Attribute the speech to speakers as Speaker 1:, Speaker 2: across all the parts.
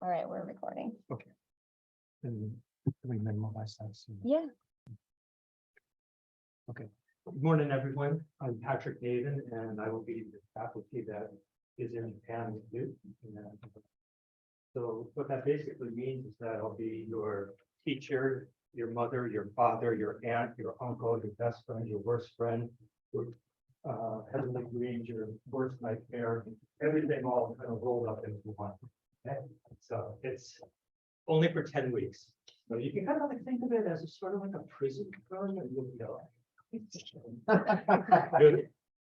Speaker 1: All right, we're recording.
Speaker 2: And we minimize that.
Speaker 1: Yeah.
Speaker 2: Okay. Good morning, everyone. I'm Patrick Naven, and I will be the faculty that is in Japan with you. So what that basically means is that I'll be your teacher, your mother, your father, your aunt, your uncle, your best friend, your worst friend, your heavenly dreams, your worst nightmare, everything all kind of rolled up into one. Okay? So it's only for 10 weeks. So you can kind of like think of it as a sort of like a prison term, and you'll go.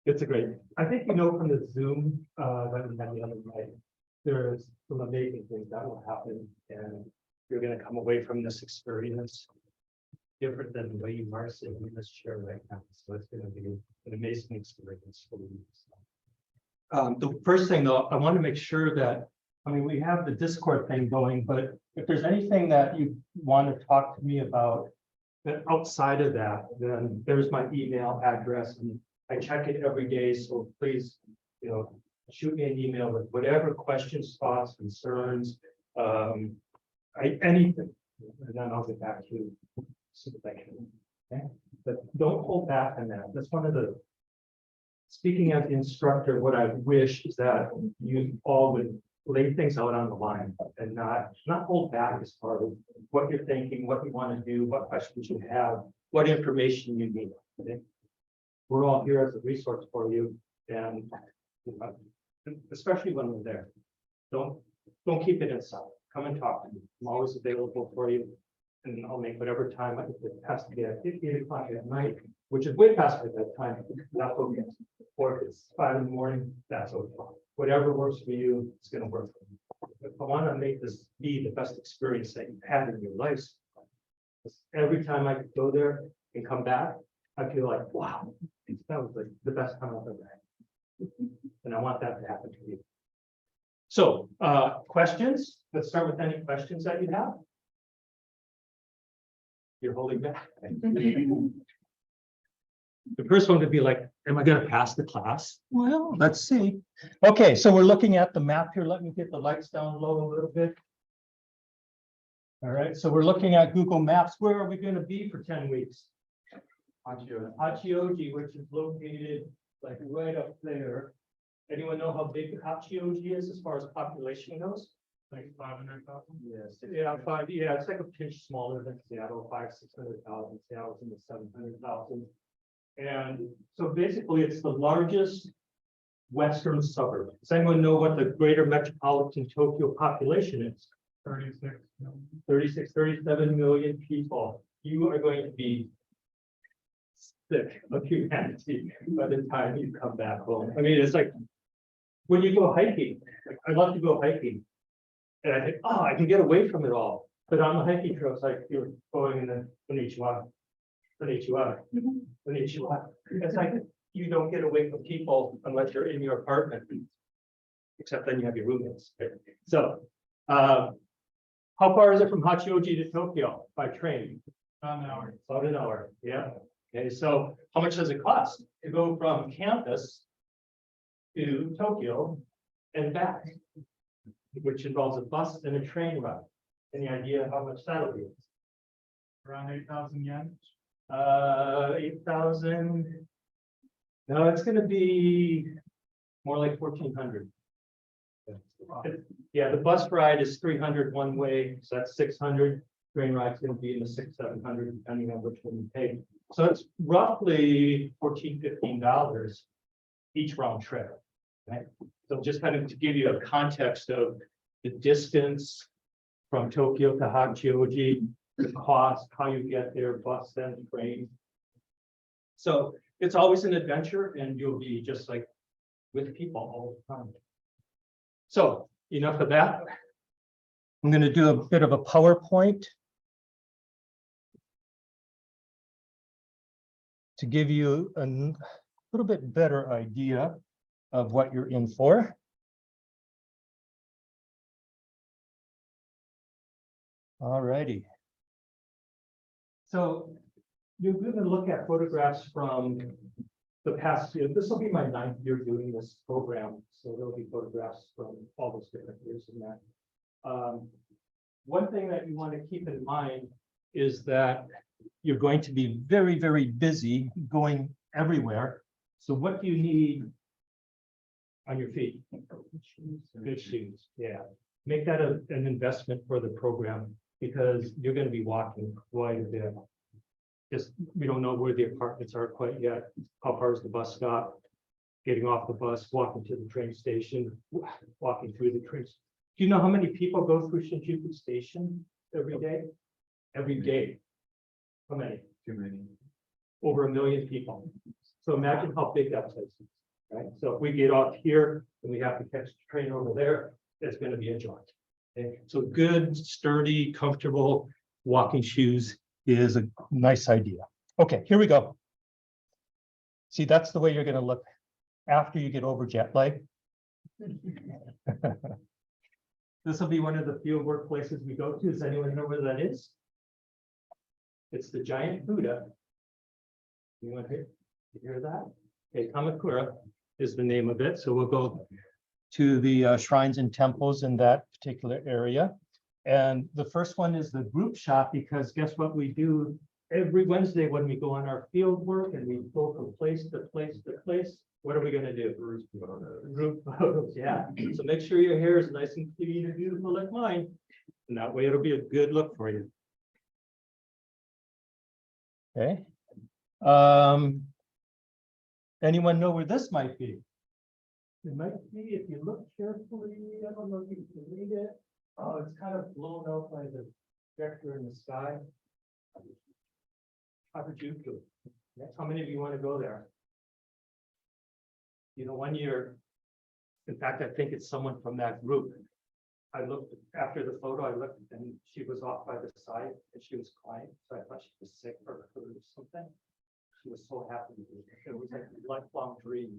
Speaker 2: It's a great. I think you know from the Zoom that we had the other night, there's some amazing things that will happen, and you're going to come away from this experience different than the way you are sitting in this chair right now. So it's going to be an amazing experience for you. The first thing, though, I want to make sure that, I mean, we have the Discord thing going, but if there's anything that you want to talk to me about that outside of that, then there's my email address, and I check it every day. So please, shoot me an email with whatever questions, thoughts, concerns, anything, and then I'll get back to you as soon as I can. Okay? But don't hold back on that. That's one of the, speaking as the instructor, what I wish is that you all would lay things out on the line and not hold back as far as what you're thinking, what you want to do, what questions you have, what information you need. Okay? We're all here as a resource for you, and especially when we're there. Don't keep it inside. Come and talk to me. I'm always available for you, and I'll make whatever time. If it has to be at 8 o'clock at night, which is way past my bedtime, that's okay. Or if it's 5 in the morning, that's okay. Whatever works for you, it's going to work for you. If I want to make this be the best experience that you've had in your life, every time I go there and come back, I feel like, wow, that was like the best time I've ever had. And I want that to happen to you. So, questions? Let's start with any questions that you have. You're holding back. The first one would be like, am I going to pass the class? Well, let's see. Okay, so we're looking at the map here. Let me get the lights down low a little bit. All right, so we're looking at Google Maps. Where are we going to be for 10 weeks? Hachioji, which is located like right up there. Anyone know how big Hachioji is as far as population goes? Like 500,000? Yes. Yeah, it's like a pinch smaller than Seattle, 500,000-600,000. Seattle's in the 700,000. And so basically it's the largest western suburb. Does anyone know what the greater metropolitan Tokyo population is? 37 million people. You are going to be sick of humanity by the time you come back home. I mean, it's like when you go hiking, like, I love to go hiking. And I think, oh, I can get away from it all. But on the hiking trails, like you're going in the Konnichiwa. It's like you don't get away from people unless you're in your apartment, except then you have your roommates. So, how far is it from Hachioji to Tokyo by train? About an hour. About an hour. Yeah. Okay. So, how much does it cost to go from campus to Tokyo and back, which involves a bus and a train ride? Any idea how much that'll be? Around 8,000 yen. 8,000. No, it's going to be more like 1,400. Yeah, the bus ride is 300 one way, so that's 600. Train ride's going to be in the 600-700, depending on which one you pay. So it's roughly $14-15 each round trip. Right? So just kind of to give you a context of the distance from Tokyo to Hachioji, the cost, how you get there, bus and train. So it's always an adventure, and you'll be just like with people all the time. So enough of that. I'm going to do a bit of a PowerPoint to give you a little bit better idea of what you're in for. All righty. So you're going to look at photographs from the past year. This will be my 9th year doing this program. So there'll be photographs from all those different years in that. One thing that you want to keep in mind is that you're going to be very, very busy going everywhere. So what do you need on your feet? Good shoes, yeah. Make that an investment for the program because you're going to be walking quite a bit. Just, we don't know where the apartments are quite yet. How far is the bus stop? Getting off the bus, walking to the train station, walking through the trains. Do you know how many people go through Shinjuku Station every day? Every day. How many?
Speaker 1: Too many.
Speaker 2: Over 1 million people. So imagine how big that place is, right? So if we get off here and we have to catch the train over there, it's going to be a jaunt. Okay? So good, sturdy, comfortable walking shoes is a nice idea. Okay, here we go. See, that's the way you're going to look after you get over jet lag. This will be one of the field work places we go to. Does anyone know where that is? It's the giant Buddha. You want to hear that? Okay, Kamakura is the name of it. So we'll go to the shrines and temples in that particular area. And the first one is the group shop, because guess what we do every Wednesday when we go on our field work and we go from place to place to place? What are we going to do? Group photos, yeah. So make sure your hair is nice and clean and beautiful like mine. And that way it'll be a good look for you. Okay. Anyone know where this might be? It might be, if you look carefully, I don't know if you can read it. Oh, it's kind of blown out by the vector in the sky. Harajuku. How many of you want to go there? You know, one year, in fact, I think it's someone from that group. I looked after the photo, I looked and she was off by the side and she was crying. So I thought she was sick or something. She was so happy. It was like a lifelong dream.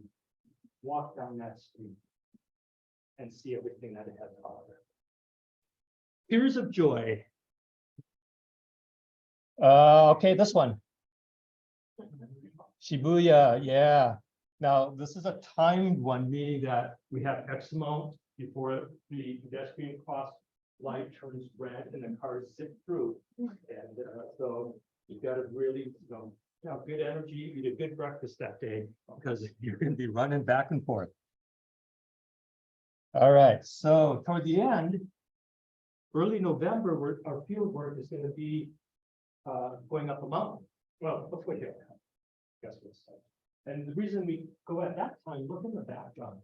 Speaker 2: Walk down that street and see everything that it had to offer. Tears of joy. Okay, this one. Shibuya, yeah. Now, this is a timed one, meaning that we have X amount before the pedestrian cross light turns red and the cars zip through. And so you got to really, have good energy, eat a good breakfast that day because you're going to be running back and forth. All right, so toward the end, early November, our field work is going to be going up a mountain. Well, let's wait here. Guess what's up. And the reason we go at that time, look in the background.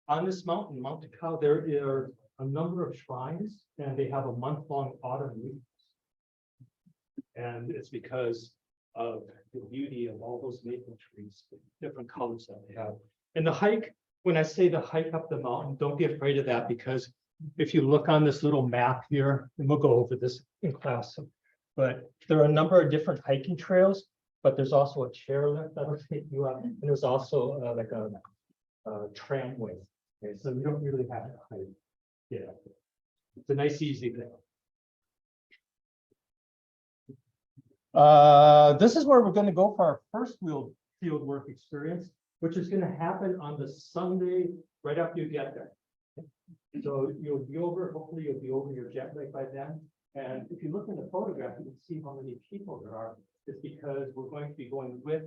Speaker 2: On this mountain, Mount Takao, there are a number of shrines, and they have a month-long autumn leaves. And it's because of the beauty of all those maple trees, the different colors that they have. And the hike, when I say the hike up the mountain, don't be afraid of that, because if you look on this little map here, and we'll go over this in class, but there are a number of different hiking trails, but there's also a chairlift that'll take you up, and there's also like a tramway. Okay, so you don't really have to hike. Yeah, it's a nice, easy thing. This is where we're going to go for our first field work experience, which is going to happen on the Sunday right after you get there. So you'll be over, hopefully you'll be over your jet lag by then. And if you look in the photograph, you can see how many people there are. It's because we're going to be going with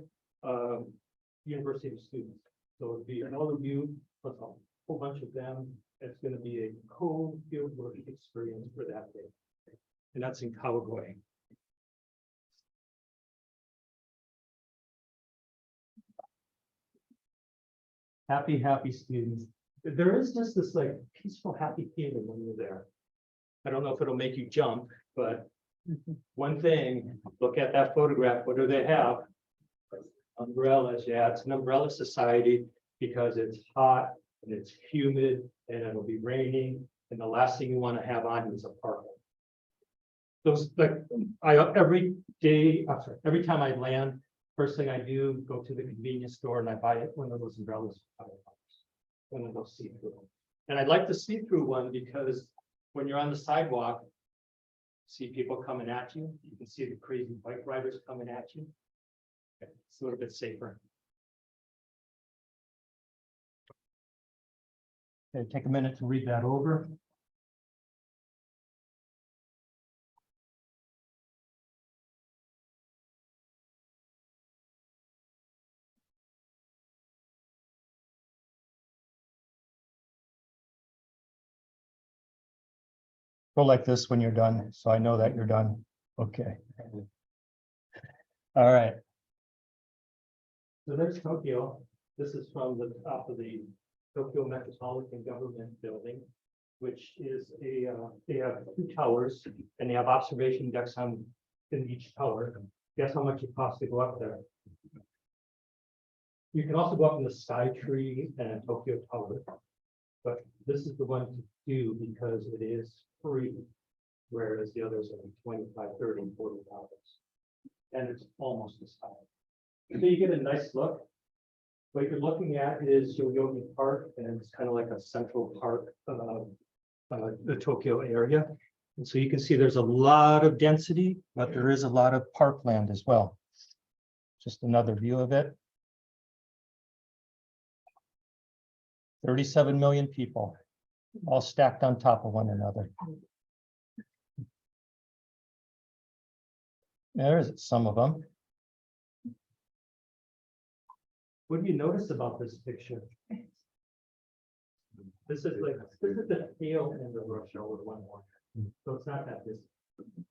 Speaker 2: university students. So it'll be all of you, plus a whole bunch of them. It's going to be a co-field work experience for that day. And that's in Kawagoe. Happy students. There is just this like peaceful, happy feeling when you're there. I don't know if it'll make you jump, but one thing, look at that photograph. What do they have? Umbrellas. Yeah, it's an umbrella society because it's hot and it's humid and it'll be raining. And the last thing you want to have on is a parka. Those, like, every time I land, first thing I do, go to the convenience store and I buy one of those umbrellas for $5. One of those see-through. And I like the see-through one because when you're on the sidewalk, see people coming at you. You can see the crazy bike riders coming at you. It's a little bit safer. Okay, take a minute to read that over.
Speaker 1: Go like this when you're done, so I know that you're done. Okay. All right.
Speaker 2: So there's Tokyo. This is from the top of the Tokyo Metropolitan Government Building, which is they have 2 towers and they have observation decks on in each tower. Guess how much it costs to go up there? You can also go up in the Sky Tree and Tokyo Tower. But this is the one to do because it is free, whereas the others are 25, 30, and $40. And it's almost as high. So you get a nice look. What you're looking at is Yoyogi Park, and it's kind of like a central park of the Tokyo area. And so you can see there's a lot of density,
Speaker 1: But there is a lot of parkland as well. Just another view of it. 37 million people, all stacked on top of one another. There's some of them.
Speaker 2: What do you notice about this picture? This is the tail end of rush hour 1 more. So it's not that busy.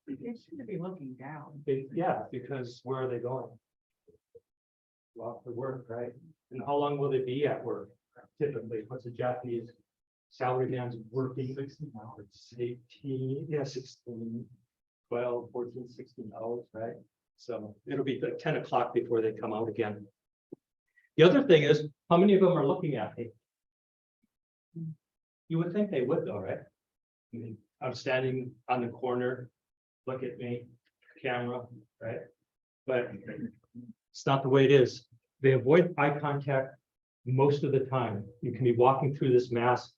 Speaker 3: They should be looking down.
Speaker 2: Yeah, because where are they going? Well, for work, right? And how long will they be at work? Typically, what's a Japanese salary man's working? 16 hours. 18, yeah, 16, 12, 14, 16 hours, right? So it'll be like 10 o'clock before they come out again. The other thing is, how many of them are looking at me? You would think they would though, right? I mean, I'm standing on the corner, look at me, camera, right? But it's not the way it is. They avoid eye contact most of the time. You can be walking through this mass,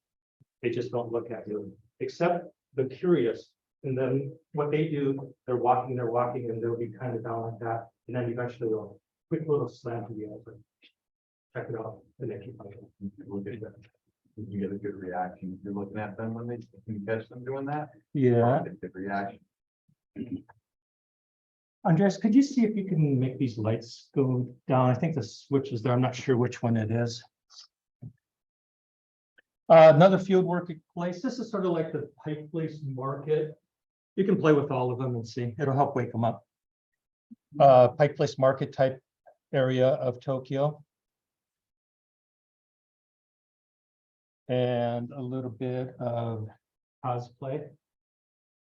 Speaker 2: they just don't look at you, except the curious. And then what they do, they're walking, and they'll be kind of down like that. And then eventually they'll quick little slam to the other. Check it out, and they keep going.
Speaker 4: You get a good reaction. If you're looking at them when can you catch them doing that?
Speaker 1: Yeah.
Speaker 4: Good reaction.
Speaker 1: Andres, could you see if you can make these lights go down? I think the switch is there. I'm not sure which one it is. Another field working place. This is sort of like the Pike Place Market. You can play with all of them and see. It'll help wake them up. Pike Place Market type area of Tokyo. And a little bit of
Speaker 2: Cosplay.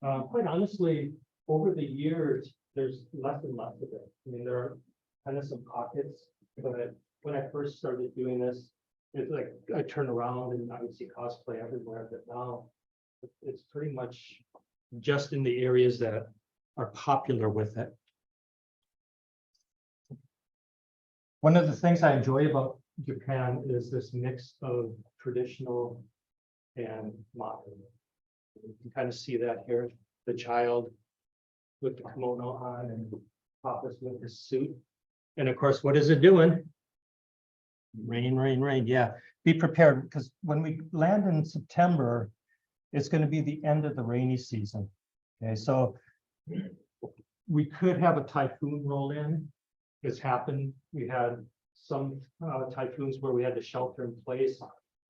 Speaker 2: Quite honestly, over the years, there's less and less of it. I mean, there are kind of some pockets, but when I first started doing this, it's like I turn around and I would see cosplay everywhere, but now it's pretty much just in the areas that are popular with it. One of the things I enjoy about Japan is this mix of traditional and modern. You can kind of see that here, the child with the kimono on and Papa's with his suit. And of course, what is it doing?
Speaker 1: rain, rain, rain. Yeah, be prepared because when we land in September, it's going to be the end of the rainy season. Okay, so we could have a typhoon roll in. It's happened. We had some typhoons where we had to shelter in place.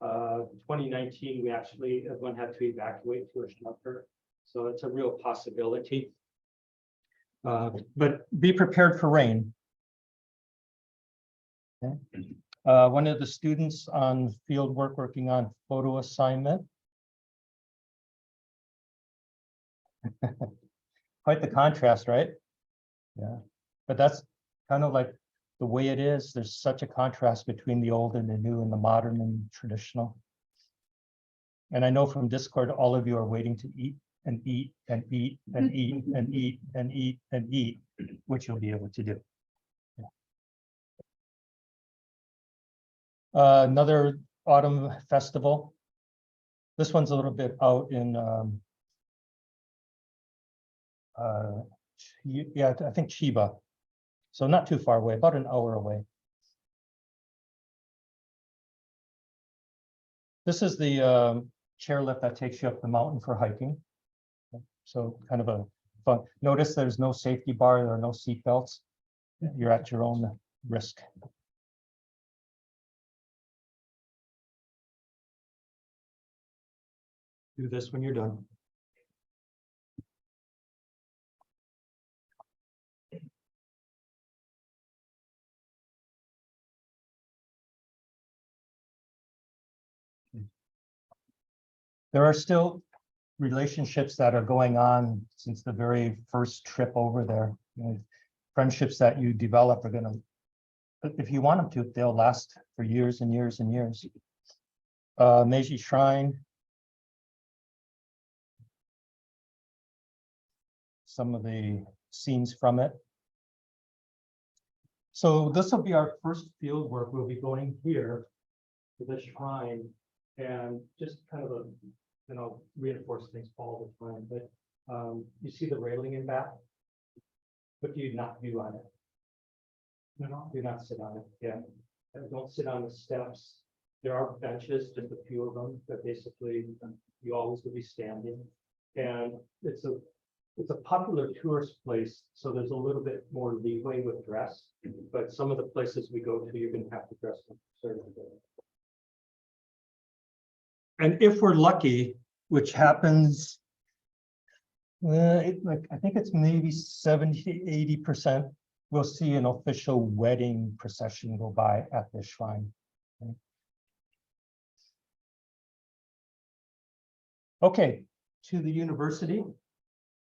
Speaker 1: 2019, we actually, everyone had to evacuate to a shelter. So it's a real possibility. But be prepared for rain. Okay. One of the students on field work working on photo assignment. Quite the contrast, right? Yeah, but that's kind of like the way it is. There's such a contrast between the old and the new and the modern and traditional. And I know from Discord, all of you are waiting to eat and eat and eat and eat and eat and eat and eat, which you'll be able to do. Yeah. Another autumn festival. This one's a little bit out in yeah, I think Chiba. So not too far away, about an hour away. This is the chairlift that takes you up the mountain for hiking. So kind of a fun. Notice there's no safety bar, there are no seat belts. You're at your own risk. Do this when you're done. there are still relationships that are going on since the very first trip over there. You know, friendships that you develop are gonna, if you want them to, they'll last for years and years and years. Meiji Shrine. Some of the scenes from it. So this will be our first field work. We'll be going here to the shrine and just kind of reinforce things all the time. But you see the railing in back? What do you not do on it? No, do not sit on it. Yeah. And don't sit on the steps. There are benches, just a few of them, but basically you always will be standing. And it's a popular tourist place, so there's a little bit more leeway with dress, but some of the places we go to, you're gonna have to dress in a certain way. And if we're lucky, which happens, I think it's maybe 70–80%, we'll see an official wedding procession go by at this shrine. Okay, to the university.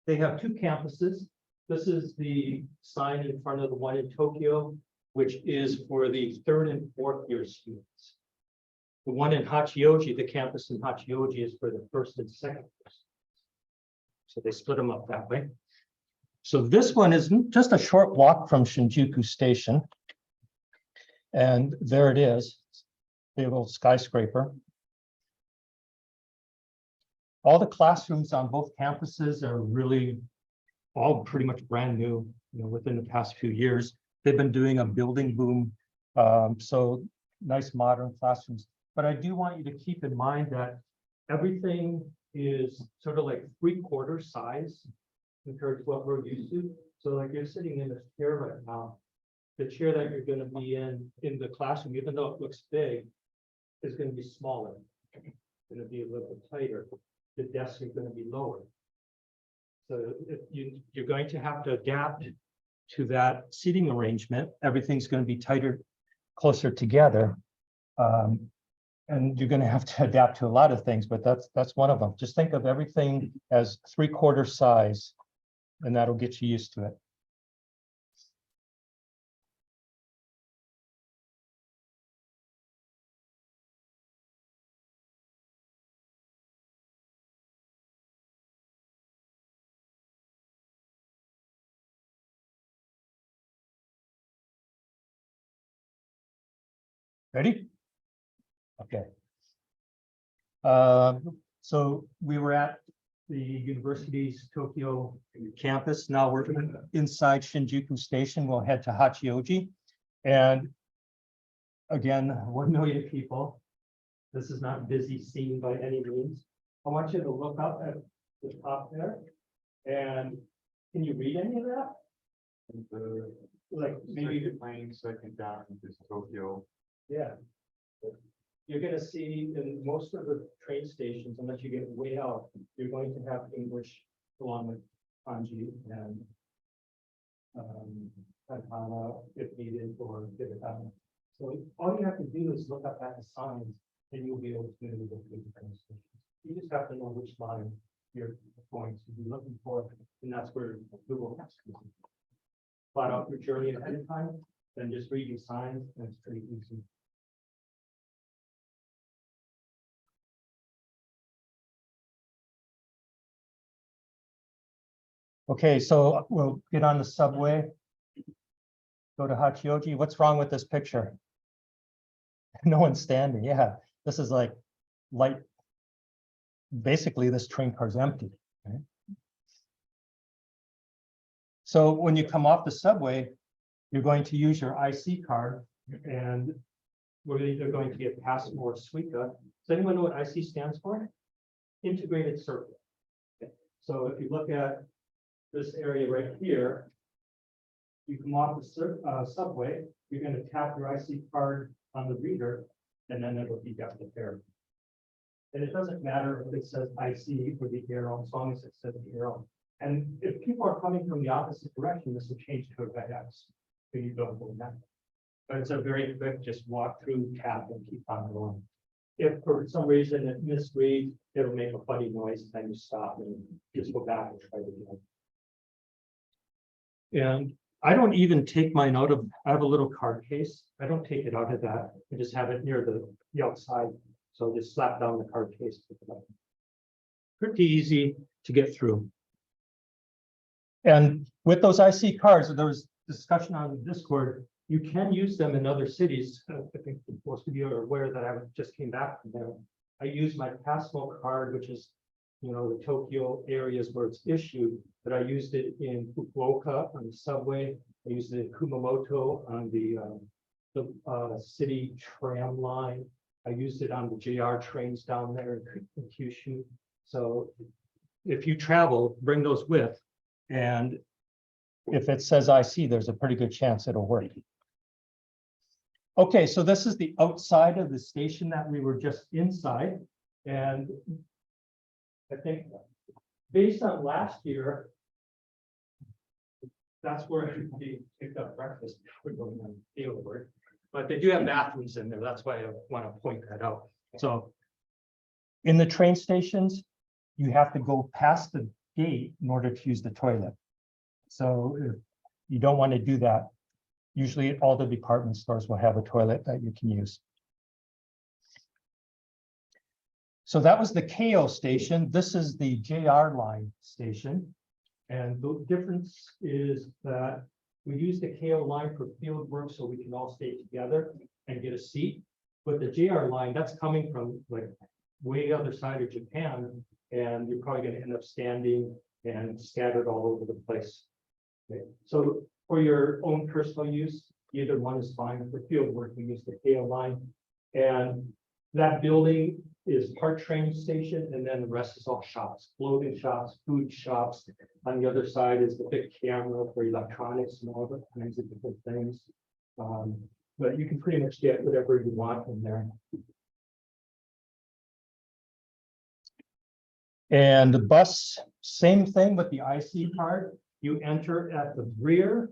Speaker 1: They have two campuses. This is the sign in front of the one in Tokyo, which is for the 3rd and 4th year students. The one in Hachioji, the campus in Hachioji, is for the 1st and 2nd years. So they split them up that way. So this one is just a short walk from Shinjuku Station. And there it is, the old skyscraper. All the classrooms on both campuses are really all pretty much brand new, within the past few years. They've been doing a building boom, so nice modern classrooms. But I do want you to keep in mind that everything is sort of like 3/4 size compared to what we're used to. So like you're sitting in this chair right now, the chair that you're going to be in the classroom, even though it looks big, is going to be smaller. It's going to be a little bit tighter. The desks are going to be lower. So if you're going to have to adapt to that seating arrangement. Everything's going to be tighter, closer together. And you're going to have to adapt to a lot of things, but that's one of them. Just think of everything as 3/4 size, and that'll get you used to it. Ready? Okay. So we were at the university's Tokyo campus. Now we're inside Shinjuku Station. We'll head to Hachioji. And again, 1 million people. This is not a busy scene by any means. I want you to look up at the top there. And can you read any of that? Like maybe
Speaker 4: Second lane, second down is Tokyo.
Speaker 1: yeah. You're going to see in most of the train stations, unless you get way out, you're going to have English along with kanji and katakana if needed, or hiragana. So all you have to do is look up at the signs and you'll be able to look through the train stations. You just have to know which line you're going to be looking for, and that's where Google Maps comes in. Plot out your journey ahead of time, then just read your signs, and it's pretty easy. Okay, so we'll get on the subway. Go to Hachioji. What's wrong with this picture? No one's standing. Yeah, this is like light. Basically, this train car's empty. Okay? So when you come off the subway, you're going to use your IC card, and we're either going to get Pasmo or Suica. Does anyone know what IC stands for? Integrated circuit. Okay. So if you look at this area right here, you come off the subway, you're going to tap your IC card on the reader, and then it'll be got the fare. And it doesn't matter if it says IC or the arrow, as long as it says the arrow. And if people are coming from the opposite direction, this will change to a red X. So you don't hold that. But it's a very quick, just walk through, tap, and keep on going.
Speaker 2: if for some reason it misreads, it'll make a funny noise, then you stop and just go back and try it again. And I don't even take mine out of, I have a little card case. I don't take it out of that. I just have it near the outside. So just slap down the card case. Pretty easy to get through. And with those IC cards, there was discussion on Discord, you can use them in other cities. I think most of you are aware that I just came back from there. I use my Passmo card, which is, you know, the Tokyo areas where it's issued, but I used it in Fukuoka on the subway. I used it in Kumamoto on the city tram line. I used it on the JR trains down there in Kyushu. So if you travel, bring those with. And if it says IC, there's a pretty good chance it'll work. Okay, so this is the outside of the station that we were just inside. And I think based on last year, that's where everybody picked up breakfast before going on field work. But they do have bathrooms in there. That's why I want to point that out. So in the train stations, you have to go past the gate in order to use the toilet. So if you don't want to do that, usually all the department stores will have a toilet that you can use. So that was the KO station. This is the JR line station. And the difference is that we use the KO line for field work so we can all stay together and get a seat. But the JR line, that's coming from like way other side of Japan, and you're probably going to end up standing and scattered all over the place. Okay. So for your own personal use, either one is fine. For field work, we use the KO line. And that building is part train station, and then the rest is all shops, clothing shops, food shops. On the other side is the big camera for electronics and all the kinds of different things. But you can pretty much get whatever you want in there. And the bus, same thing with the IC card. You enter at the rear,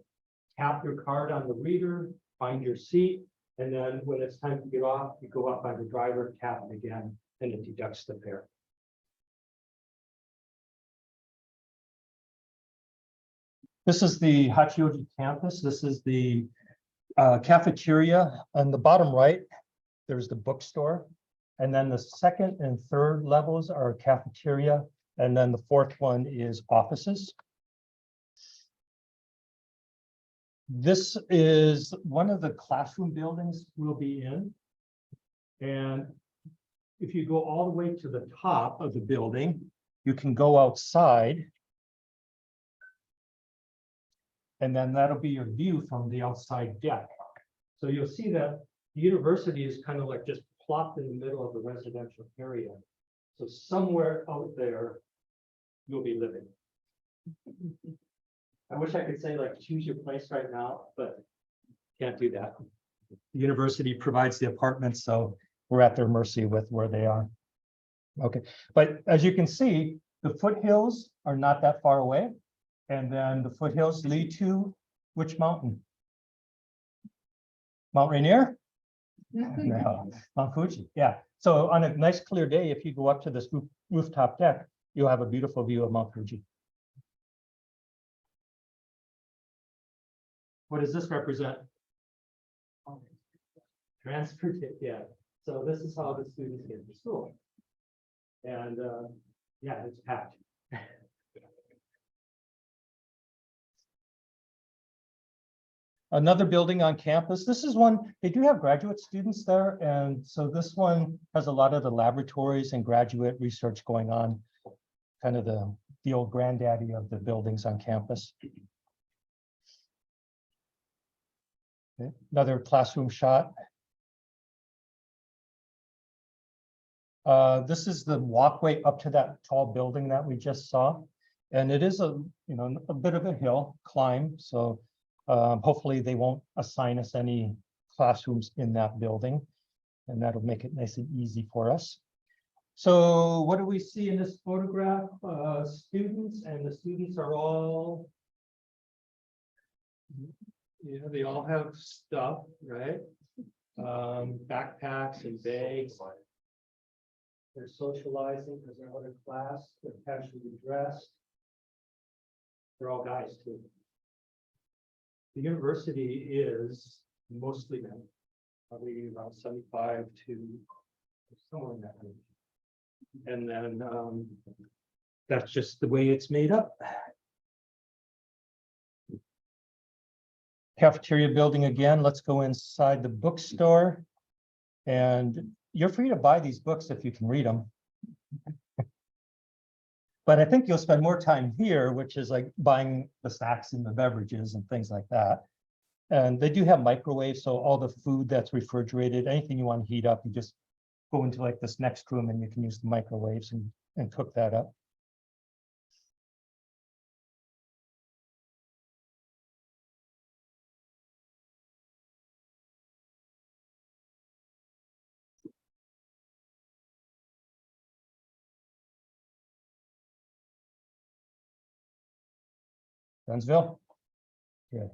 Speaker 2: tap your card on the reader, find your seat, and then when it's time to get off, you go up by the driver, tap it again, and it deducts the fare. This is the Hachioji campus. This is the cafeteria. On the bottom right, there's the bookstore. And then the second and third levels are cafeteria. And then the fourth one is offices. This is one of the classroom buildings we'll be in. And if you go all the way to the top of the building, you can go outside. And then that'll be your view from the outside deck. So you'll see that the university is kind of like just plopped in the middle of the residential area. So somewhere out there, you'll be living. I wish I could say like choose your place right now, but can't do that. The university provides the apartments, so we're at their mercy with where they are. Okay, but as you can see, the foothills are not that far away. And then the foothills lead to which mountain? Mount Rainier? No, Mount Fuji, yeah. So on a nice clear day, if you go up to this rooftop deck, you'll have a beautiful view of Mount Fuji. What does this represent? Transportation, yeah. So this is how the students get to school. And yeah, it's packed. Another building on campus. This is one, they do have graduate students there. And so this one has a lot of the laboratories and graduate research going on, kind of the old granddaddy of the buildings on campus. Okay. Another classroom shot. This is the walkway up to that tall building that we just saw. And it is a bit of a hill climb. So hopefully they won't assign us any classrooms in that building, and that'll make it nice and easy for us. So what do we see in this photograph? Students, and the students are all, they all have stuff, right? Backpacks and bags. They're socializing because they're out of class, they're casually dressed. They're all guys too. The university is mostly men, probably around 75 to somewhere in that range. And then that's just the way it's made up.
Speaker 1: Cafeteria building again, let's go inside the bookstore. And you're free to buy these books if you can read them. But I think you'll spend more time here, which is like buying the snacks and the beverages and things like that. And they do have microwaves, so all the food that's refrigerated, anything you want to heat up, you just go into like this next room and you can use the microwaves and cook that up. Dunsville. Yeah.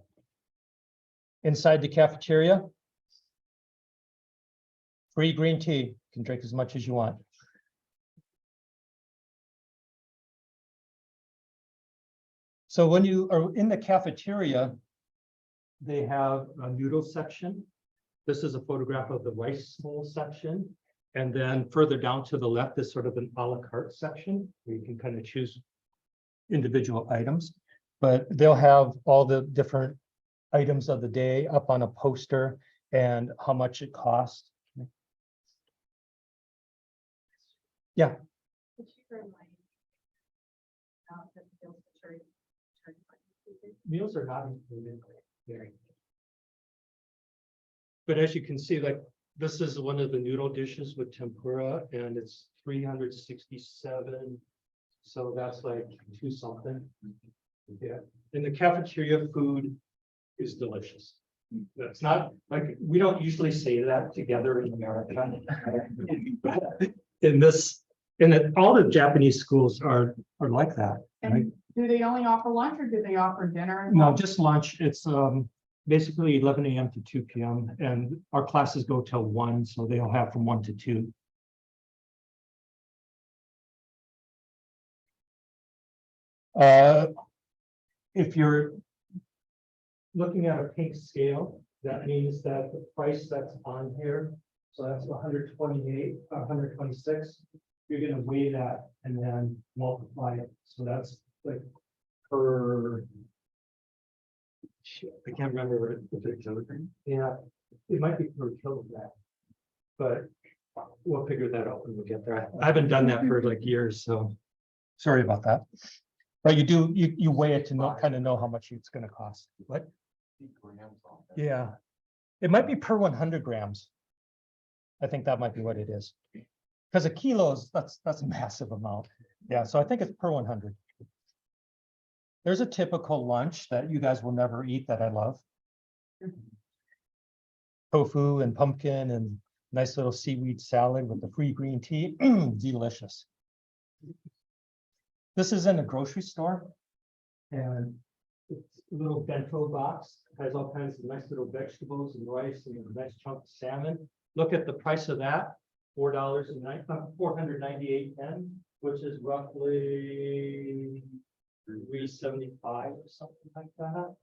Speaker 1: Inside the cafeteria. Free green tea, you can drink as much as you want. So when you are in the cafeteria, they have a noodle section. This is a photograph of the rice bowl section. And then further down to the left is sort of an a la carte section where you can kind of choose individual items. But they'll have all the different items of the day up on a poster and how much it costs. Yeah.
Speaker 2: Meals are not included there. But as you can see, like this is one of the noodle dishes with tempura and it's 367. So that's like 2 something. Yeah, and the cafeteria food is delicious. That's not like, we don't usually say that together in America. In this, all the Japanese schools are like that. Right?
Speaker 3: And do they only offer lunch or do they offer dinner?
Speaker 2: No, just lunch. It's basically 11 a.m. to 2 p.m. and our classes go till 1, so they'll have from 1 to 2. If you're looking at a pink scale, that means that the price that's on here, so that's 128, 126. You're going to weigh that and then multiply it. So that's like per. I can't remember if it's kilogram. Yeah, it might be per kilogram, but we'll figure that out when we get there. I haven't done that for like years, so
Speaker 1: Sorry about that. But you weigh it to know, kind of know how much it's going to cost. What? Yeah, it might be per 100 grams. I think that might be what it is. Because a kilo is, that's a massive amount. Yeah, so I think it's per 100. There's a typical lunch that you guys will never eat that I love. Tofu and pumpkin and nice little seaweed salad with the free green tea. Delicious. This is in a grocery store. And it's a little bento box, has all kinds of nice little vegetables and rice and a nice chunk of salmon. Look at the price of that, $498.10, which is roughly $375 or something like that.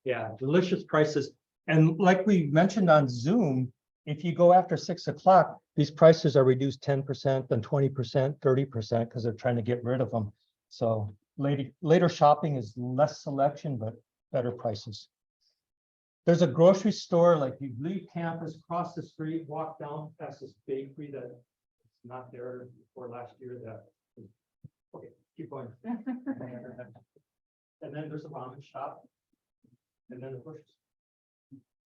Speaker 1: Yeah, delicious prices. And like we mentioned on Zoom, if you go after 6 o'clock, these prices are reduced 10%, then 20%, 30%, because they're trying to get rid of them. So later shopping is less selection, but better prices. There's a grocery store, like you leave campus, cross the street, walk down past this bakery that's not there before last year. Okay, keep going. And then there's a ramen shop. And then the bushes.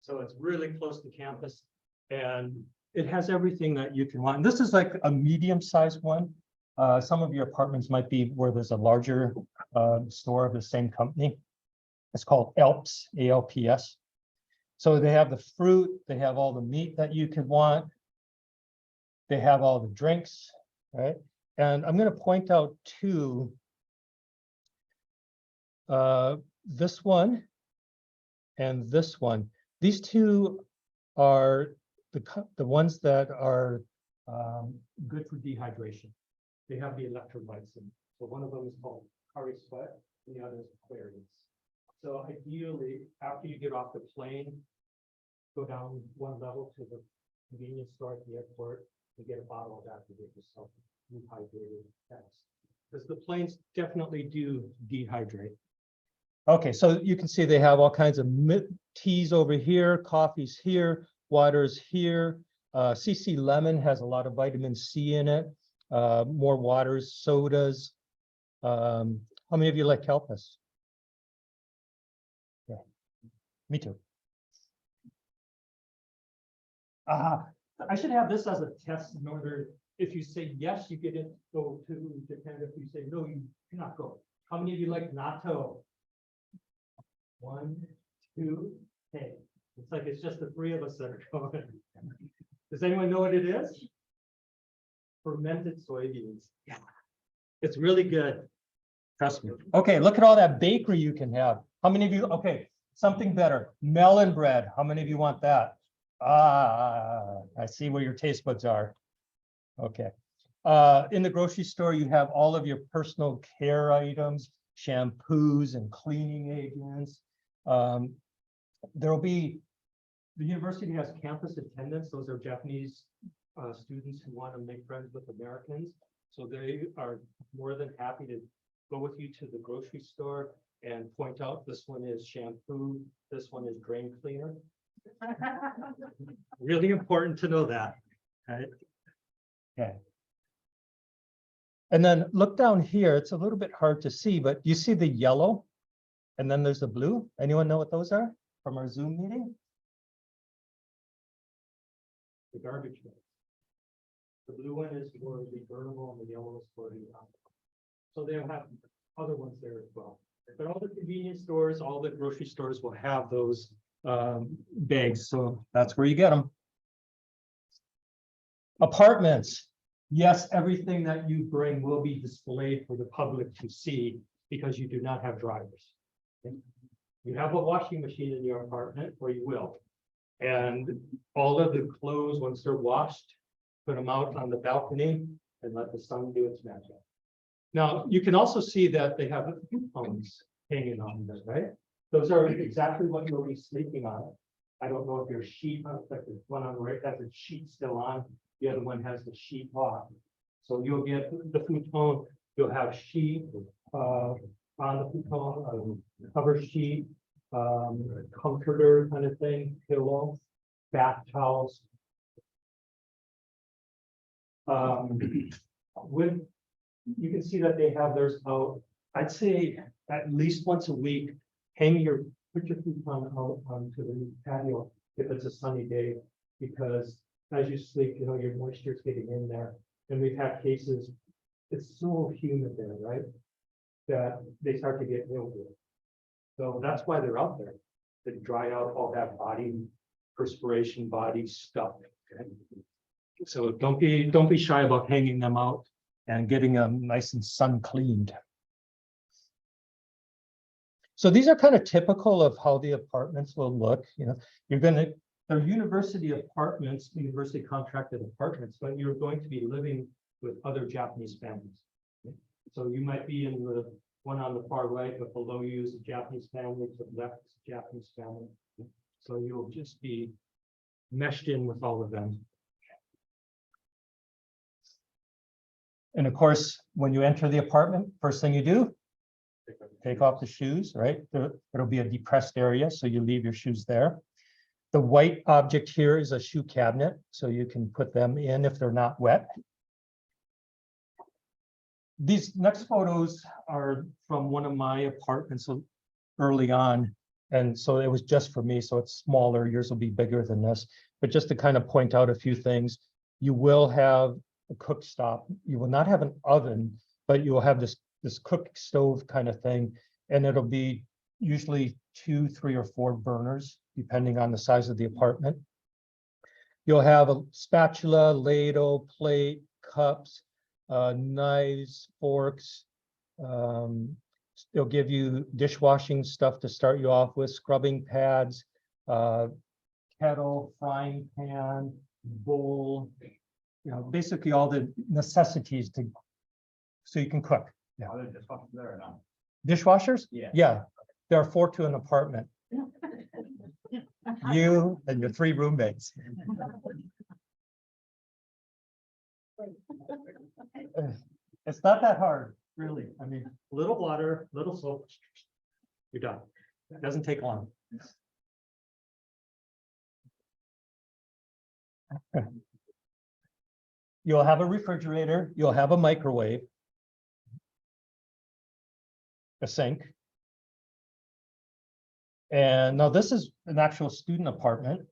Speaker 1: So it's really close to campus and it has everything that you can want. And this is like a medium-sized one. Some of your apartments might be where there's a larger store of the same company. It's called Alps, ALPS. So they have the fruit, they have all the meat that you could want. They have all the drinks, right? And I'm going to point out too, this one and this one. These two are the ones that are
Speaker 2: good for dehydration. They have the electrolytes in. So one of them is called Kari Sweat, and the other is Aquarius. So ideally, after you get off the plane, go down one level to the convenience store at the airport and get a bottle of that to get yourself rehydrated fast. Because the planes definitely do dehydrate. Okay, so you can see they have all kinds of teas over here, coffees here, waters here. CC Lemon has a lot of vitamin C in it. More waters, sodas. How many of you like Kelpis? Yeah, me too. I should have this as a test in order, if you say yes, you get it, go to Japan. If you say no, you cannot go. How many of you like natto? 1, 2, hey. It's like it's just the three of us that are going. Does anyone know what it is? Fermented soybeans. Yeah. It's really good. Trust me. Okay, look at all that bakery you can have. How many of you, okay, something better. Melon bread. How many of you want that? I see where your taste buds are. Okay. In the grocery store, you have all of your personal care items, shampoos and cleaning agents. There'll be, the university has campus attendants. Those are Japanese students who want to make friends with Americans. So they are more than happy to go with you to the grocery store and point out this one is shampoo, this one is drain cleaner. Really important to know that, right? Okay. And then look down here, it's a little bit hard to see, but you see the yellow and then there's the blue. Anyone know what those are from our Zoom meeting? The garbage bin. The blue one is for the burnable and the yellow is for the so they'll have other ones there as well. But all the convenience stores, all the grocery stores will have those bags. So that's where you get them. Apartments. Yes, everything that you bring will be displayed for the public to see because you do not have drivers. Okay? You have a washing machine in your apartment, or you will. And all of the clothes, once they're washed, put them out on the balcony and let the sun do its magic. Now, you can also see that they have coupons hanging on them, right? Those are exactly what you'll be sleeping on. I don't know if your sheet, like the one on the right has the sheet still on, the other one has the sheet off. So you'll get the futon, you'll have sheet on the futon, cover sheet, comforter kind of thing, pillow, bath towels. With you can see that they have theirs out. I'd say at least once a week, put your futon out onto the patio if it's a sunny day, because as you sleep, you know, your moisture is getting in there. And we've had cases, it's so humid there, right? That they start to get mildew. So that's why they're out there, to dry out all that body perspiration, body stuff. Okay? So don't be shy about hanging them out and getting them nice and sun cleaned. So these are kind of typical of how the apartments will look. You know, they're university apartments, university contracted apartments, but you're going to be living with other Japanese families. Okay? So you might be in the one on the far right, but below you is a Japanese family, to the left is a Japanese family. Okay? So you'll just be meshed in with all of them. And of course, when you enter the apartment, first thing you do, take off the shoes, right? It'll be a depressed area, so you leave your shoes there. The white object here is a shoe cabinet, so you can put them in if they're not wet. These next photos are from one of my apartments early on, and so it was just for me, so it's smaller. Yours will be bigger than this, but just to kind of point out a few things, you will have a cooktop. You will not have an oven, but you will have this cook stove kind of thing, and it'll be usually 2, 3, or 4 burners, depending on the size of the apartment. You'll have a spatula, ladle, plate, cups, knives, forks. They'll give you dishwashing stuff to start you off with, scrubbing pads, kettle, frying pan, bowl,
Speaker 1: you know, basically all the necessities to, so you can cook.
Speaker 4: Are there dishwashers there or not?
Speaker 1: Dishwashers?
Speaker 4: Yeah.
Speaker 1: Yeah, there are 4 to an apartment. You and your 3 roommates. It's not that hard, really. I mean, a little water, little soap. You're done. It doesn't take long. You'll have a refrigerator, you'll have a microwave, a sink. And now this is an actual student apartment.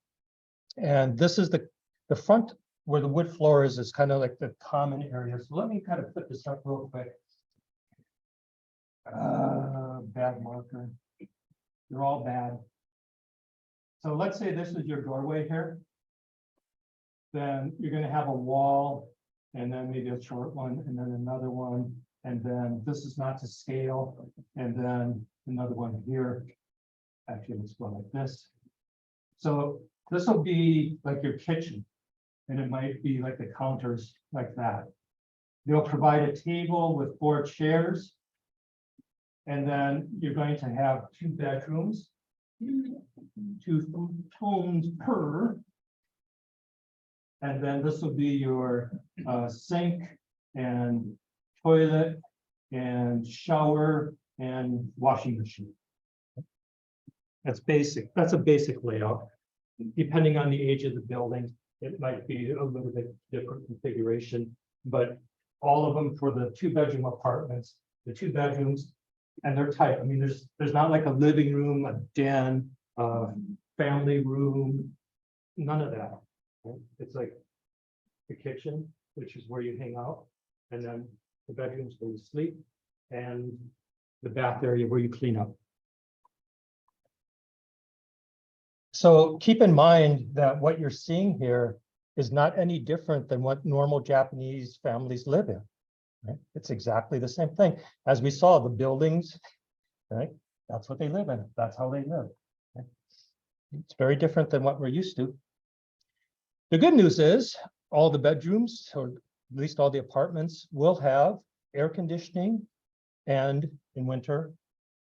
Speaker 1: And this is the front where the wood floor is kind of like the common area. So let me kind of put this up real quick. Bad marker. They're all bad. So let's say this is your doorway here. Then you're going to have a wall and then maybe a short one and then another one. And then this is not to scale. And then another one here. Actually, let's go like this. So this will be like your kitchen. And it might be like the counters like that. They'll provide a table with 4 chairs. And then you're going to have 2 bedrooms. 2 homes per. And then this will be your sink and toilet and shower and washing machine. That's basic. That's a basic layout. Depending on the age of the building, it might be a little bit different configuration, but all of them for the 2-bedroom apartments, the 2 bedrooms, and they're tight. I mean, there's not like a living room, a den, family room, none of that. Right? It's like the kitchen, which is where you hang out, and then the bedrooms where you sleep, and the bath area where you clean up. So keep in mind that what you're seeing here is not any different than what normal Japanese families live in. Right? It's exactly the same thing. As we saw, the buildings, right? That's what they live in. That's how they live. Right? It's very different than what we're used to. The good news is all the bedrooms, or at least all the apartments, will have air conditioning, and in winter,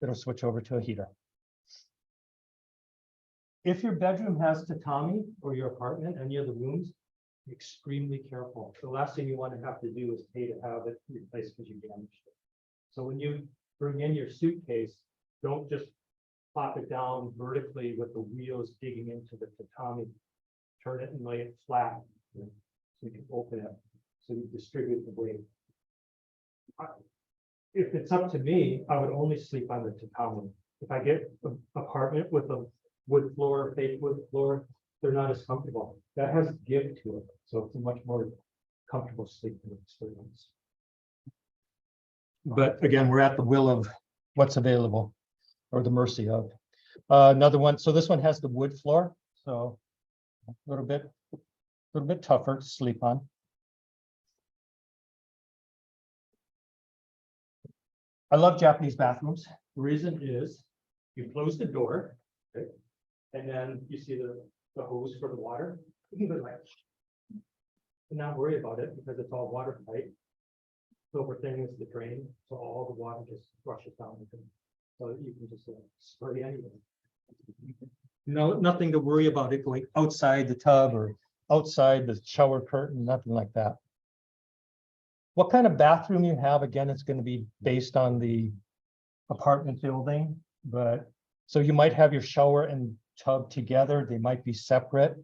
Speaker 1: it'll switch over to a heater. If your bedroom has tatami, or your apartment, any of the rooms, be extremely careful. The last thing you want to have to do is pay to have it replaced because you damaged it. So when you bring in your suitcase, don't just plop it down vertically with the wheels digging into the tatami. Turn it and lay it flat, so you can open it, so you distribute the weight. If it's up to me, I would only sleep on the tatami. If I get an apartment with a wood floor, fake wood floor, they're not as comfortable. That has give to it, so it's a much more comfortable sleeping experience. But again, we're at the will of what's available, or the mercy of. Another one, so this one has the wood floor, so a little bit tougher to sleep on. I love Japanese bathrooms. The reason is you close the door, okay, and then you see the hose for the water. You can go like, and not worry about it because it's all watertight. Silver thing is the drain, so all the water just rushes down. So you can just spray anyway. No, nothing to worry about it going outside the tub or outside the shower curtain, nothing like that. What kind of bathroom you have, again, it's going to be based on the apartment building, but so you might have your shower and tub together, they might be separate.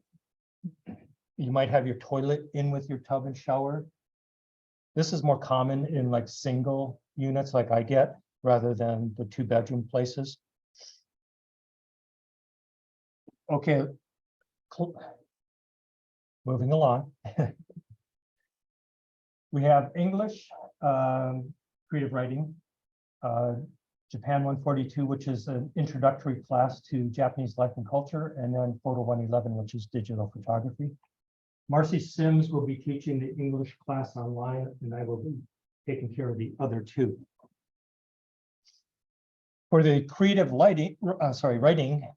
Speaker 1: You might have your toilet in with your tub and shower. This is more common in like single units like I get, rather than the 2-bedroom places. Okay, moving along. We have English, creative writing, Japan 142, which is an introductory class to Japanese life and culture, and then Photo 111, which is digital photography. Marcy Sims will be teaching the English class online, and I will be taking care of the other 2. For the creative writing,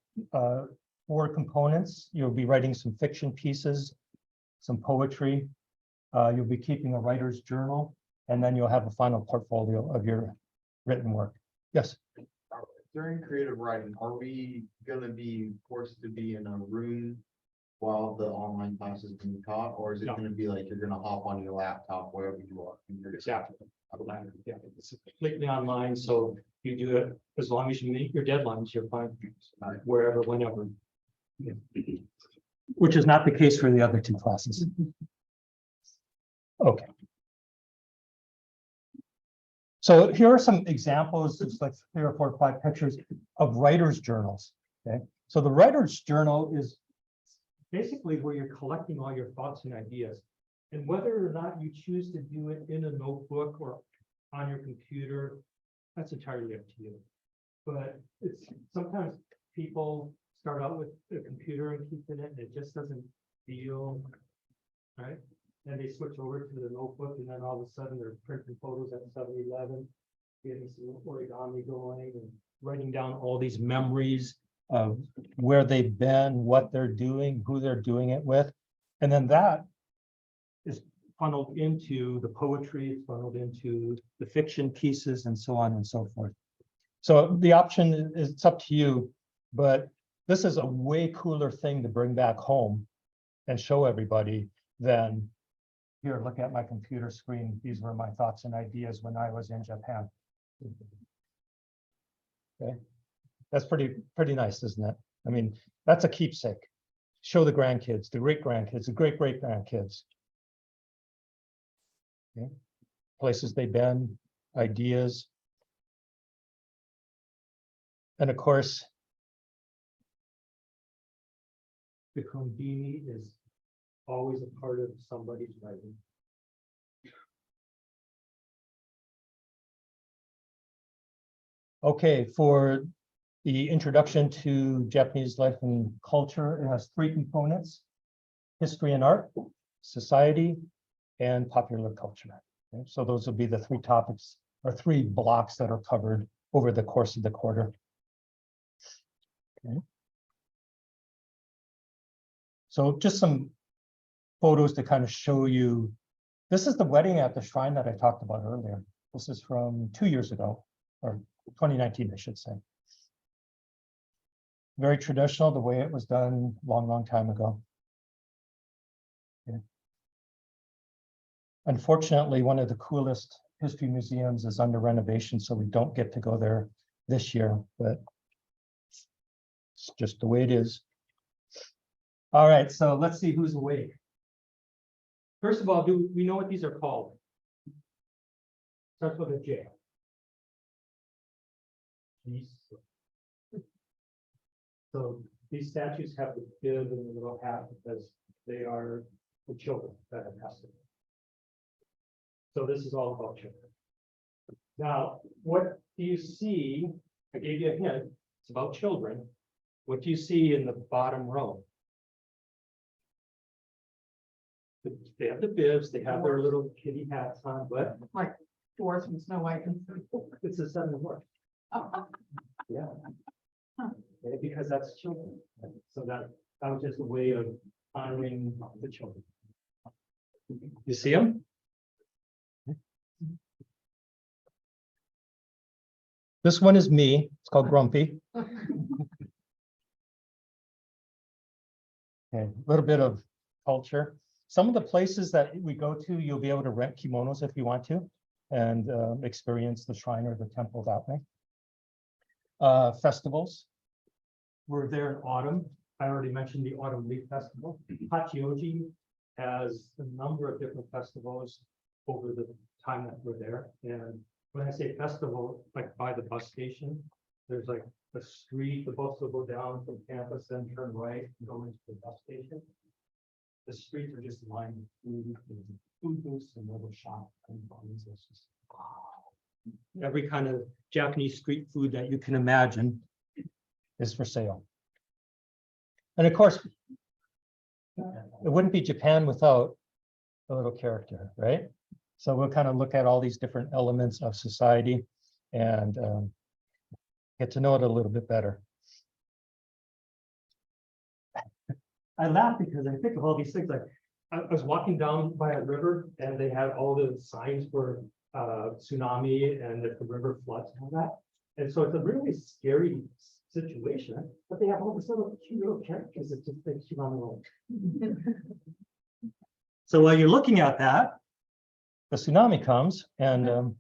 Speaker 1: 4 components. You'll be writing some fiction pieces, some poetry, You'll be keeping a writer's journal, and then you'll have a final portfolio of your written work. Yes,
Speaker 4: During creative writing, are we gonna be forced to be in a room while the online class is being taught, or is it
Speaker 2: No.
Speaker 4: gonna be like you're gonna hop on your laptop wherever you are? and you're-
Speaker 2: Exactly. Yeah, it's completely online, so you do it as long as you meet your deadlines, you're fine, wherever, whenever.
Speaker 1: which is not the case for the other two classes. Okay. So here are some examples, just like 3 or 4 or 5 pictures of writers' journals. Okay, so the writer's journal is basically where you're collecting all your thoughts and ideas. And whether or not you choose to do it in a notebook or on your computer, that's entirely up to you. But it's sometimes people start out with a computer and keeping it, and it just doesn't feel right. Then they switch over to the notebook, and then all of a sudden they're printing photos at 7-Eleven, getting some origami going and writing down all these memories of where they've been, what they're doing, who they're doing it with. And then that is funneled into the poetry, it's funneled into the fiction pieces and so on and so forth. So the option is, it's up to you, but this is a way cooler thing to bring back home and show everybody than, here, look at my computer screen. These were my thoughts and ideas when I was in Japan. Okay, that's pretty nice, isn't it? I mean, that's a keepsake. Show the grandkids, the great grandkids, the great great grandkids. Okay. Places they've been, ideas. And of course, the Kundini is always a part of somebody's writing. Okay, for the introduction to Japanese life and culture, it has 3 components: history and art, society, and popular culture. Okay, so those will be the 3 topics or 3 blocks that are covered over the course of the quarter. Okay. So just some photos to kind of show you. This is the wedding at the shrine that I talked about earlier. This is from 2 years ago, or 2019, I should say. Very traditional, the way it was done long time ago. Okay. Unfortunately, one of the coolest history museums is under renovation, so we don't get to go there this year, but it's just the way it is. All right, so let's see who's awake. First of all, do we know what these are called? Starts with a J. Geese. So these statues have the bib and the little hat because they are the children that have passed away. So this is all about children. Now, what do you see? I gave you a hint. It's about children. What do you see in the bottom row? They have the bibs, they have their little kitty hats on, but
Speaker 3: Like Dwarfs from Snow White.
Speaker 1: it's a 7 horse. Yeah. Okay, because that's children. So that was just a way of honoring the children. You see them? This one is me. It's called Grumpy. Okay, a little bit of culture. Some of the places that we go to, you'll be able to rent kimonos if you want to, and experience the shrine or the temple that way. Festivals. We're there in autumn. I already mentioned the Autumn Leaf Festival. Hachioji has a number of different festivals over the time that we're there. And when I say festival, like by the bus station, there's like a street, the bus will go down from campus and turn right and go into the bus station. The streets are just lined with food, and food booths and little shop and buns. It's just, wow. Every kind of Japanese street food that you can imagine is for sale. And of course, it wouldn't be Japan without a little character, right? So we'll kind of look at all these different elements of society and get to know it a little bit better. I laugh because I think of all these things like
Speaker 2: I was walking down by a river and they had all the signs for tsunami and if the river floods and all that. And so it's a really scary situation, but they have all this little cute little characters that just makes you run along.
Speaker 1: So while you're looking at that, the tsunami comes and,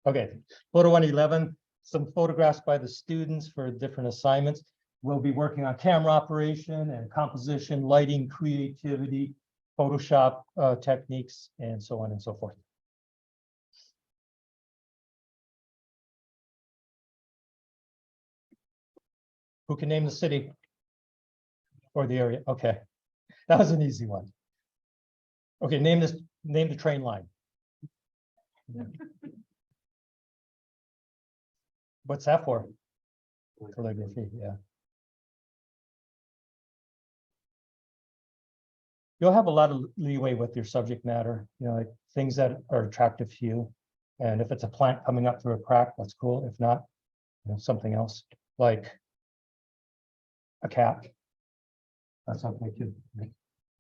Speaker 1: okay, photo 111, some photographs by the students for different assignments. We'll be working on camera operation and composition, lighting, creativity, Photoshop techniques, and so on and so forth. Who can name the city? Or the area? Okay, that was an easy one. Okay, name the train line. What's that for? Calligraphy, yeah. You'll have a lot of leeway with your subject matter, you know, like things that are attractive to you. And if it's a plant coming up through a crack, that's cool. If not, you know, something else like a cat. That's okay too.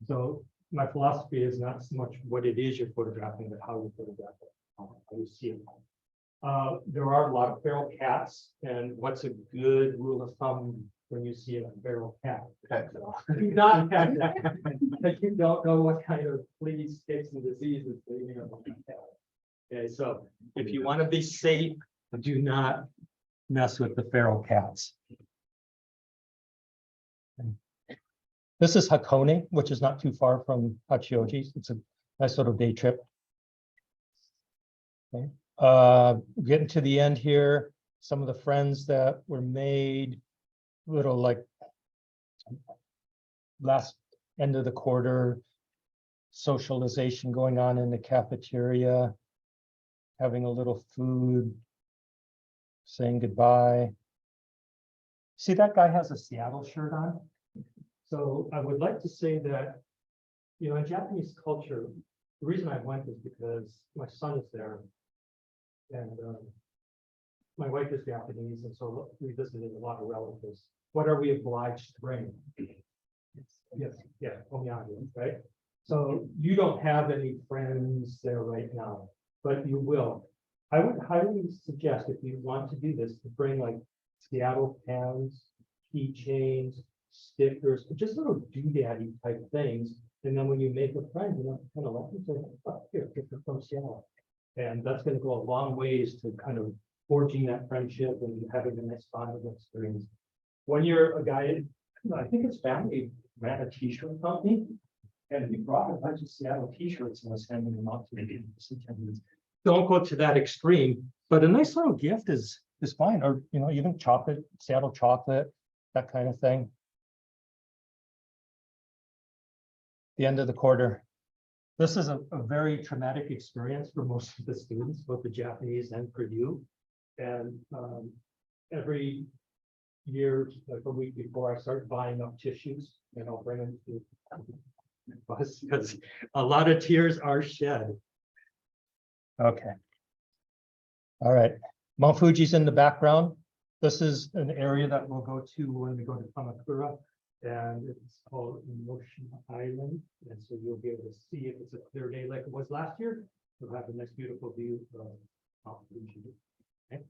Speaker 2: So my philosophy is not so much what it is you're photographing, but how you photograph it, how you see it. There are a lot of feral cats, and what's a good rule of thumb when you see a feral cat? Do not pet that, because you don't know what kind of fleas, ticks, and diseases they may have on the cat.
Speaker 1: Okay, so if you want to be safe, do not mess with the feral cats. This is Hakone, which is not too far from Hachioji. It's a nice little day trip. Okay. Getting to the end here, some of the friends that were made, little like last end of the quarter, socialization going on in the cafeteria, having a little food, saying goodbye. See, that guy has a Seattle shirt on.
Speaker 2: So I would like to say that, you know, in Japanese culture, the reason I went is because my son is there. And my wife is Japanese, and so we visited a lot of relatives. What are we obliged to bring? Yes, yeah, omiyage, right? So you don't have any friends there right now, but you will. I would highly suggest, if you want to do this, to bring like Seattle pens, keychains, stickers, just little doodaddy type things. And then when you make a friend, you know, kind of let them say, oh, here, get them from Seattle. And that's going to go a long ways to kind of forging that friendship and having a nice bonding experience. When you're a guy, I think his family ran a t-shirt company, and he brought a bunch of Seattle t-shirts and was handing them out to the attendants. Don't go to that extreme, but a nice little gift is fine, or you know, even chocolate, Seattle chocolate, that kind of thing. The end of the quarter. This is a very traumatic experience for most of the students, both the Japanese and for you. And every year, like a week before, I start buying up tissues and I'll bring them to the bus because a lot of tears are shed. Okay. All right. Mount Fuji's in the background. This is an area that we'll go to when we go to Kamakura. And it's called Emotion Island. And so you'll be able to see if it's a clear day like it was last year. You'll have a nice, beautiful view of Mount Fuji. Okay.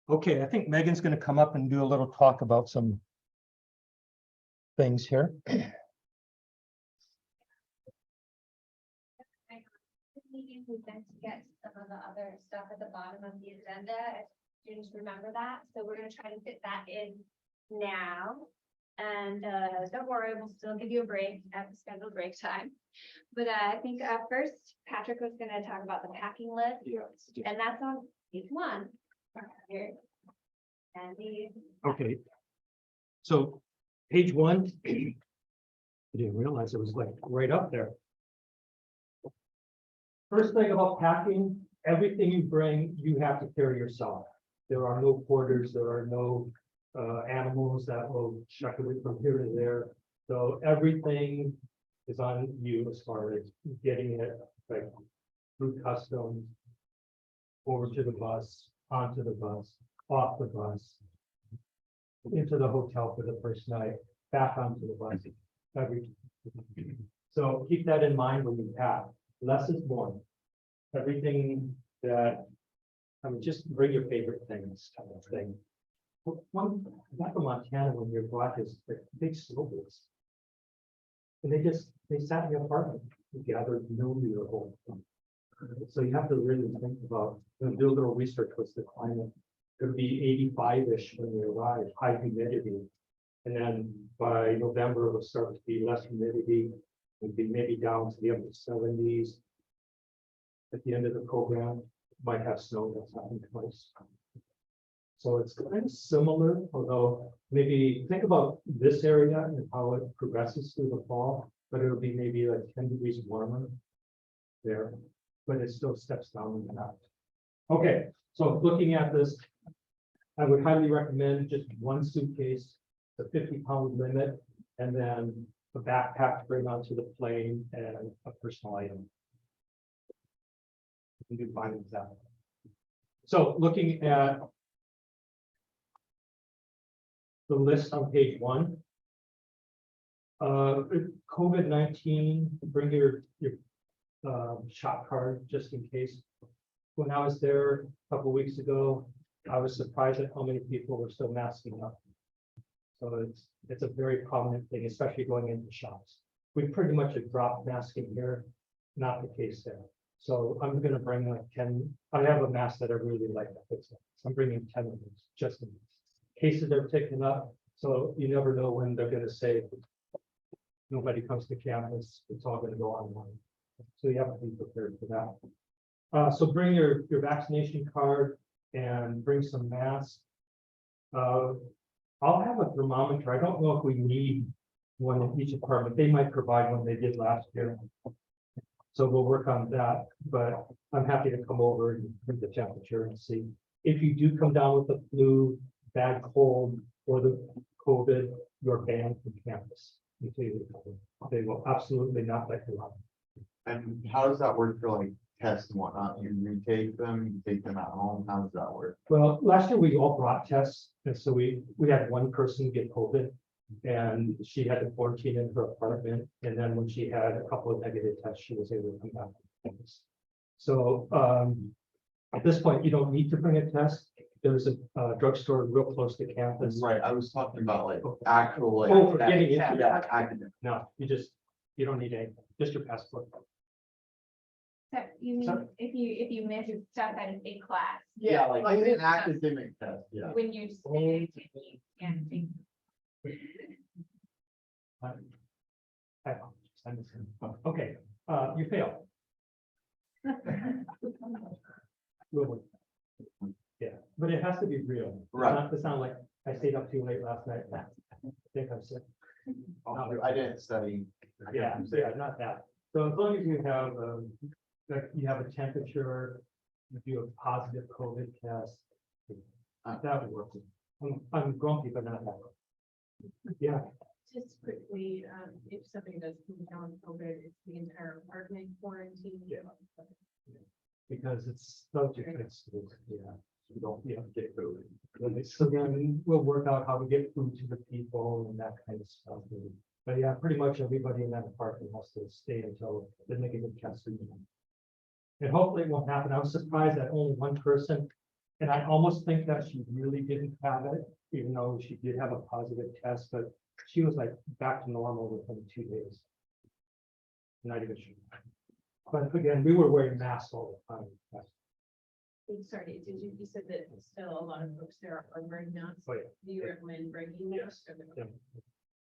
Speaker 2: Okay, I think Megan's going to come up and do a little talk about some things here.
Speaker 5: Meeting, we tend to get some of the other stuff at the bottom of the agenda, if students remember that, so we're gonna try to fit that in now. And don't worry, we'll still give you a break at the scheduled break time. But I think first, Patrick was gonna talk about the packing list, and that's on page 1. Here. And
Speaker 2: Okay. So page 1, I didn't realize it was like right up there. First thing about packing, everything you bring, you have to carry yourself. There are no porters, there are no animals that will check it from here to there. So everything is on you as far as getting it like through customs, over to the bus, onto the bus, off the bus, into the hotel for the first night, back onto the bus. So keep that in mind when you pack. Less is more. Everything that, I mean, just bring your favorite things kind of thing. One, back in Montana, when your garage is big snowbirds. And they sat in the apartment, gathered mildew the whole thing. So you have to really think about, do a little research, what's the climate? Could be 85-ish when you arrive, high humidity. And then by November, it'll start to be less humidity, it'll be maybe down to the upper 70s. At the end of the program, might have snow, that's happened twice. So it's kind of similar, although maybe think about this area and how it progresses through the fall, but it'll be maybe like 10 degrees warmer there, but it still steps down in that. Okay, so looking at this, I would highly recommend just one suitcase, the 50-pound limit, and then a backpack to bring onto the plane and a personal item. You can do fine with that. So looking at the list on page 1. COVID-19, bring your shot card just in case. When I was there a couple weeks ago, I was surprised at how many people were still masking up. So it's a very prominent thing, especially going into shops. We pretty much have dropped masking here, not the case there. So I'm going to bring like 10. I have a mask that I really like that fits. So I'm bringing 10 of these just in case. Cases are ticking up, so you never know when they're going to say nobody comes to campus. It's all going to go online. So you have to be prepared for that. So bring your vaccination card and bring some masks. I'll have a thermometer. I don't know if we need one in each apartment. They might provide one, they did last year. So we'll work on that, but I'm happy to come over and bring the temperature and see. If you do come down with the flu, bad cold, or the COVID, you're banned from campus until you recover. They will absolutely not let you out.
Speaker 4: And how does that work for like tests and whatnot? You retake them, you take them at home, how does that work?
Speaker 2: Well, last year we all brought tests, and so we had one person get COVID, and she had to quarantine in her apartment, and then when she had a couple of negative tests, she was able to come back to campus. So at this point, you don't need to bring a test. There's a drugstore real close to campus.
Speaker 4: Right, I was talking about like actual like.
Speaker 2: Oh, for getting into
Speaker 4: Yeah, academic.
Speaker 2: No, you don't need anything, just your passport.
Speaker 5: So you mean,
Speaker 2: So-
Speaker 5: if you miss stuff at a big class,
Speaker 4: Yeah, like
Speaker 3: like
Speaker 4: an academic test, yeah.
Speaker 5: when you say you can't take.
Speaker 2: I apologize, I missed it. Okay, you failed. Yeah, but it has to be real.
Speaker 4: Right.
Speaker 2: Not to sound like I stayed up too late last night. I think I'm sick.
Speaker 4: I didn't study.
Speaker 2: Yeah, not that. So as long as you have, like you have a temperature, if you have a positive COVID test, that would work. I'm grumpy, but not that. Yeah,
Speaker 3: Just quickly, if somebody does come down with COVID, it's the entire apartment quarantine.
Speaker 2: Yeah. because it's subject to school, yeah. You don't, get food. So then we'll work out how to get food to the people and that kind of stuff. But yeah, pretty much everybody in that apartment has to stay until the negative test is done. And hopefully it won't happen. I was surprised that only one person, and I almost think that she really didn't have it, even though she did have a positive test, but she was like back to normal within 2 days. Not even sure. But again, we were wearing masks all the time.
Speaker 3: Sorry, you said that still a lot of folks there are wearing masks.
Speaker 2: Oh, yeah.
Speaker 3: Do you recommend bringing masks?
Speaker 2: Yeah.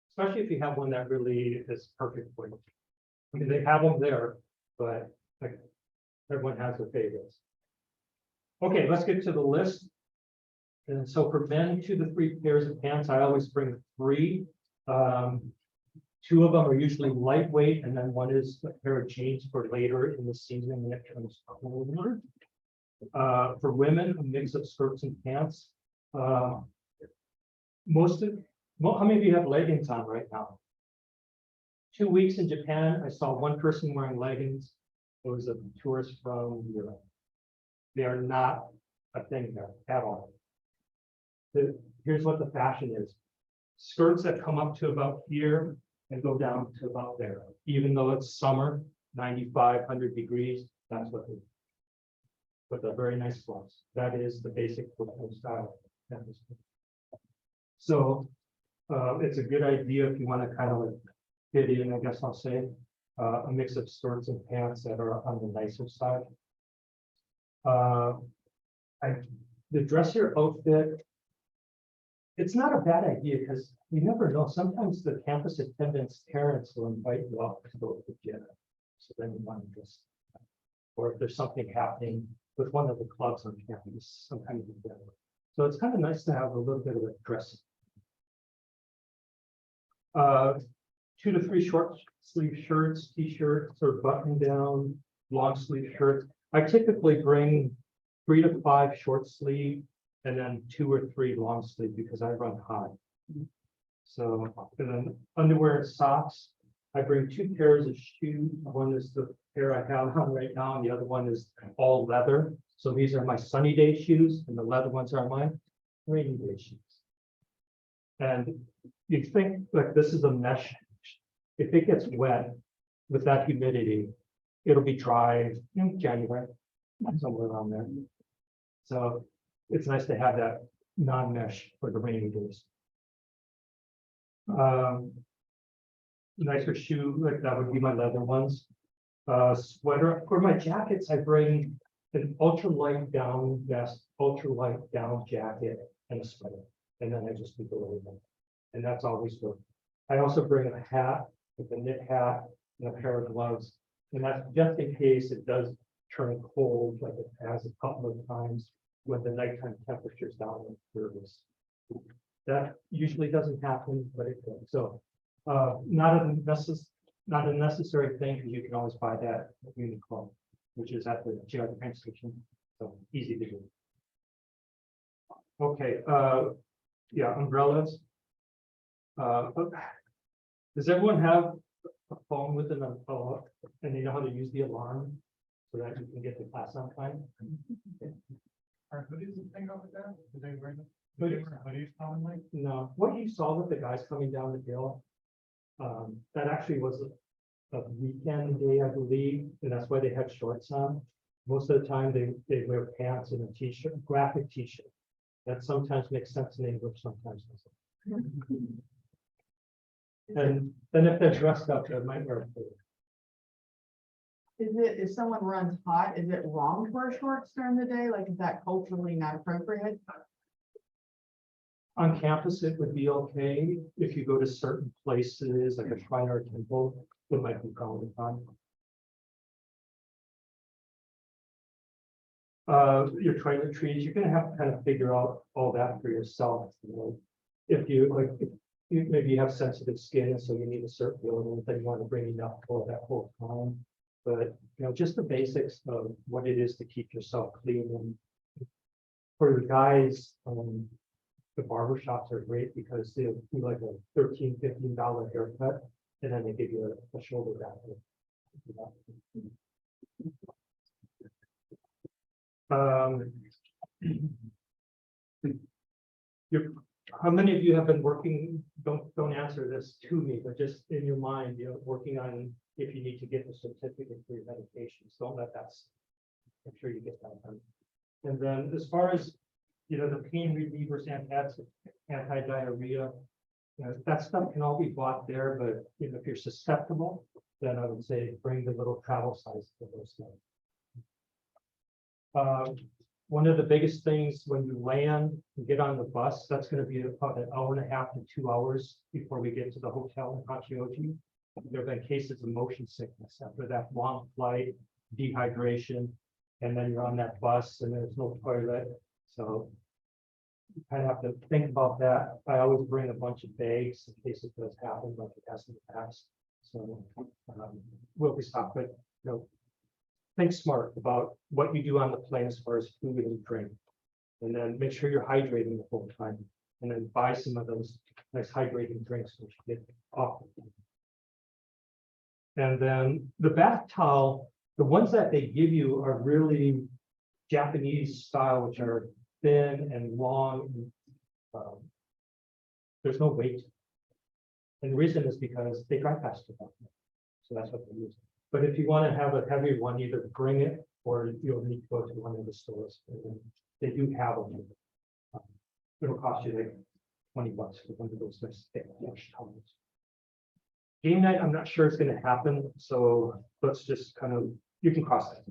Speaker 2: Especially if you have one that really is perfect for you. I mean, they have them there, but like everyone has their favorites. Okay, let's get to the list. And so for men, 2 to 3 pairs of pants, I always bring 3. 2 of them are usually lightweight, and then 1 is a pair of jeans for later in the season when it turns colder. For women, a mix of skirts and pants. How many of you have leggings on right now? 2 weeks in Japan, I saw 1 person wearing leggings. It was a tourist from Europe. They are not a thing there at all. Here's what the fashion is. Skirts that come up to about here, and go down to about there. Even though it's summer, 95, 100 degrees, that's what it is. With a very nice flux. That is the basic hotel style. So it's a good idea if you want to kind of like fit in, I guess I'll say, a mix of skirts and pants that are on the nicer side. The dressier outfit, it's not a bad idea because you never know. Sometimes the campus attendants' parents will invite you out to go to dinner. So then you want to just, or if there's something happening with one of the clubs on campus, sometimes you get. So it's kind of nice to have a little bit of a dress. 2 to 3 short sleeve shirts, t-shirts, or button down, long sleeve shirts. I typically bring 3 to 5 short sleeve and then 2 or 3 long sleeve because I run high. So, and then underwear and socks. I bring 2 pairs of shoes. One is the pair I have on right now, and the other one is all leather. So these are my sunny day shoes, and the leather ones are my rainy day shoes. And you think like this is a mesh. If it gets wet with that humidity, it'll be dry in January, somewhere around there. So it's nice to have that non-mesh for the rainy days. Nicer shoe, like that would be my leather ones. Sweater. For my jackets, I bring an ultralight down vest, ultralight down jacket, and a sweater. And then I just leave the label. And that's always good. I also bring a hat, with a knit hat, and a pair of gloves. And that's just in case it does turn cold, like it has a couple of times when the nighttime temperature's down in the 30s. That usually doesn't happen, but it could. So not a necessary thing, because you can always buy that at Uniqlo, which is at the GR train station. So easy to do. Okay, yeah, umbrellas. Does everyone have a phone with an umbrella and they know how to use the alarm so that you can get to class on time?
Speaker 6: Are hoodies the thing over there? Do they wear them?
Speaker 2: Hoodies?
Speaker 6: Hoodies commonly?
Speaker 2: No, what you saw with the guys coming down the hill, that actually was a weekend day, I believe, and that's why they had shorts on. Most of the time, they wear pants and a t-shirt, graphic t-shirt. That sometimes makes sense in English, sometimes doesn't. And then if they're dressed up, they might wear a hoodie.
Speaker 7: Is it, if someone runs hot, is it wrong to wear shorts during the day? Like, is that culturally not appropriate?
Speaker 2: On campus, it would be okay. If you go to certain places, like a shrine or temple, it might be frowned upon. Your trailer trees, you're gonna have to kind of figure out all that for yourself, you know. If you like, if you maybe have sensitive skin, so you need a certain deodorant, then you want to bring enough for that whole time. But, you know, just the basics of what it is to keep yourself clean. And for the guys, the barber shops are great because they'll do like a $13, $15 haircut, and then they give you a shoulder wrap. How many of you have been working, don't answer this to me, but just in your mind, you know, working on if you need to get the certificate for your medications, don't let that, I'm sure you get that done. And then as far as, you know, the pain relievers and anti-diarrhea, you know, that stuff can all be bought there, but you know, if you're susceptible, then I would say bring the little travel size for those things. One of the biggest things when you land and get on the bus, that's going to be about an hour and a half to 2 hours before we get to the hotel in Hachioji. There have been cases of motion sickness after that long flight, dehydration, and then you're on that bus and there's no toilet. So you kind of have to think about that. I always bring a bunch of bags in case it does happen, like it has in the past. So we'll be stopped, but you know, think smart about what you do on the plane as far as food and drink. And then make sure you're hydrating the whole time. And then buy some of those nice hydrating drinks when you get off the plane. And then the bath towel, the ones that they give you are really Japanese style, which are thin and long. There's no weight. And the reason is because they drive faster. So that's what they use. But if you want to have a heavy one, either bring it or you'll need to go to one of the stores. And they do have them. It'll cost you like $20 for one of those nice thick plush covers. Game night, I'm not sure it's gonna happen, so let's just kind of, you can cross that.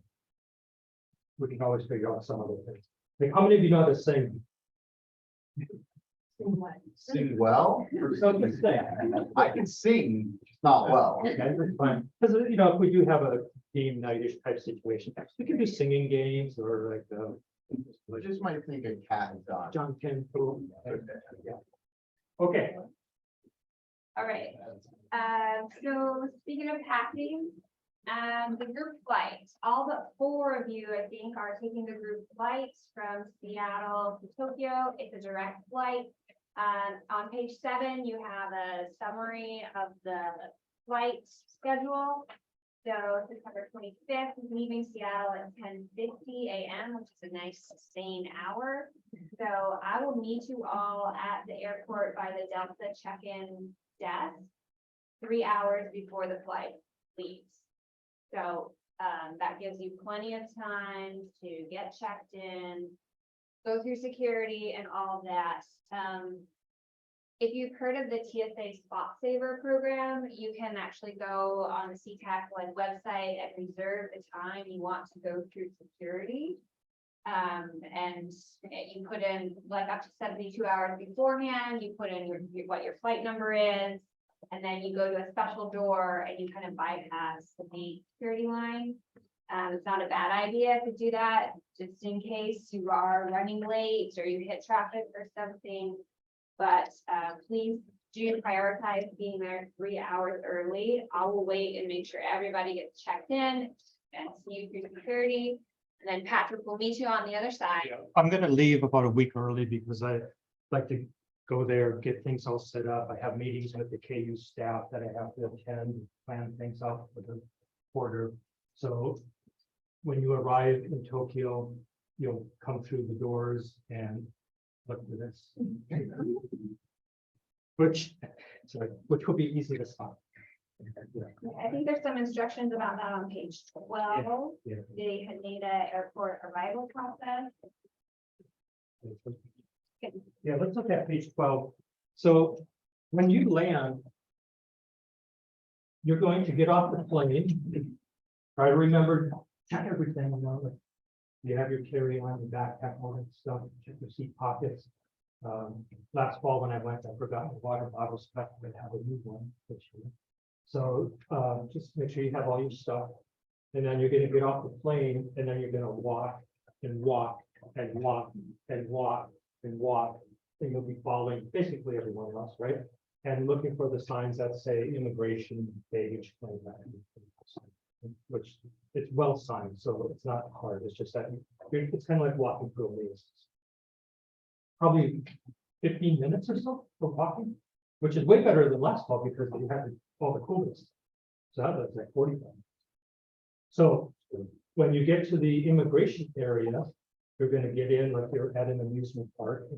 Speaker 2: We can always figure out some other things. Like, how many of you know how to sing?
Speaker 4: Sing well? or
Speaker 2: So
Speaker 4: sing-
Speaker 2: just say.
Speaker 4: I can sing, just not well.
Speaker 2: Okay, that's fine. Because, you know, if we do have a game night-ish type situation, we can do singing games or
Speaker 4: I just might think a cat and dog.
Speaker 2: John Ken. Yeah. Okay,
Speaker 5: All right, so speaking of packing, the group flight, all but 4 of you, I think, are taking the group flight from Seattle to Tokyo. It's a direct flight. On page 7, you have a summary of the flight schedule. So September 25th, leaving Seattle at 10:50 a.m., which is a nice sustained hour. So I will meet you all at the airport by the Delta check-in desk 3 hours before the flight leaves. So that gives you plenty of time to get checked in, go through security and all that. If you've heard of the TSA Spot Saver program, you can actually go on the SeaTac website and reserve the time you want to go through security. And you put in like up to 72 hours beforehand, you put in what your flight number is. And then you go to a special door and you kind of bypass the main security line. It's not a bad idea to do that, just in case you are running late or you hit traffic or something. But please do prioritize being there 3 hours early. I will wait and make sure everybody gets checked in and see you through security. And then Patrick will meet you on the other side.
Speaker 2: yeah, I'm gonna leave about a week early because I like to go there, get things all set up. I have meetings with the KU staff that I have to attend, plan things out for the quarter. So when you arrive in Tokyo, you'll come through the doors and look for this. Which will be easy to spot.
Speaker 5: I think there's some instructions about that on page 12,
Speaker 2: Yeah.
Speaker 5: the Haneda Airport arrival process.
Speaker 2: Yeah, let's look at page 12. So when you land, you're going to get off the plane. Try to remember, check everything, you know, like you have your carry-on, your backpack, all that stuff, check your seat pockets. Last fall when I went, I forgot my water bottles, but I have a new one this year. So just make sure you have all your stuff. And then you're gonna get off the plane and then you're gonna walk and walk and walk and walk and walk. And you'll be following basically everyone else, right? And looking for the signs that say immigration, baggage claim, which it's well signed, so it's not hard. It's just that it's kind of like walking through a maze. Probably 15 minutes or so of walking, which is way better than last fall because you had all the coolest. So that was like 45. So when you get to the immigration area, you're going to get in like you're at an amusement park.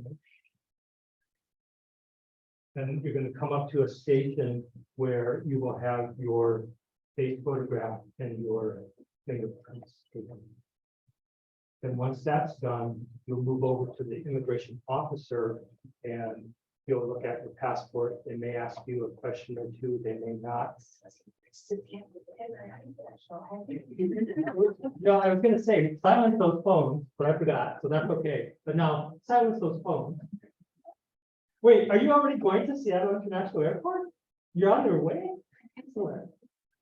Speaker 2: And you're going to come up to a station where you will have your face photograph and your fingerprints taken. And once that's done, you'll move over to the immigration officer and he'll look at your passport. They may ask you a question or two, they may not. No, I was gonna say, silence those phones, but I forgot, so that's okay. But now, silence those phones. Wait, are you already going to Seattle International Airport? You're on your way? Excellent.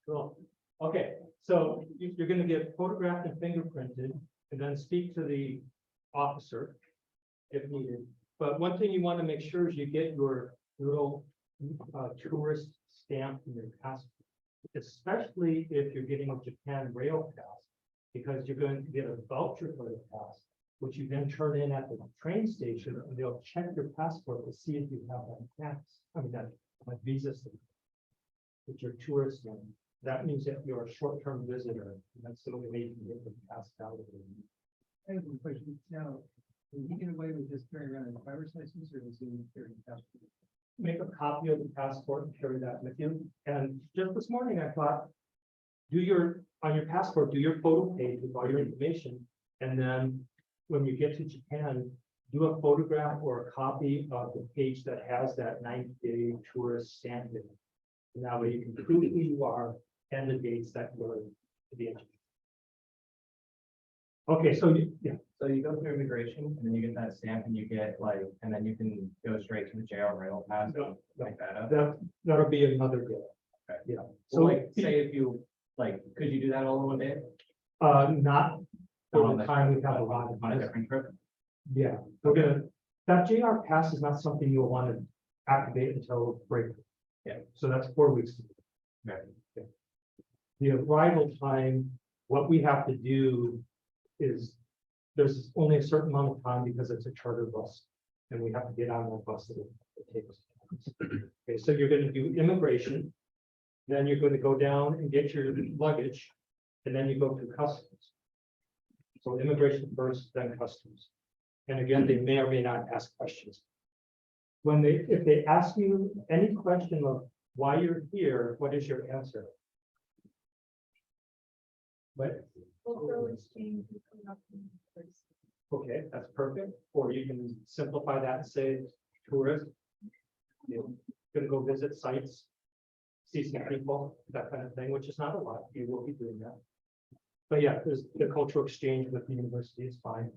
Speaker 2: Cool. Okay, so you're gonna get photographed and fingerprinted and then speak to the officer if needed. But one thing you want to make sure is you get your little tourist stamp in your passport, especially if you're getting a Japan Rail Pass, because you're going to get a voucher for the pass, which you then turn in at the train station, and they'll check your passport to see if you have that pass. I mean, that visa stamp, with your tourist stamp. That means that you're a short-term visitor, and that's the only way you can get the pass valid.
Speaker 6: I have a question. Now, can he get away with just carrying around a driver's license or does he carry a passport?
Speaker 2: make a copy of the passport and carry that with you. And just this morning, I thought, on your passport, do your photo page with all your information. And then when you get to Japan, do a photograph or a copy of the page that has that 90-day tourist stamp in it. And that way you can prove who you are and the dates that you're to be in. Okay, so yeah,
Speaker 6: So you go through immigration and then you get that stamp and you get like, and then you can go straight to the jail rail pass,
Speaker 2: No, no.
Speaker 6: like that up.
Speaker 2: that'll be another day.
Speaker 6: Okay.
Speaker 2: Yeah,
Speaker 6: So
Speaker 2: so
Speaker 6: like, say if you, like, could you do that all in one day?
Speaker 2: not for
Speaker 6: On
Speaker 2: the
Speaker 6: the-
Speaker 2: time we have a lot of
Speaker 6: On a
Speaker 2: this.
Speaker 6: different trip?
Speaker 2: Yeah, we're gonna, that JR pass is not something you'll want to activate until break.
Speaker 6: Yeah.
Speaker 2: So that's 4 weeks.
Speaker 6: Okay.
Speaker 2: The arrival time, what we have to do is, there's only a certain amount of time because it's a charter bus. And we have to get on that bus that it takes. Okay, so you're gonna do immigration. Then you're going to go down and get your luggage, and then you go to customs. So immigration first, then customs. And again, they may or may not ask questions. If they ask you any question of why you're here, what is your answer? What?
Speaker 3: Cultural exchange. is coming up in first.
Speaker 2: Okay, that's perfect. Or you can simplify that and say tourist. You're gonna go visit sites, see some people, that kind of thing, which is not a lot. You will be doing that. But yeah, there's the cultural exchange with the university is fine.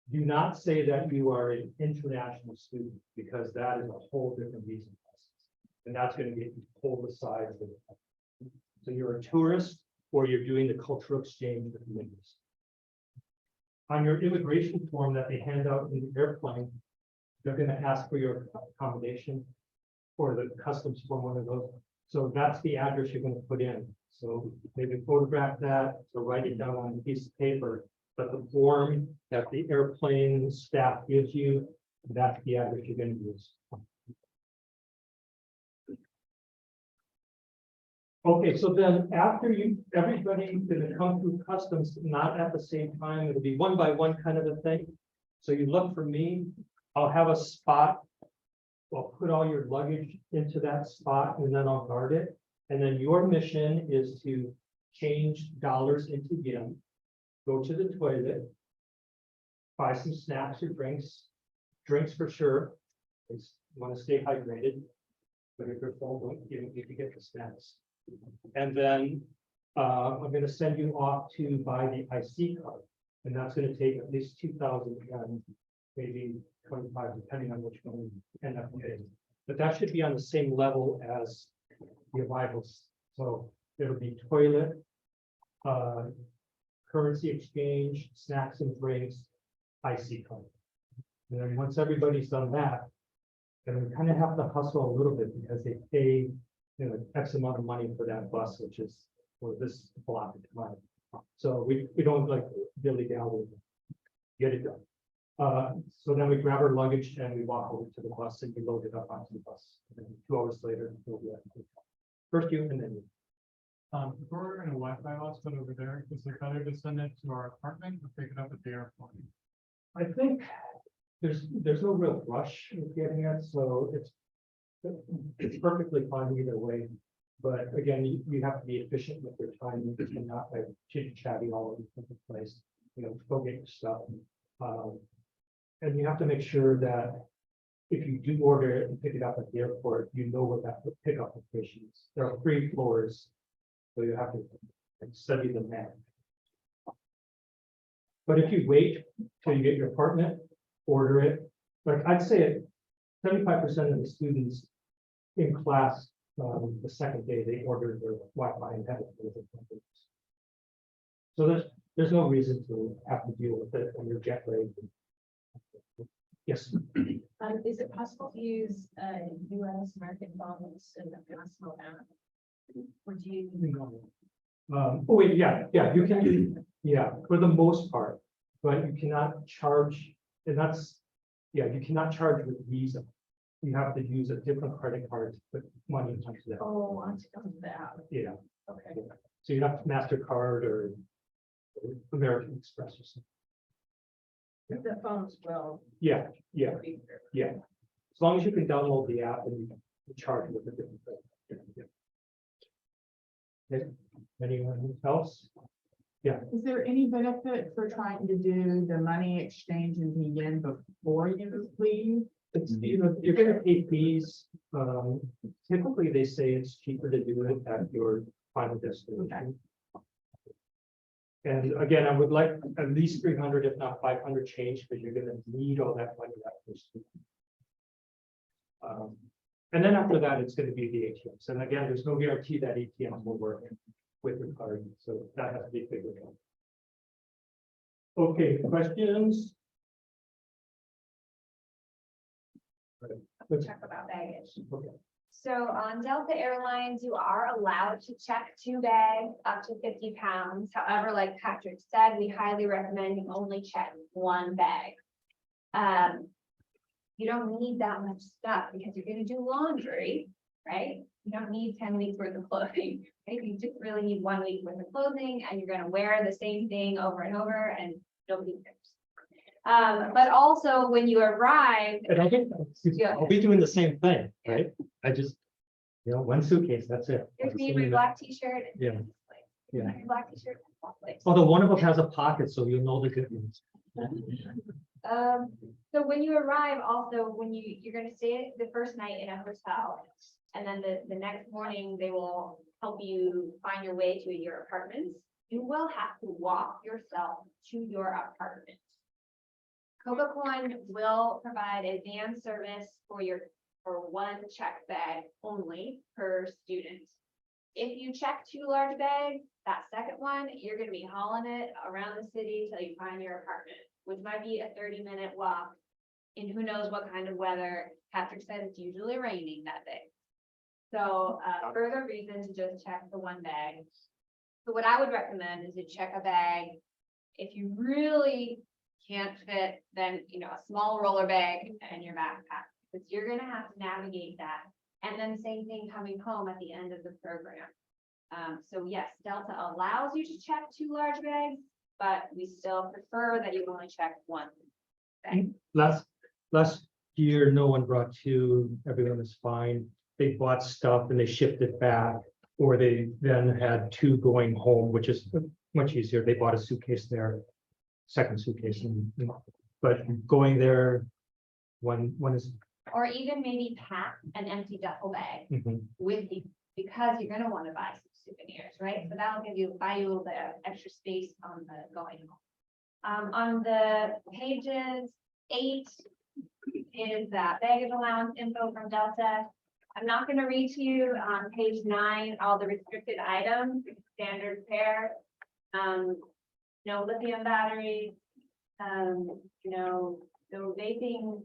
Speaker 2: Do not say that you are an international student, because that is a whole different visa process. And that's gonna get you pulled aside. So you're a tourist, or you're doing the cultural exchange with the university. On your immigration form that they hand out in the airplane, they're gonna ask for your accommodation or the customs form, one of those. So that's the address you're gonna put in. So maybe photograph that, so write it down on a piece of paper. But the form that the airplane staff gives you, that's the address you're gonna use. Okay, so then after everybody's gonna come through customs, not at the same time, it'll be one by one kind of a thing. So you look for me, I'll have a spot. I'll put all your luggage into that spot and then I'll guard it. And then your mission is to change dollars into yen, go to the toilet, buy some snacks or drinks for sure, because you want to stay hydrated. But if you're full, you don't need to get the snacks. And then I'm going to send you off to buy the IC card, and that's going to take at least 2,000 yen, maybe 25, depending on which one you end up getting. But that should be on the same level as the arrivals. So it'll be toilet, currency exchange, snacks and drinks, IC card. And then once everybody's done that, then we kind of have to hustle a little bit because they pay, X amount of money for that bus, which is for this block of time. So we don't like dilly dally, get it done. So then we grab our luggage and we walk over to the bus and we load it up onto the bus. And then 2 hours later, we'll be at the hotel. First you and then you.
Speaker 6: If we're in a Wi-Fi hotspot over there, is it better to send it to our apartment or pick it up at the airport?
Speaker 2: I think there's no real rush in getting it, so it's perfectly fine either way. But again, you have to be efficient with your time and not like chit chatty all over the place, go get your stuff. And you have to make sure that if you do order it and pick it up at the airport, you know where that pickup location is. There are 3 floors, so you have to study the map. But if you wait till you get your apartment, order it, like I'd say 75% of the students in class, the second day, they ordered their Wi-Fi and had it. So there's no reason to have to deal with it when you're jet lagged. Yes.
Speaker 3: Is it possible to use US market bonds in the national app? Or do you?
Speaker 2: Oh wait, yeah, you can, for the most part, but you cannot charge, and that's, you cannot charge with Visa. You have to use a different credit card to put money into that.
Speaker 3: Oh, onto the app.
Speaker 2: Yeah,
Speaker 3: Okay.
Speaker 2: so you have MasterCard or American Express or something.
Speaker 3: The phones will.
Speaker 2: Yeah,
Speaker 3: be there.
Speaker 2: as long as you can download the app and charged with a different thing. Yeah. Okay, anyone else?
Speaker 7: Is there any benefit for trying to do the money exchange and begin before you leave?
Speaker 2: It's, you're gonna pay fees, typically they say it's cheaper to do it at your final destination. And again, I would like at least 300, if not 500 change, because you're gonna need all that money that first week. And then after that, it's gonna be the ATMs, and again, there's no guarantee that ATMs will work with the card, so that has to be figured out. Okay, questions? Let's-
Speaker 5: Check about baggage.
Speaker 2: Okay.
Speaker 5: So on Delta Airlines, you are allowed to check 2 bags up to 50 pounds. However, like Patrick said, we highly recommend you only check 1 bag. You don't need that much stuff because you're gonna do laundry, right? You don't need 10 weeks worth of clothing. Right? You just really need 1 week worth of clothing and you're gonna wear the same thing over and over and nobody cares. But also when you arrive,
Speaker 2: And I think,
Speaker 5: Yeah.
Speaker 2: I'll be doing the same thing, right? I just, 1 suitcase, that's it.
Speaker 5: your favorite black t-shirt.
Speaker 2: Yeah. Yeah.
Speaker 5: Black t-shirt. black
Speaker 2: Although one of them has a pocket, so you'll know the good news.
Speaker 5: So when you arrive, also, when you're gonna stay the first night in a hotel. And then the next morning, they will help you find your way to your apartments. You will have to walk yourself to your apartment. Coca-Cola will provide a van service for 1 check bag only per student. If you check 2 large bags, that second one, you're gonna be hauling it around the city till you find your apartment, which might be a 30-minute walk. And who knows what kind of weather. Patrick said it's usually raining that day. So, further reason to just check the 1 bag. So what I would recommend is to check a bag. If you really can't fit, then, a small roller bag and your backpack, because you're gonna have to navigate that. And then same thing coming home at the end of the program. So yes, Delta allows you to check 2 large bags, but we still prefer that you only check 1 bag.
Speaker 2: Last year, no one brought 2, everyone was fine. They bought stuff and they shipped it back, or they then had 2 going home, which is much easier. They bought a suitcase there, second suitcase, but going there, one is.
Speaker 5: Or even maybe pack an empty duffel bag
Speaker 2: Mhm.
Speaker 5: with you, because you're gonna wanna buy some souvenirs, right? So that'll buy you a little bit of extra space on the going home. On the pages 8 is that baggage allowance info from Delta. I'm not gonna read to you on page 9, all the restricted items, standard fare. No lithium batteries, no vaping,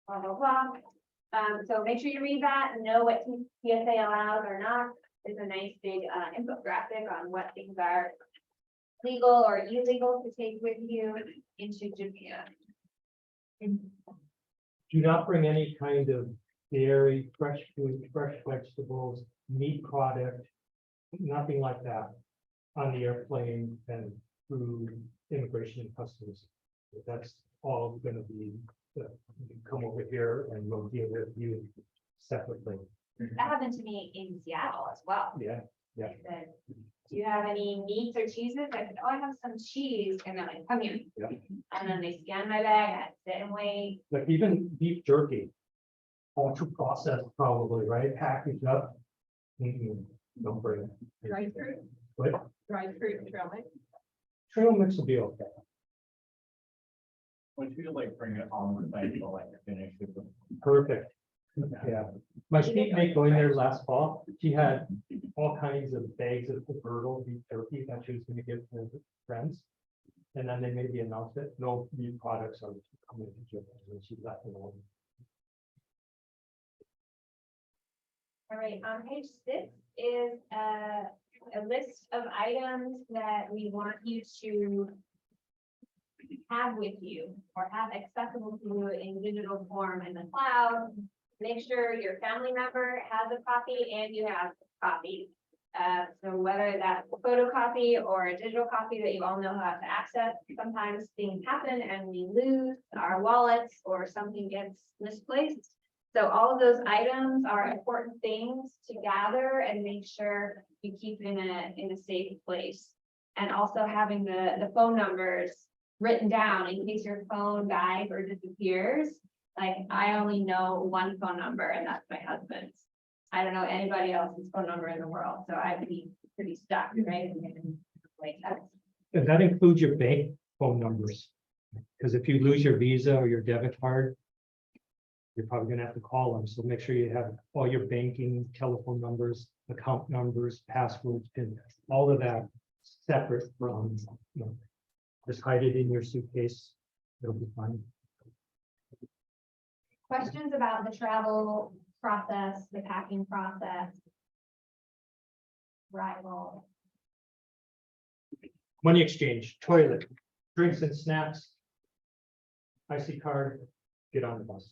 Speaker 5: blah, blah, blah. So make sure you read that and know what TSA allows or not. There's a nice big infographic on what things are legal or illegal to take with you into Japan.
Speaker 2: Do not bring any kind of dairy, fresh food, fresh vegetables, meat product, nothing like that on the airplane and through immigration and customs. That's all gonna be, you come over here and we'll deal with you separately.
Speaker 5: That happened to me in Seattle as well.
Speaker 2: Yeah, yeah.
Speaker 5: They said, do you have any meats or cheeses? I said, oh, I have some cheese. And they're like, come here.
Speaker 2: Yeah.
Speaker 5: And then they scanned my bag, I had to sit and wait.
Speaker 2: Like even beef jerky. Ultra processed probably, right? Packaged up. Don't bring it.
Speaker 7: Dried fruit,
Speaker 2: What?
Speaker 7: dried fruit, trail mix.
Speaker 2: Trail mix will be okay.
Speaker 8: Would you like bring it on the table, like finish it?
Speaker 2: Perfect. Yeah, my teammate going there last fall, she had all kinds of bags of Bertle beef jerky that she was gonna give to her friends. And then they made the announcement, no meat products are coming to Japan, and she left it alone.
Speaker 5: All right, on page 6 is a list of items that we want you to have with you or have accessible to you in digital form in the cloud. Make sure your family member has a copy and you have a copy. So whether that's a photocopy or a digital copy that you all know how to access, sometimes things happen and we lose our wallets or something gets misplaced. So all of those items are important things to gather and make sure you keep in a safe place. And also having the phone numbers written down in case your phone dies or disappears. Like, I only know one phone number, and that's my husband's. I don't know anybody else's phone number in the world, so I'd be pretty stuck, right? Like, that's
Speaker 1: And that includes your bank phone numbers. Because if you lose your Visa or your debit card, you're probably gonna have to call them. So make sure you have all your banking, telephone numbers, account numbers, passwords, PIN, all of that separate from, just hide it in your suitcase. It'll be fine.
Speaker 5: questions about the travel process, the packing process. Arrival.
Speaker 1: Money exchange, toilet, drinks and snacks. IC card, get on the bus.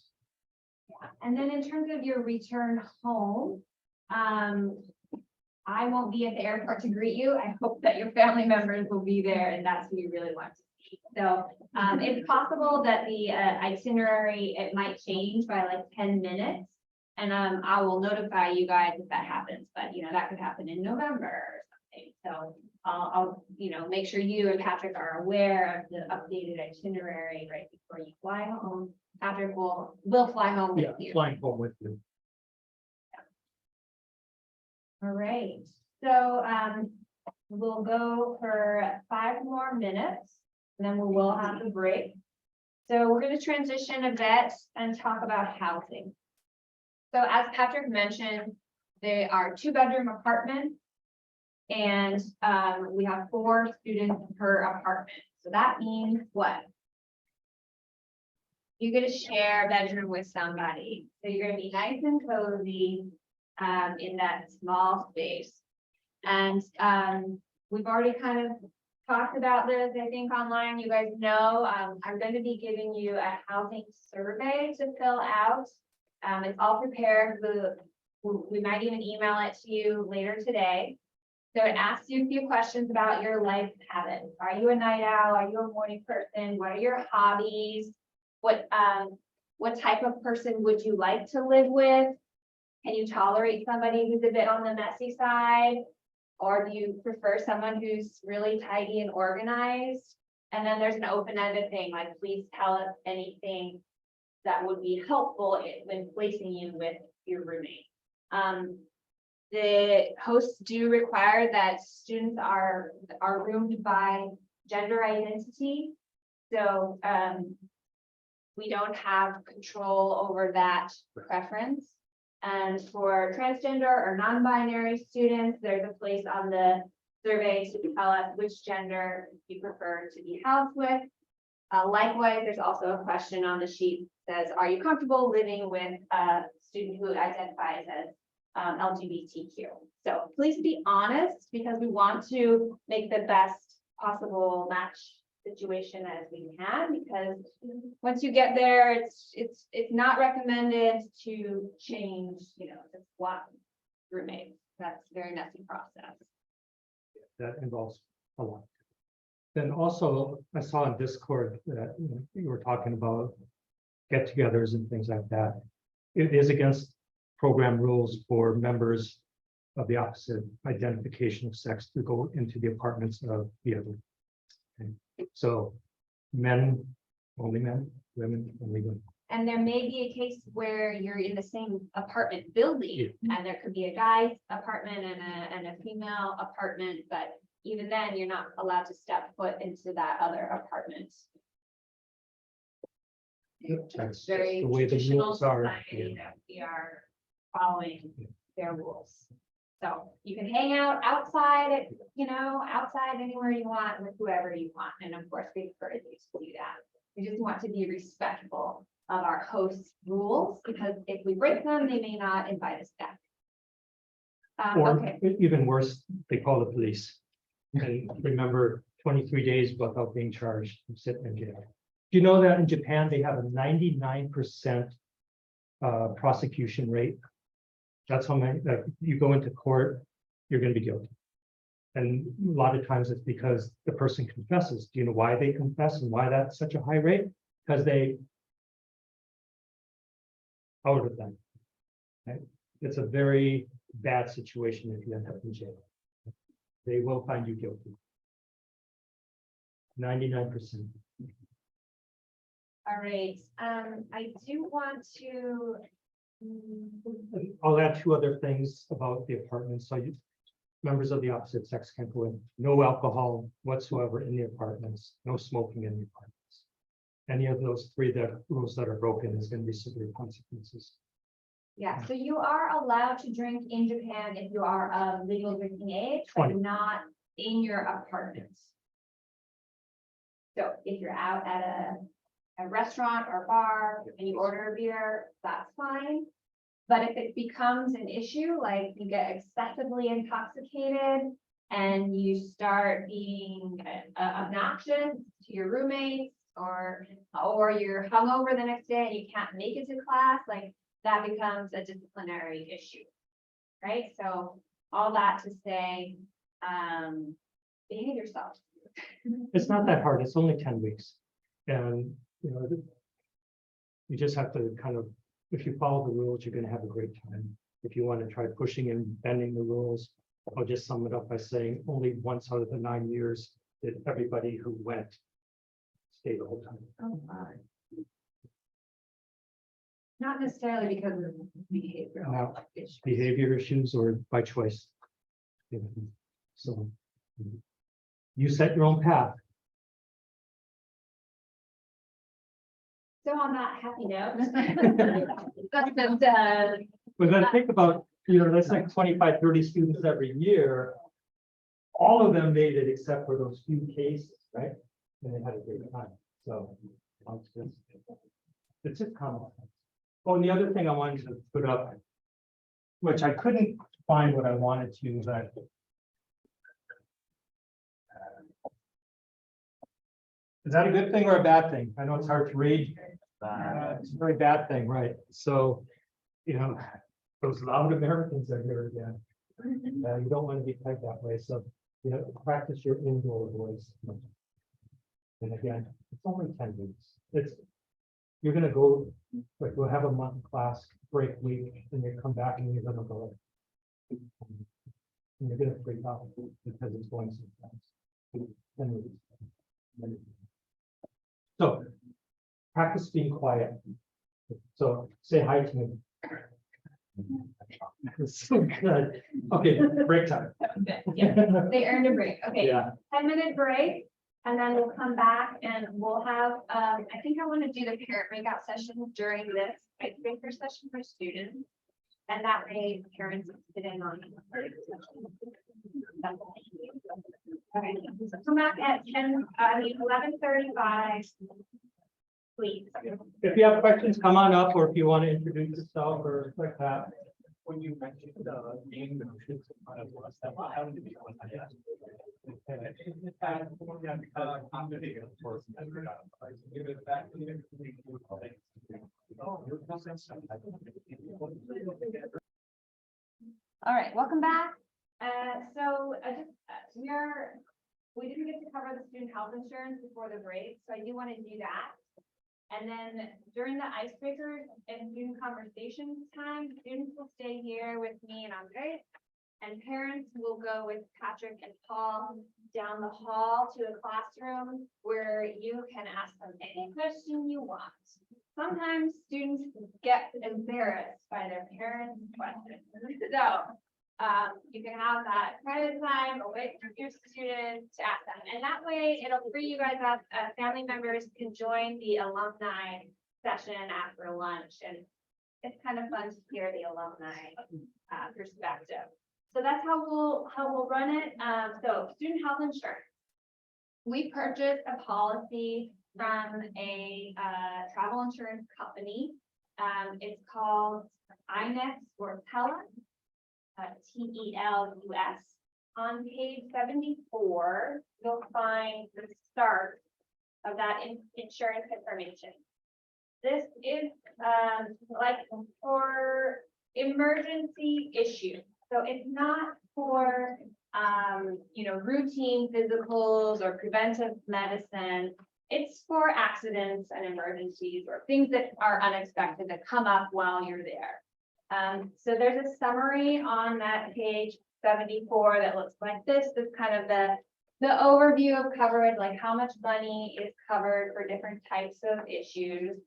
Speaker 5: And then in terms of your return home, I won't be at the airport to greet you. I hope that your family members will be there, and that's who you really want to see. So, it's possible that the itinerary, it might change by like 10 minutes. And, I will notify you guys if that happens, but that could happen in November or something. So I'll make sure you and Patrick are aware of the updated itinerary right before you fly home. Patrick will fly home with
Speaker 1: Yeah,
Speaker 5: you.
Speaker 1: flying home with you.
Speaker 5: All right, so we'll go for 5 more minutes, and then we will have the break. So we're going to transition a bit and talk about housing. So as Patrick mentioned, they are 2-bedroom apartments, and we have 4 students per apartment. So that means what? You're going to share a bedroom with somebody, so you're going to be nice and cozy in that small space. And we've already kind of talked about this, I think, online. You guys know, I'm going to be giving you a housing survey to fill out. It's all prepared. We might even email it to you later today. So it asks you a few questions about your life habits. Are you a night owl? Are you a morning person? What are your hobbies? What type of person would you like to live with? Can you tolerate somebody who's a bit on the messy side? Or do you prefer someone who's really tidy and organized? And then there's an open-ended thing, like, please tell us anything that would be helpful when placing you with your roommate. The hosts do require that students are roomed by gender identity. So we don't have control over that preference. And for transgender or non-binary students, there's a place on the survey to tell us which gender you prefer to be housed with. Likewise, there's also a question on the sheet that says, are you comfortable living with a student who identifies as LGBTQ? So please be honest, because we want to make the best possible match situation as we can, because once you get there, it's not recommended to change, just one roommate. That's a very messy process.
Speaker 1: That involves a lot. Then also, I saw in Discord that you were talking about get-togethers and things like that. It is against program rules for members of the opposite identification of sex to go into the apartments of the other. Okay. So men, only men, women, only women.
Speaker 5: And there may be a case where you're in the same apartment building, and there could be a guy's apartment and a female apartment, but even then, you're not allowed to step foot into that other apartment.
Speaker 1: That's
Speaker 5: Very
Speaker 1: the way the
Speaker 5: traditional
Speaker 1: rules are.
Speaker 5: society that we are following their rules. So you can hang out outside, outside anywhere you want with whoever you want. And of course, we encourage you to do that. We just want to be respectful of our hosts' rules, because if we break them, they may not invite us back.
Speaker 1: Or
Speaker 5: Okay,
Speaker 1: even worse, they call the police. And remember, 23 days without being charged, and sitting in jail. Do you know that in Japan, they have a 99% prosecution rate? That's how many, that you go into court, you're going to be guilty. And a lot of times it's because the person confesses. Do you know why they confess and why that's such a high rate? Because they
Speaker 2: out of them. Right? It's a very bad situation if you end up in jail. They will find you guilty. 99%.
Speaker 5: All right, I do want to.
Speaker 2: I'll add two other things about the apartments. So you, members of the opposite sex can go in. No alcohol whatsoever in the apartments, no smoking in the apartments. Any of those three rules that are broken is going to be severe consequences.
Speaker 5: Yeah, so you are allowed to drink in Japan if you are of legal drinking age, but
Speaker 2: 20.
Speaker 5: not in your apartments. So if you're out at a restaurant or bar and you order a beer, that's fine. But if it becomes an issue, like you get excessively intoxicated and you start being obnoxious to your roommates, or you're hungover the next day and you can't make it to class, like that becomes a disciplinary issue. Right? So all that to say, behave yourself.
Speaker 2: It's not that hard. It's only 10 weeks. And, you know, you just have to kind of, if you follow the rules, you're going to have a great time. If you want to try pushing and bending the rules, I'll just sum it up by saying only once out of the 9 years did everybody who went stay the whole time.
Speaker 5: Oh, wow. Not necessarily because of behavioral
Speaker 2: No.
Speaker 5: issues.
Speaker 2: Behavior issues or by choice. So you set your own path.
Speaker 5: So on that happy note. That's
Speaker 2: We're gonna think about, you know, that's like 25, 30 students every year. All of them made it except for those few cases, right? And they had a great time. So it's just common sense. Oh, and the other thing I wanted to put up, which I couldn't find what I wanted to, but is that a good thing or a bad thing? I know it's hard to read. It's a very bad thing, right? So, you know, those loud Americans are here again. You don't want to be typed that way. So, you know, practice your indoor voice. And again, it's only 10 weeks. You're going to go, like, we'll have a month class break week, and you come back and you're going to go. And you're going to freak out because it's going so fast. 10 weeks. So practice being quiet. So say hi to me. It's so good. Okay, break time.
Speaker 5: Yeah, they earned a break. Okay,
Speaker 2: Yeah,
Speaker 5: 10-minute break. And then we'll come back and we'll have, I think I want to do the parent breakout session during this icebreaker session for students. And that way parents can sit in on. Okay, so come back at 11:35. Please.
Speaker 2: if you have questions, come on up, or if you want to introduce yourself or like that.
Speaker 8: When you mentioned being the notions of us, that happened to be one I asked. Give it back to you.
Speaker 5: All right, welcome back. We didn't get to cover the student health insurance before the break, so I do want to do that. And then during the icebreakers and student conversation time, students will stay here with me and Andre. And parents will go with Patrick and Paul down the hall to a classroom where you can ask them any question you want. Sometimes students get embarrassed by their parents' questions. So you can have that private time away from your students to ask them. And that way it'll free you guys up. Family members can join the alumni session after lunch. And it's kind of fun to hear the alumni perspective. So that's how we'll run it. So student health insurance. We purchased a policy from a travel insurance company. It's called INEX or TELUS, TELUS. On page 74, you'll find the start of that insurance information. This is like for emergency issues. So it's not for, routine physicals or preventive medicine. it's for accidents and emergencies or things that are unexpected that come up while you're there. So there's a summary on that page 74 that looks like this. This is kind of the overview of coverage, like how much money is covered for different types of issues.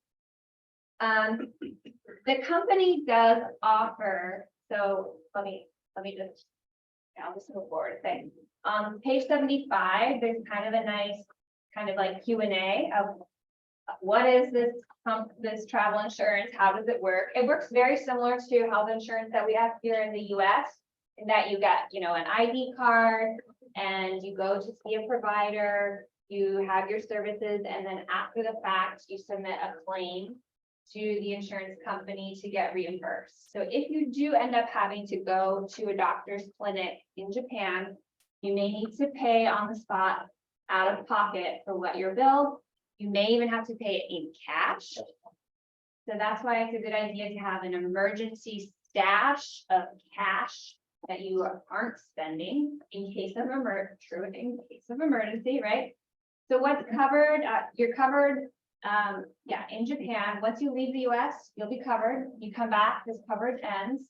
Speaker 5: The company does offer, so let me just, I'll just move forward. Okay. Page 75, there's kind of a nice kind of like Q&A of what is this travel insurance? How does it work? It works very similar to health insurance that we have here in the US, in that you get, you know, an ID card and you go to see a provider, you have your services, and then after the fact, you submit a claim to the insurance company to get reimbursed. So if you do end up having to go to a doctor's clinic in Japan, you may need to pay on the spot out of pocket for what you're billed. You may even have to pay it in cash. So that's why it's a good idea to have an emergency stash of cash that you aren't spending in case of emergency, right? So what's covered, you're covered, in Japan. Once you leave the US, you'll be covered. You come back, this coverage ends.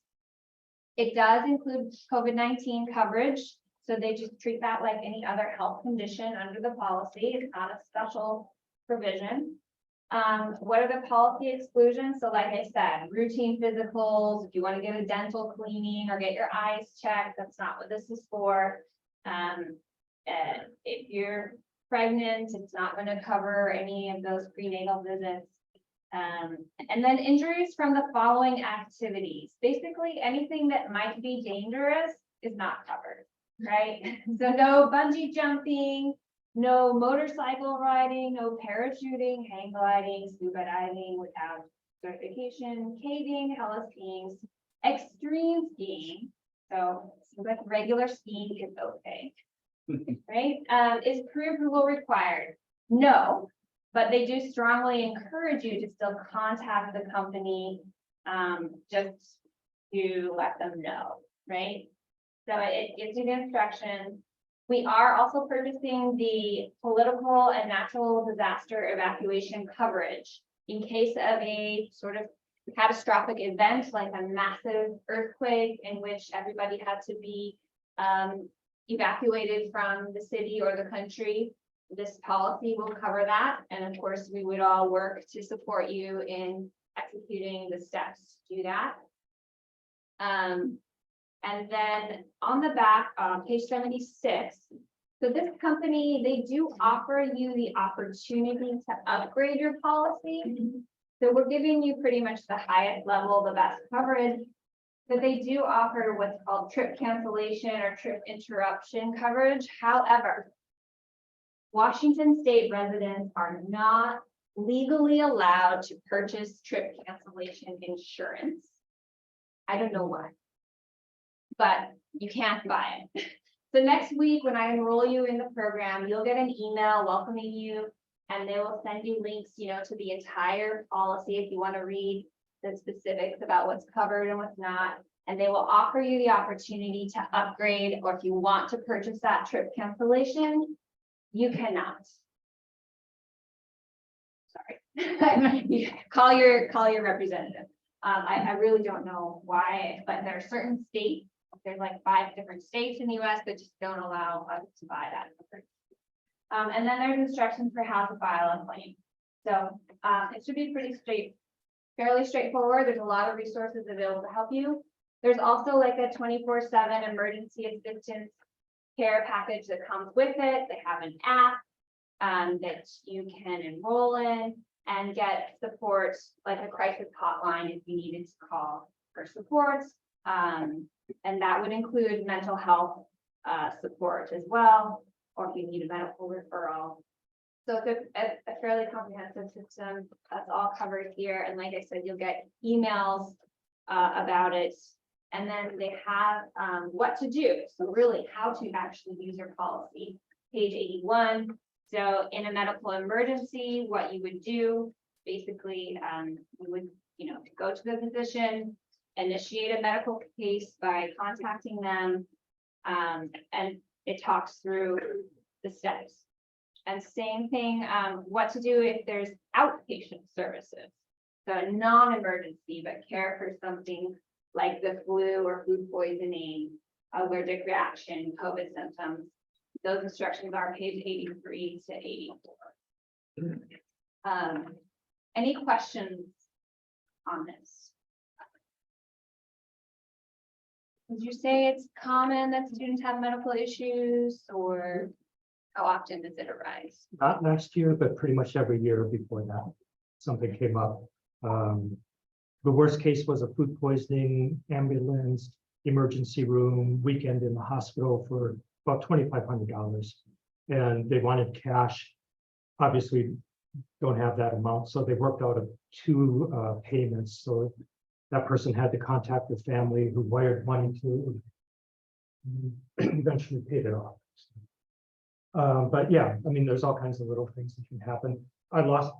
Speaker 5: It does include COVID-19 coverage. So they just treat that like any other health condition under the policy. It's not a special provision. What are the policy exclusions? So like I said, routine physicals, if you want to get a dental cleaning or get your eyes checked, that's not what this is for. If you're pregnant, it's not going to cover any of those prenatal visits. And then injuries from the following activities. Basically, anything that might be dangerous is not covered, right? So no bungee jumping, no motorcycle riding, no parachuting, hang gliding, scuba diving without certification, caving, heli skiing, extreme skiing. So seems like regular skiing is okay, right? Is pre-approval required? No, but they do strongly encourage you to still contact the company just to let them know, right? So it gives you the instructions. We are also purchasing the political and natural disaster evacuation coverage in case of a sort of catastrophic event, like a massive earthquake in which everybody had to be evacuated from the city or the country. This policy will cover that. And of course, we would all work to support you in executing the steps to do that. And then on the back, page 76, so this company, they do offer you the opportunity to upgrade your policy. So we're giving you pretty much the highest level, the best coverage, but they do offer what's called trip cancellation or trip interruption coverage. However, Washington State residents are not legally allowed to purchase trip cancellation insurance. I don't know why, but you can't buy it. So next week, when I enroll you in the program, you'll get an email welcoming you, and they will send you links, you know, to the entire policy if you want to read the specifics about what's covered and what's not. And they will offer you the opportunity to upgrade, or if you want to purchase that trip cancellation, you cannot. Sorry. You call your representative. I really don't know why, but there are certain states, there's like 5 different states in the US that just don't allow us to buy that. And then there's instructions for how to file a claim. So it should be fairly straightforward. There's a lot of resources available to help you. There's also like a 24/7 emergency assistance care package that comes with it. They have an app that you can enroll in and get support, like a crisis hotline if you needed to call for support. And that would include mental health support as well, or if you need a medical referral. So it's a fairly comprehensive system. That's all covered here. And like I said, you'll get emails about it. And then they have what to do. So really how to actually use your policy. Page 81. So in a medical emergency, what you would do, basically, you would, go to the physician, initiate a medical case by contacting them, and it talks through the steps. And same thing, what to do if there's outpatient services. So non-emergency, but care for something like the flu or food poisoning, allergic reaction, COVID symptoms. Those instructions are page 83 to 84. Any questions on this? Would you say it's common that students have medical issues, or how often does it arise?
Speaker 2: Not last year, but pretty much every year before that, something came up. The worst case was a food poisoning, ambulance, emergency room, weekend in the hospital for about $2,500. And they wanted cash. Obviously, don't have that amount, so they worked out of 2 payments. So that person had to contact the family who wired money to eventually paid it off. But yeah, I mean, there's all kinds of little things that can happen. I lost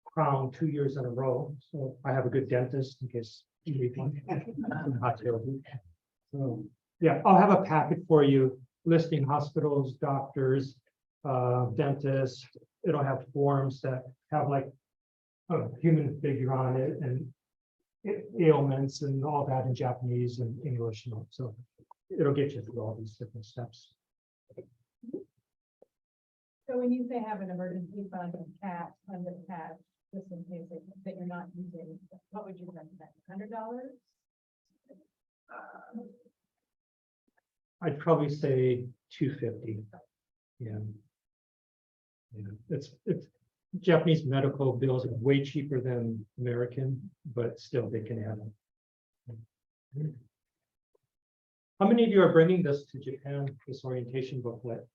Speaker 2: crown 2 years in a row, so I have a good dentist in case you need one. So, yeah, I'll have a packet for you listing hospitals, doctors, dentists. It'll have forms that have like a human figure on it and ailments and all that in Japanese and English. So it'll get you through all these different steps.
Speaker 3: So when you say have an emergency fund of cash, just in case that you're not using, what would you recommend? $100?
Speaker 2: I'd probably say 250. Yeah. It's Japanese medical bills are way cheaper than American, but still they can add up. How many of you are bringing this to Japan, this orientation booklet?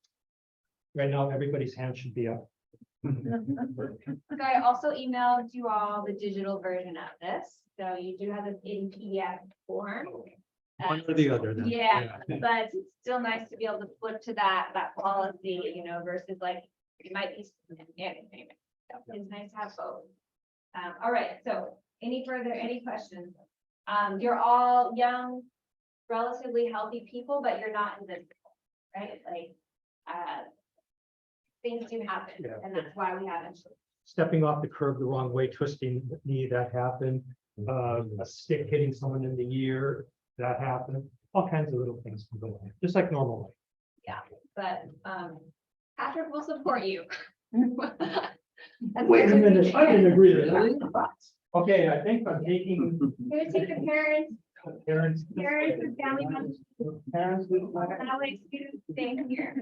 Speaker 2: Right now, everybody's hand should be up.
Speaker 5: So I also emailed you all the digital version of this, so you do have this in PDF form.
Speaker 2: One or the other. then.
Speaker 5: Yeah, but it's still nice to be able to flip to that policy, you know, versus like, it might be. Yeah, so it's nice to have both. All right, so any questions? You're all young, relatively healthy people, but you're not invisible, right? Like, things do happen,
Speaker 2: Yeah.
Speaker 5: and that's why we haven't.
Speaker 2: Stepping off the curb the wrong way, twisting the knee, that happened. A stick hitting someone in the ear, that happened. All kinds of little things can go on, just like normal life.
Speaker 5: But Patrick will support you.
Speaker 2: Wait a minute, I didn't agree to that. Okay, I think I'm taking
Speaker 5: Gonna take the parents
Speaker 2: parents.
Speaker 5: and family members,
Speaker 2: Parents.
Speaker 5: and I'll let you stay here.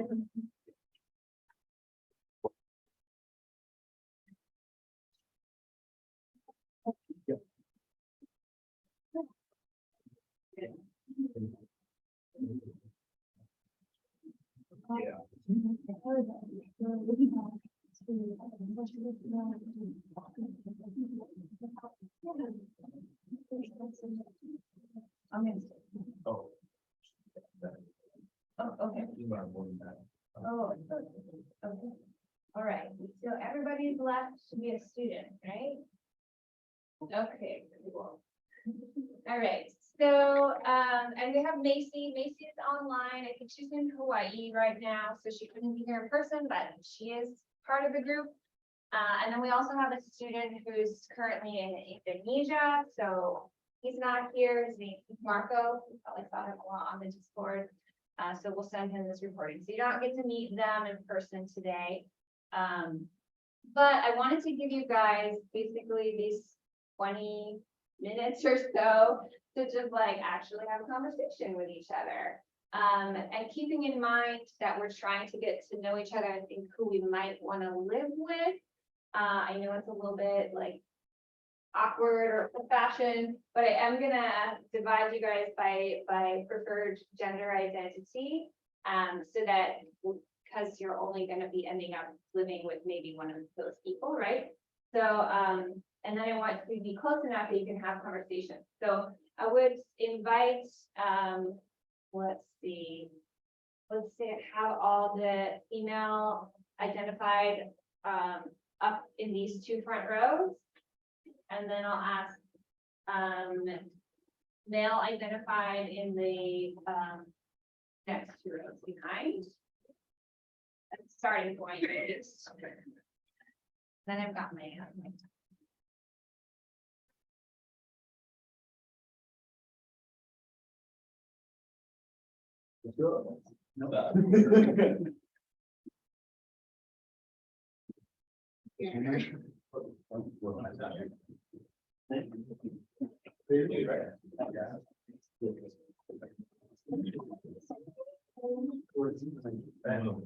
Speaker 4: Oh.
Speaker 5: Oh, okay. Oh, okay. All right, so everybody's left to be a student, right? Okay, cool. All right, so, and we have Macy. Macy is online. I think she's in Hawaii right now, so she couldn't be here in person, but she is part of the group. And then we also have a student who's currently in Indonesia, so he's not here. His name is Marco. You probably saw him a lot on the Discord. So we'll send him this recording. So you don't get to meet them in person today. But I wanted to give you guys basically these 20 minutes or so to just like actually have a conversation with each other. And keeping in mind that we're trying to get to know each other and think who we might want to live with. I know it's a little bit like awkward or old-fashioned, but I am gonna divide you guys by preferred gender identity. So that because you're only gonna be ending up living with maybe one of those people, right? So and then I want to be close enough that you can have conversations. So I would invite let's see, have all the email identified up in these 2 front rows. And then I'll ask male identified in the next 2 rows behind. Let's starting point is. Then I've got my.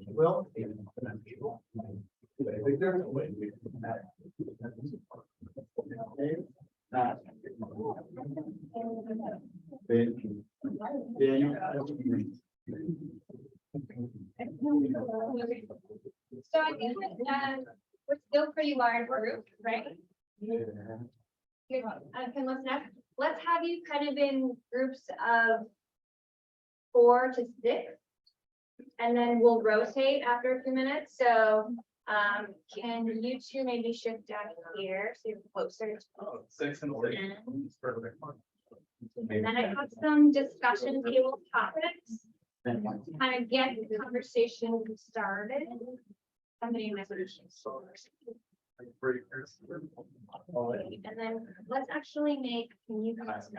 Speaker 8: Well.
Speaker 5: So I think we're still pretty large group, right? Good. Can let's have you kind of in groups of 4 to 6. And then we'll rotate after a few minutes, so can you two maybe shift down here, so you're closer to.
Speaker 8: 6 and 6.
Speaker 5: And then I have some discussion table topics, kind of get the conversation started. Somebody messaged. And then let's actually make, can you guys?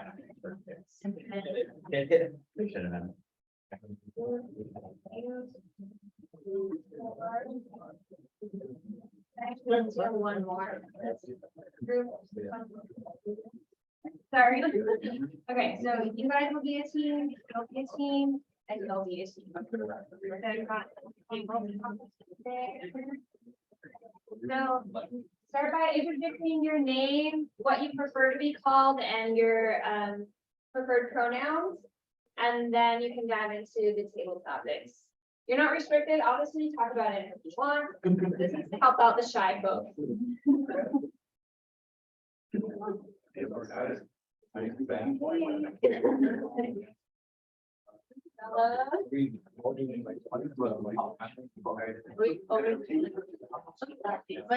Speaker 5: Let's do one more. Sorry. Okay, so you guys will be a team, you'll be a team, and you'll be a team. So start by introducing your name, what you prefer to be called, and your preferred pronouns. And then you can dive into the table topics. You're not restricted, obviously, talk about it if you want. This is to help out the shy folks. My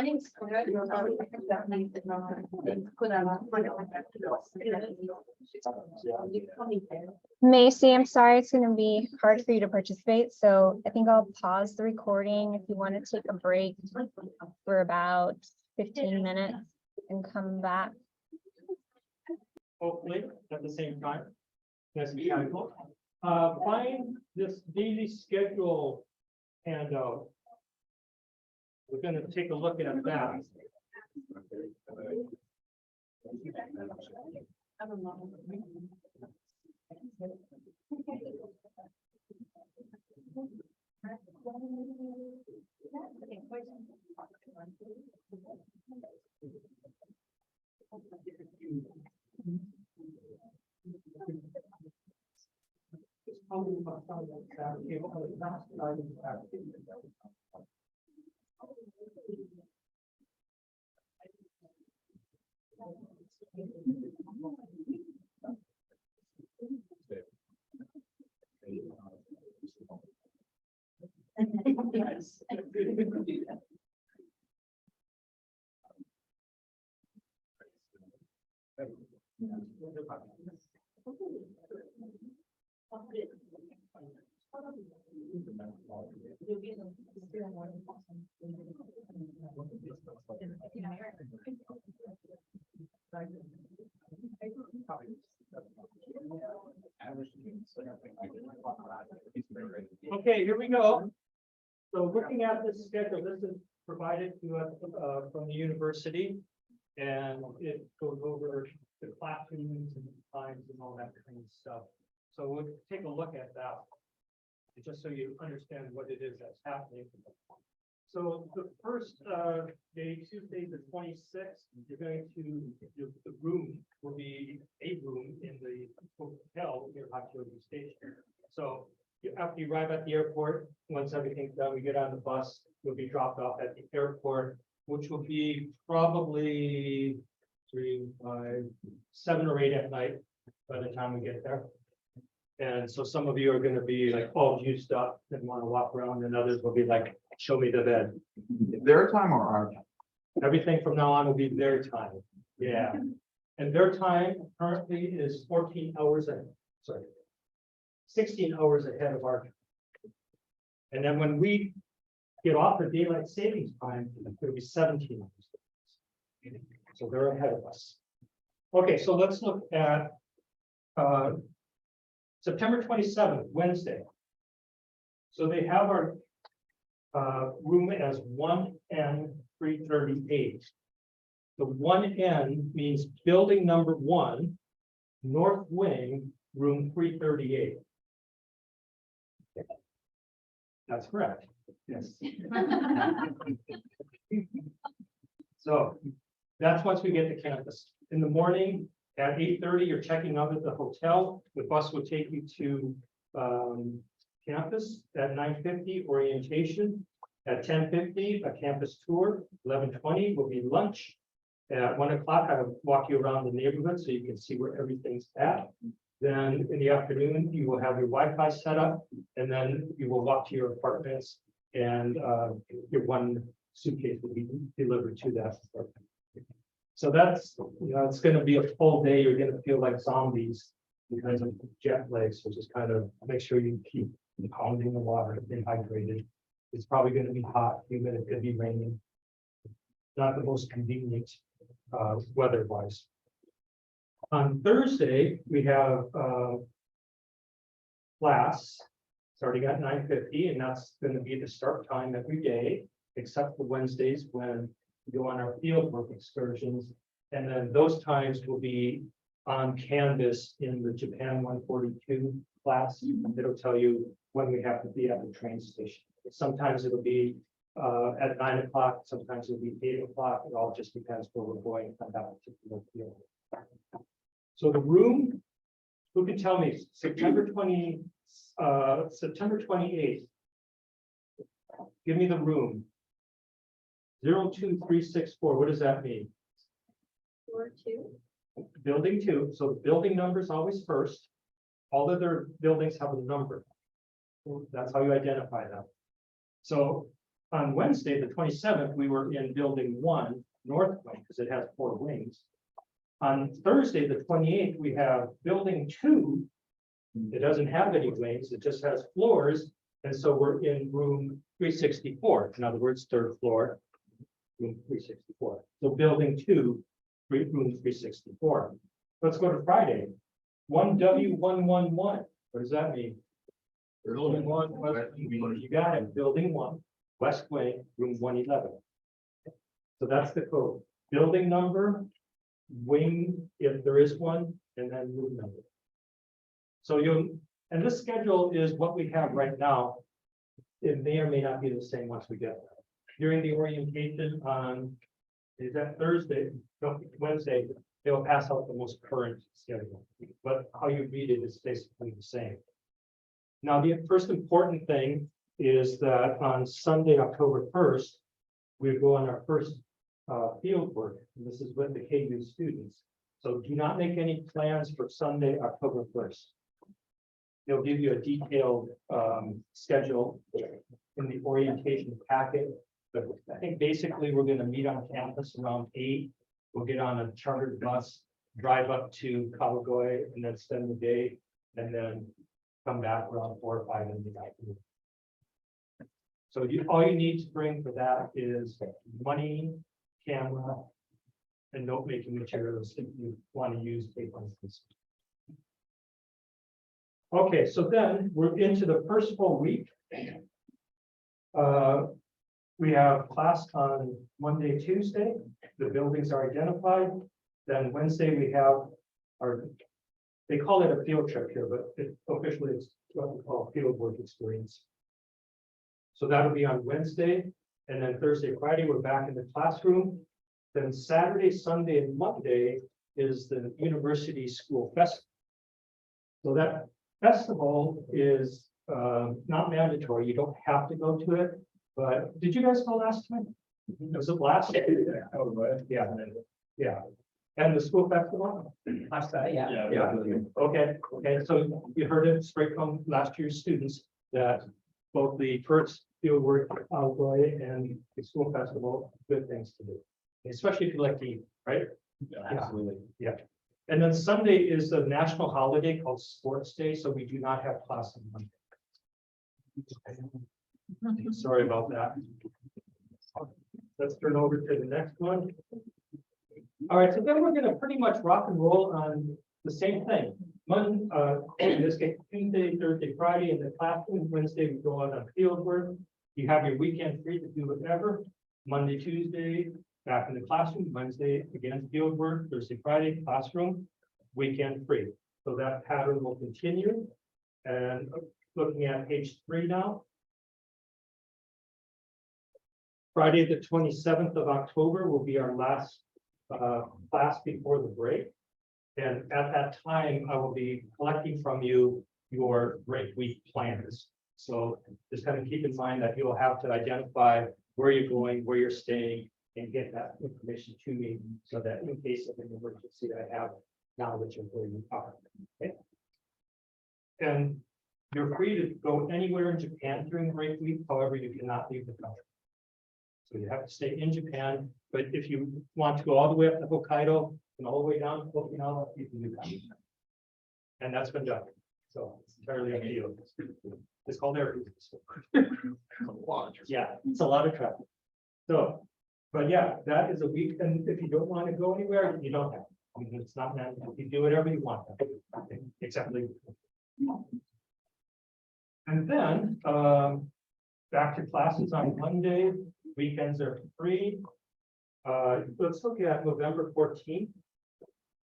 Speaker 5: name's
Speaker 9: Macy, I'm sorry, it's gonna be hard for you to participate, so I think I'll pause the recording if you want to take a break for about 15 minutes and come back.
Speaker 2: Hopefully at the same time. Yes, find this daily schedule handout. We're gonna take a look at that. Okay, here we go. So looking at this schedule, this is provided to us from the university. And it goes over the classrooms and times and all that kind of stuff. So we'll take a look at that. Just so you understand what it is that's happening. So the first day, Tuesday, the 26th, you're going to, the room will be a room in the hotel near Hachioji Station. So after you arrive at the airport, once everything's done, we get on the bus, you'll be dropped off at the airport, which will be probably 3, 5, 7 or 8 at night by the time we get there. And so some of you are going to be like all used up and want to walk around, and others will be like, show me the bed.
Speaker 4: Their time or our time?
Speaker 2: Everything from now on will be their time. Yeah. And their time currently is 14 hours and 16 hours ahead of our time. And then when we get off the daylight savings time, it'll be 17 hours. So they're ahead of us. Okay, so let's look at September 27th, Wednesday. So they have our room as 1N 338. The 1N means building number 1, north wing, room 338. That's correct. Yes. So that's once we get to campus. In the morning at 8:30, you're checking out at the hotel. The bus will take you to campus at 9:50, orientation. At 10:50, a campus tour. 11:20 will be lunch. At 1 o'clock, I'll walk you around the neighborhood so you can see where everything's at. Then in the afternoon, you will have your Wi-Fi set up, and then you will walk to your apartments, and your one suitcase will be delivered to that apartment. So that's, it's gonna be a full day. You're gonna feel like zombies because of jet lag, so just kind of make sure you keep pounding the water, stay hydrated. It's probably gonna be hot, humid, it could be raining. Not the most convenient weather-wise. On Thursday, we have class starting at 9:50, and that's going to be the start time every day, except for Wednesdays when we go on our field work excursions. And then those times will be on canvas in the Japan 142 class. It'll tell you when we have to be at the train station. Sometimes it'll be at 9 o'clock, sometimes it'll be 8 o'clock. It all just depends where we're going on that particular field. So the room, who can tell me, September 28th. Give me the room. 02364, what does that mean?
Speaker 5: Floor 2.
Speaker 2: Building 2, so the building number is always first. All other buildings have a number. That's how you identify them. So on Wednesday, the 27th, we were in building 1, north wing, because it has 4 wings. On Thursday, the 28th, we have building 2. It doesn't have any wings, it just has floors. And so we're in room 364. In other words, 3rd floor, room 364. So building 2, room 364. Let's go to Friday. 1W111. What does that mean? Building 1, you got it. Building 1, west wing, room 111. So that's the code. Building number, wing, if there is one, and then room number. So and this schedule is what we have right now. It may or may not be the same once we get there. During the orientation on, is that Thursday, no, Wednesday, they'll pass out the most current schedule. But how you read it is basically the same. Now, the first important thing is that on Sunday, October 1st, we go on our first field work. And this is with the KU students. So do not make any plans for Sunday, October 1st. They'll give you a detailed schedule in the orientation packet. But I think basically we're going to meet on campus around 8. We'll get on a chartered bus, drive up to Kawagoe, and then spend the day, and then come back around 4 or 5 in the afternoon. So all you need to bring for that is money, camera, and note-making materials if you want to use paper. Okay, so then we're into the first full week. We have class on Monday, Tuesday. The buildings are identified. Then Wednesday we have our, they call it a field trip here, but officially it's what we call field work experience. So that'll be on Wednesday, and then Thursday, Friday, we're back in the classroom. Then Saturday, Sunday, and Monday is the University School Festival. So that festival is not mandatory. You don't have to go to it. But did you guys go last time? Was it last year? Yeah, yeah. And the school festival?
Speaker 8: Last time, yeah.
Speaker 2: Yeah. Okay, so you heard it straight from last year's students that both the first field work and the school festival, good things to do. Especially if you like to eat, right?
Speaker 8: Absolutely.
Speaker 2: Yeah. And then Sunday is the national holiday called Sports Day, so we do not have class on Monday. Sorry about that. Let's turn over to the next one. All right, so then we're gonna pretty much rock and roll on the same thing. In this case, Tuesday, Thursday, Friday in the classroom, Wednesday we go out on field work. You have your weekend free to do whatever. Monday, Tuesday, back in the classroom, Wednesday, again, field work, Thursday, Friday, classroom, weekend free. So that pattern will continue. And looking at page 3 now. Friday, the 27th of October will be our last class before the break. And at that time, I will be collecting from you your break week plans. So just kind of keep in mind that you'll have to identify where you're going, where you're staying, and get that information to me so that in case of an emergency, I have knowledge of where you are. Okay? And you're free to go anywhere in Japan during break week, however, you cannot leave the country. So you have to stay in Japan, but if you want to go all the way up to Hokkaido and all the way down to Okinawa, you can do that. And that's been done. So it's entirely up to you. It's called air. Yeah, it's a lot of traffic. So, but yeah, that is a week. And if you don't want to go anywhere, you don't have. I mean, it's not that you do whatever you want, except leave. And then back to classes on Monday. Weekends are free. Let's look at November 14th.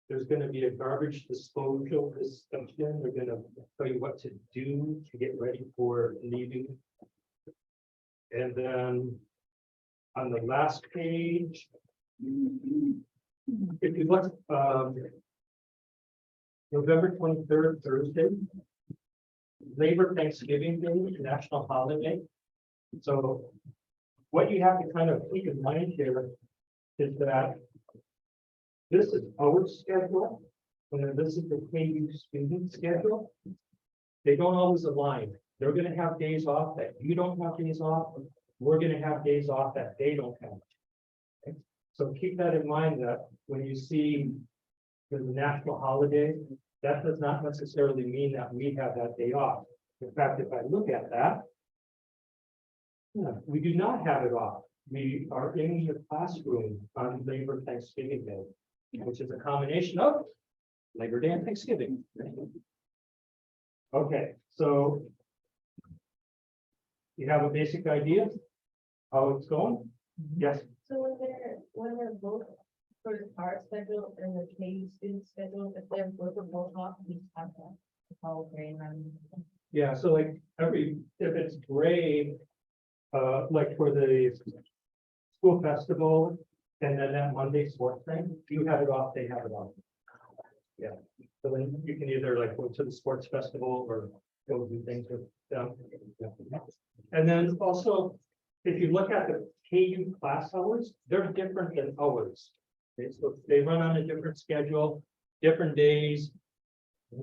Speaker 2: There's going to be a garbage disposal discussion. They're going to tell you what to do to get ready for leaving. And then on the last page, if you look, November 23rd, Thursday, Labor Thanksgiving Day, national holiday. So what you have to kind of keep in mind here is that this is our schedule, and then this is the KU student schedule. They don't always align. They're going to have days off that you don't have days off. We're going to have days off that they don't have. Okay? So keep that in mind that when you see the national holiday, that does not necessarily mean that we have that day off. In fact, if I look at that, we do not have it off. We are in the classroom on Labor Thanksgiving Day, which is a combination of Labor Day and Thanksgiving. Okay, so you have a basic idea how it's going? Yes.
Speaker 3: So when they're both sort of our schedule and the KU student schedule, if they're both off, we have to follow grade running.
Speaker 2: Yeah, so like if it's grade, like for the school festival and then that Monday sports thing, you have it off, they have it off. Yeah, so then you can either like go to the sports festival or go do things with them. And then also, if you look at the KU class hours, they're different than ours. Okay, so they run on a different schedule, different days. So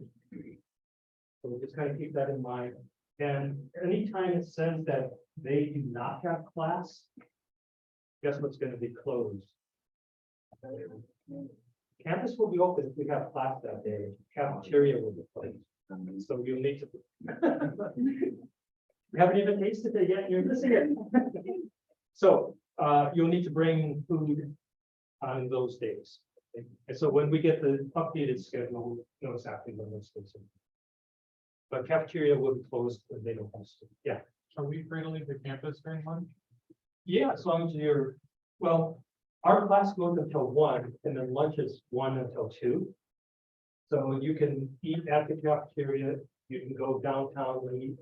Speaker 2: we'll just kind of keep that in mind. And anytime it says that they do not have class, guess what's going to be closed? Campus will be open if we have class that day. Cafeteria will be closed. So you'll need to. You haven't even tasted it yet. You're missing it. So you'll need to bring food on those days. And so when we get the updated schedule, we'll know exactly when those days are. But cafeteria will be closed when they don't have to. Yeah.
Speaker 6: Are we free to leave the campus during lunch?
Speaker 2: Yeah, as long as you're, well, our class goes until 1 and then lunch is 1 until 2. So you can eat at the cafeteria, you can go downtown and eat.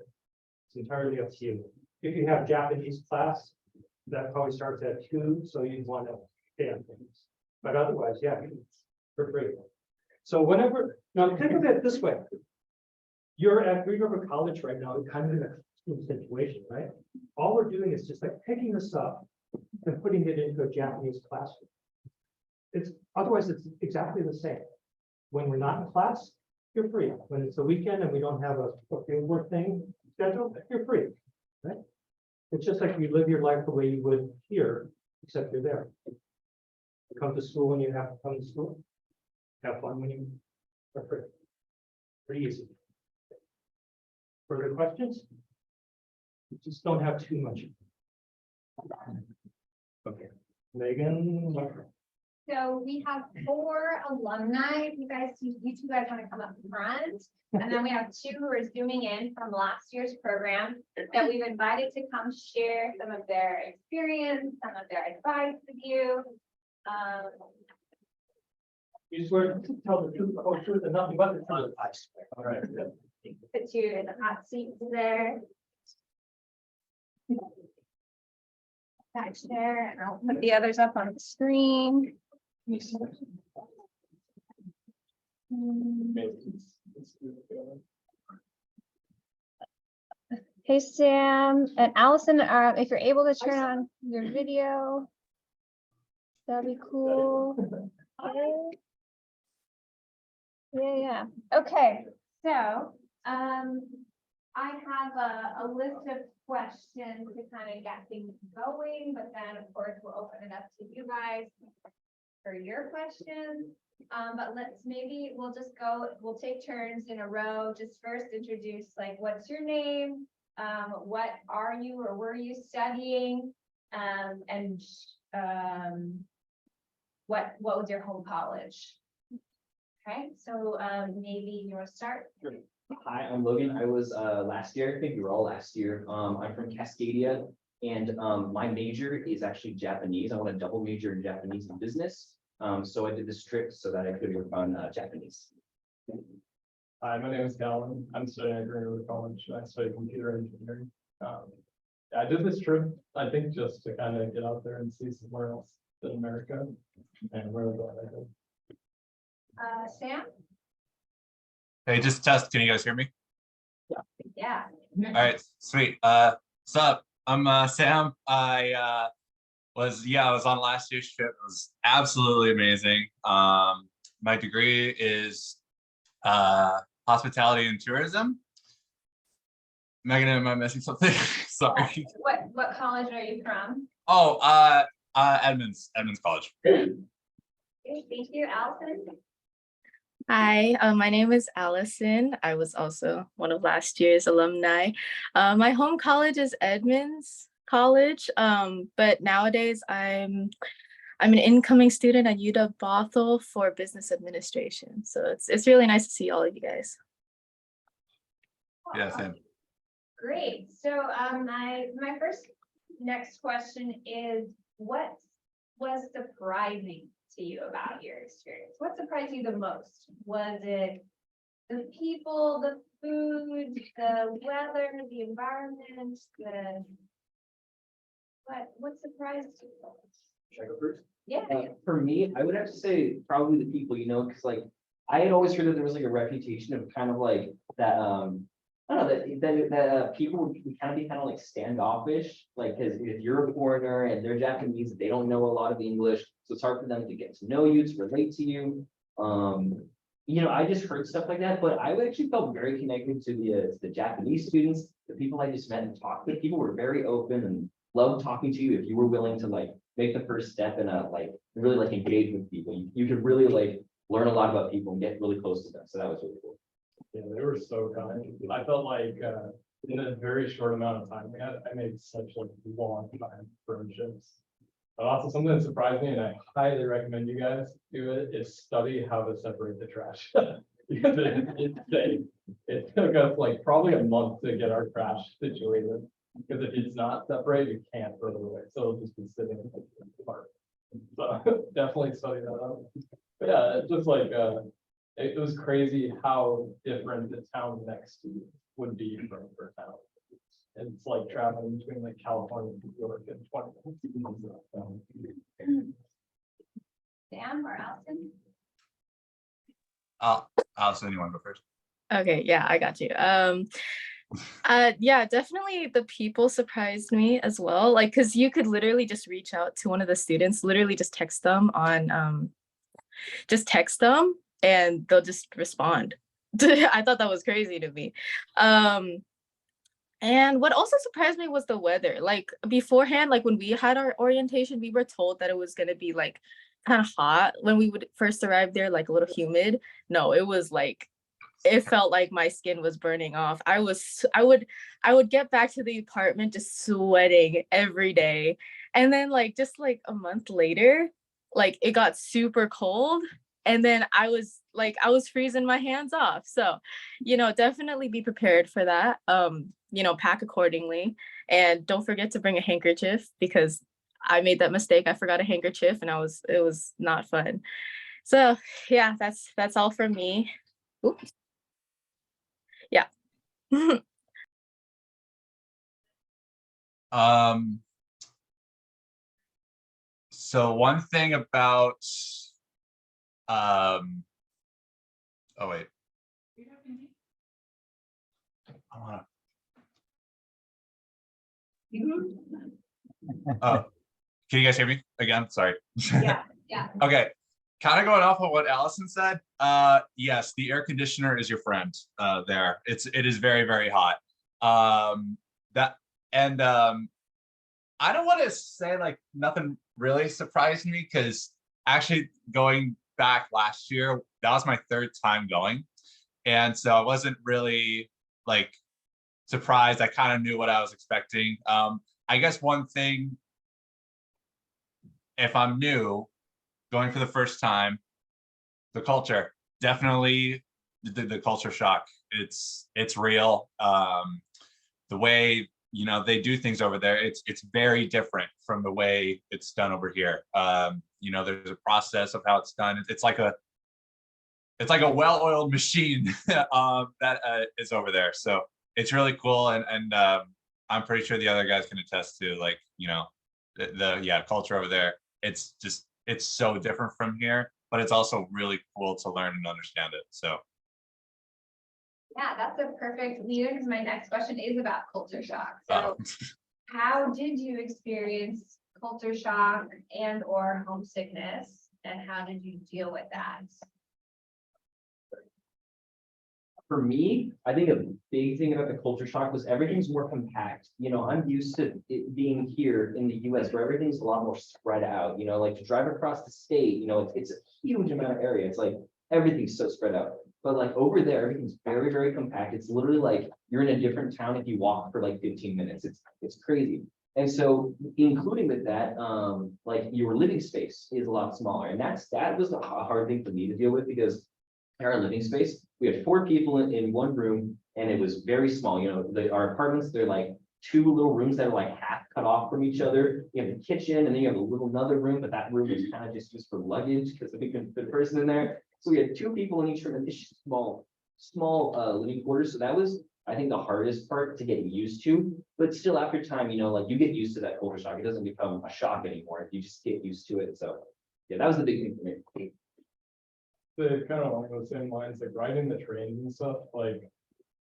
Speaker 2: It's entirely up to you. If you have Japanese class, that probably starts at 2, so you'd want to stay on things. But otherwise, yeah, for free. So whenever, now think of it this way. You're at Green River College right now, kind of in a situation, right? All we're doing is just like picking this up and putting it into a Japanese classroom. Otherwise it's exactly the same. When we're not in class, you're free. When it's a weekend and we don't have a field work thing scheduled, you're free, right? It's just like you live your life the way you would here, except you're there. You come to school when you have to come to school. Have fun when you are free. Pretty easy. Further questions? Just don't have too much. Okay, Megan.
Speaker 5: So we have 4 alumni. You two guys want to come up front? And then we have 2 who are zooming in from last year's program that we've invited to come share some of their experience, some of their advice with you.
Speaker 2: You swear to tell the truth, the whole truth, and nothing but the truth. I swear. All right.
Speaker 5: Put you in the hot seats there. Back there, and I'll
Speaker 9: Put the others up on the screen. Hey, Sam and Allison, if you're able to turn on your video, that'd be cool. Okay. Yeah. Okay,
Speaker 5: so, I have a list of questions to kind of get things going, but then of course we'll open it up to you guys for your questions. But we'll just go, we'll take turns in a row. Just first introduce, like, what's your name? What are you or were you studying? And what was your home college? Okay, so maybe you want to start?
Speaker 10: Sure. Hi, I'm Logan. I was last year, I think we were all last year. I'm from Cascadia, and my major is actually Japanese. I want to double major in Japanese and business. So I did this trip so that I could work on Japanese.
Speaker 8: Hi, my name is Calvin. I'm studying at Green River College. I study computer engineering. I did this trip, I think, just to kind of get out there and see somewhere else than America, and really glad I did.
Speaker 5: Sam?
Speaker 11: Hey, just test. Can you guys hear me?
Speaker 5: Yeah.
Speaker 11: All right, sweet. What's up? I'm Sam. I was on last year's trip. It was absolutely amazing. My degree is hospitality and tourism. Megan, am I missing something? Sorry.
Speaker 5: What college are you from?
Speaker 11: Oh, Edmonds College.
Speaker 5: Okay, thank you, Allison.
Speaker 12: Hi, my name is Allison. I was also one of last year's alumni. My home college is Edmonds College, but nowadays I'm an incoming student at UW Bothell for business administration. So it's really nice to see all of you guys.
Speaker 11: Yeah, same.
Speaker 5: Great. So my next question is, what was surprising to you about your experience? What surprised you the most? Was it the people, the food, the weather, the environment, what surprised you?
Speaker 10: Should I go first?
Speaker 5: Yeah.
Speaker 10: For me, I would have to say probably the people, because like I had always heard that there was like a reputation of kind of like that, I don't know, that people would kind of be kind of like standoffish, like, because if you're a foreigner and they're Japanese, they don't know a lot of English, so it's hard for them to get to know you, to relate to you. I just heard stuff like that, but I actually felt very connected to the Japanese students, the people I just met and talked with. People were very open and loved talking to you if you were willing to like make the first step and really like engage with people. You could really like learn a lot about people and get really close to them. So that was really cool.
Speaker 8: Yeah, they were so kind. I felt like in a very short amount of time I made such like long time friendships. But also something that surprised me, and I highly recommend you guys do it, is study how to separate the trash. Because it took us like probably a month to get our trash situated. Because if it's not separate, you can't throw it away. So it'll just be sitting in the park. So definitely study that out. But yeah, it's just like it was crazy how different the town next to you would be from your town. And it's like traveling between like California and New York in 20 minutes.
Speaker 5: Sam or Allison?
Speaker 11: Allison, you want to go first?
Speaker 12: Okay, yeah, I got you. Yeah, definitely the people surprised me as well. Like, because you could literally just reach out to one of the students, literally just text them and they'll just respond. I thought that was crazy to me. And what also surprised me was the weather. Like beforehand, like when we had our orientation, we were told that it was going to be like kind of hot when we would first arrive there, like a little humid. No, it was like it felt like my skin was burning off. I would get back to the apartment just sweating every day. And then like just like a month later, like it got super cold. And then I was freezing my hands off. So, definitely be prepared for that. Pack accordingly. And don't forget to bring a handkerchief because I made that mistake. I forgot a handkerchief and it was not fun. So yeah, that's all from me. Oops. Yeah.
Speaker 11: So one thing about, oh wait. I wanna. Oh, can you guys hear me again? Sorry.
Speaker 5: Yeah, yeah.
Speaker 11: Okay, kind of going off of what Allison said. Yes, the air conditioner is your friend there. It is very, very hot. I don't want to say like nothing really surprised me because actually going back last year, that was my third time going. And so I wasn't really like surprised. I kind of knew what I was expecting. I guess one thing, if I'm new, going for the first time, the culture, definitely the culture shock. It's real. The way they do things over there, it's very different from the way it's done over here. There's a process of how it's done. It's like a well-oiled machine that is over there. So it's really cool, and I'm pretty sure the other guys can attest to the culture over there. It's so different from here, but it's also really cool to learn and understand it. So.
Speaker 5: Yeah, that's a perfect lead because my next question is about culture shock. So how did you experience culture shock and or homesickness, and how did you deal with that?
Speaker 10: For me, I think a big thing about the culture shock was everything's more compact. I'm used to it being here in the US where everything's a lot more spread out, like to drive across the state, it's a huge amount of area. It's like everything's so spread out. But like over there, everything's very, very compact. It's literally like you're in a different town if you walk for like 15 minutes. It's crazy. And so including with that, like your living space is a lot smaller. And that was a hard thing for me to deal with because in our living space, we had 4 people in one room and it was very small. Our apartments, they're like 2 little rooms that are like half cut off from each other. You have the kitchen and then you have another room, but that room is kind of just used for luggage because we can fit a person in there. So we had 2 people in each room and this small living quarters. So that was, I think, the hardest part to get used to. But still, after time, like you get used to that culture shock. It doesn't become a shock anymore. You just get used to it. So yeah, that was the big thing for me.
Speaker 8: The kind of along those same lines, like riding the trains and stuff, like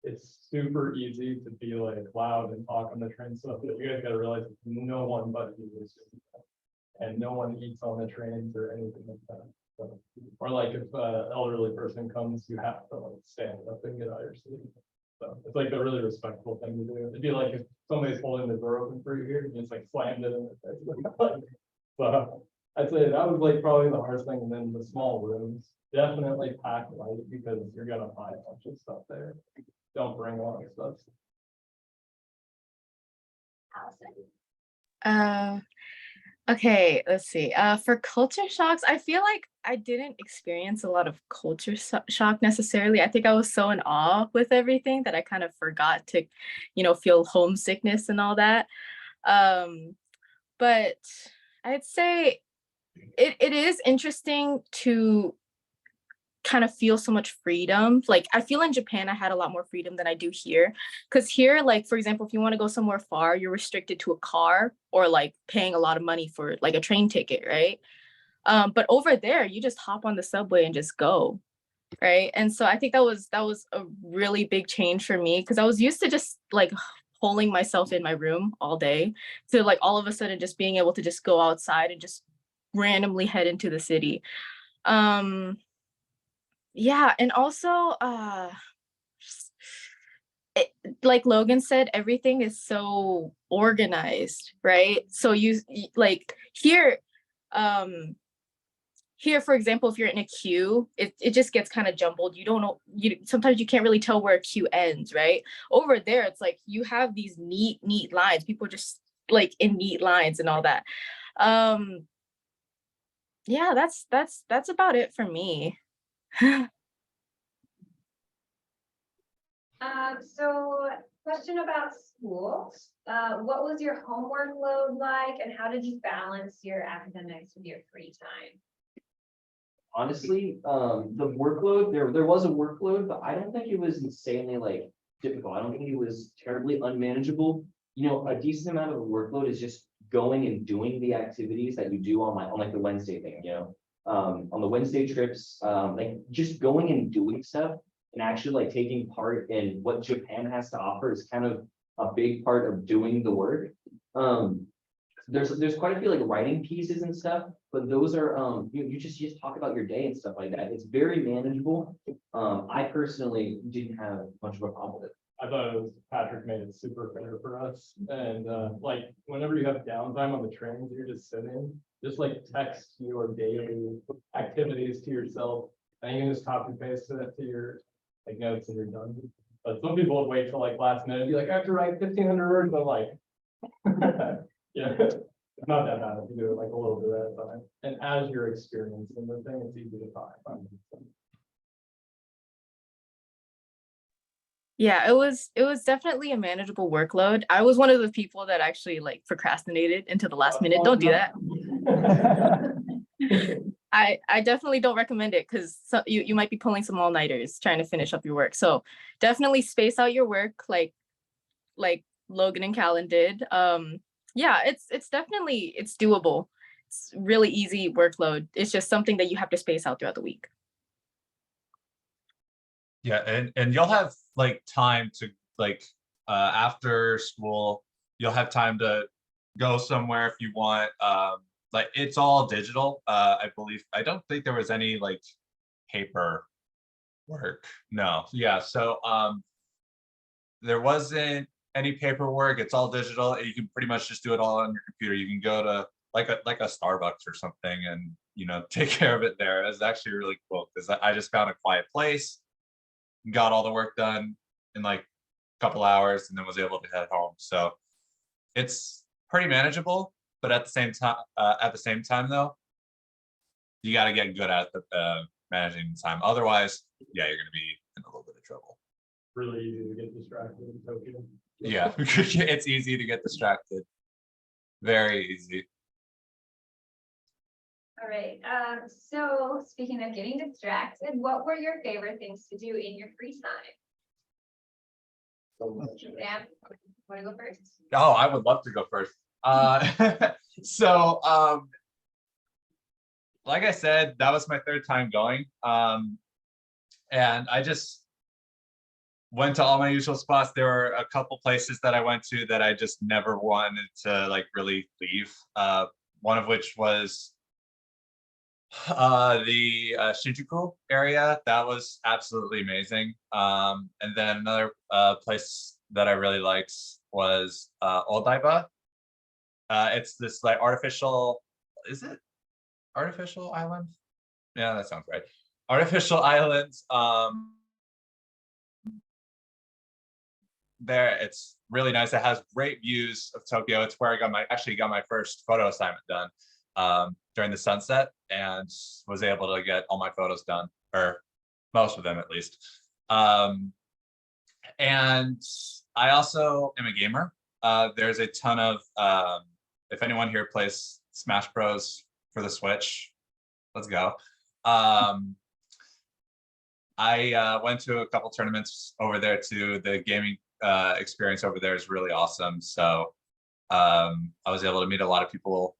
Speaker 8: it's super easy to be like loud and talk on the train stuff. But you guys gotta realize no one but you is doing that. And no one eats on the trains or anything like that. So, or like if an elderly person comes, you have to like stand up and get out of your seat. So it's like a really respectful thing to do. It'd be like if somebody's holding the door open for you here, and just like slammed it in the face. So I'd say that was like probably the hardest thing. And then the small rooms, definitely pack light because you're gonna buy a bunch of stuff there. Don't bring a lot of stuff.
Speaker 12: Okay, let's see. For culture shocks, I feel like I didn't experience a lot of culture shock necessarily. I think I was so in awe with everything that I kind of forgot to, feel homesickness and all that. But I'd say it is interesting to kind of feel so much freedom. Like I feel in Japan, I had a lot more freedom than I do here. Because here, like, for example, if you want to go somewhere far, you're restricted to a car or like paying a lot of money for like a train ticket, right? But over there, you just hop on the subway and just go, right? And so I think that was a really big change for me because I was used to just like holding myself in my room all day to like all of a sudden just being able to just go outside and just randomly head into the city. Yeah, and also like Logan said, everything is so organized, right? So you like here here, for example, if you're in a queue, it just gets kind of jumbled. You don't know, sometimes you can't really tell where a queue ends, right? Over there, it's like you have these neat lines. People just like in neat lines and all that. Yeah, that's about it for me.
Speaker 5: So question about school. What was your homework load like and how did you balance your academics with your free time?
Speaker 10: Honestly, the workload, there was a workload, but I don't think it was insanely like difficult. I don't think it was terribly unmanageable. You know, a decent amount of the workload is just going and doing the activities that you do on like the Wednesday thing, you know. On the Wednesday trips, like just going and doing stuff and actually like taking part in what Japan has to offer is kind of a big part of doing the work. There's quite a few like writing pieces and stuff, but those are you just talk about your day and stuff like that. It's very manageable. I personally didn't have much of a problem with it.
Speaker 8: I thought it was, Patrick made it super fair for us, and like, whenever you have downtime on the trains, you're just sitting, just like text your daily activities to yourself, and you can just copy paste it to your like notes and you're done. But some people would wait till like last minute, and be like, I have to write 1,500 words, but like, yeah, it's not that bad if you do it like a little bit at a time, and as you're experiencing the thing, it's easy to find.
Speaker 12: Yeah, it was definitely a manageable workload. I was one of the people that actually like procrastinated until the last minute. Don't do that. I definitely don't recommend it because you might be pulling some all-nighters trying to finish up your work. So definitely space out your work like Logan and Callan did. Yeah, it's definitely it's doable. It's really easy workload. It's just something that you have to space out throughout the week.
Speaker 11: Yeah, and you'll have like time to like after school, you'll have time to go somewhere if you want. Like it's all digital. I believe I don't think there was any like paper work. No. Yeah, so there wasn't any paperwork. It's all digital. You can pretty much just do it all on your computer. You can go to like a Starbucks or something and take care of it there. It's actually really cool because I just found a quiet place, got all the work done in like a couple hours, and then was able to head home. So it's pretty manageable, but at the same time though, you got to get good at the managing the time. Otherwise, yeah, you're going to be in a little bit of trouble.
Speaker 8: Really easy to get distracted in Tokyo.
Speaker 11: Yeah, it's easy to get distracted. Very easy.
Speaker 5: All right, so speaking of getting distracted, what were your favorite things to do in your free time? Sam, want to go first?
Speaker 11: Oh, I would love to go first. So, like I said, that was my third time going. And I just went to all my usual spots. There were a couple places that I went to that I just never wanted to like really leave. One of which was the Shinjuku area. That was absolutely amazing. And then another place that I really liked was Odaiba. It's this like artificial, is it artificial island? Yeah, that sounds right. Artificial island. There, it's really nice. It has great views of Tokyo. It's where I actually got my first photo assignment done during the sunset, and was able to get all my photos done, or most of them at least. And I also am a gamer. There's a ton of, if anyone here plays Smash Bros for the Switch, let's go. I went to a couple tournaments over there too. The gaming experience over there is really awesome. So I was able to meet a lot of people,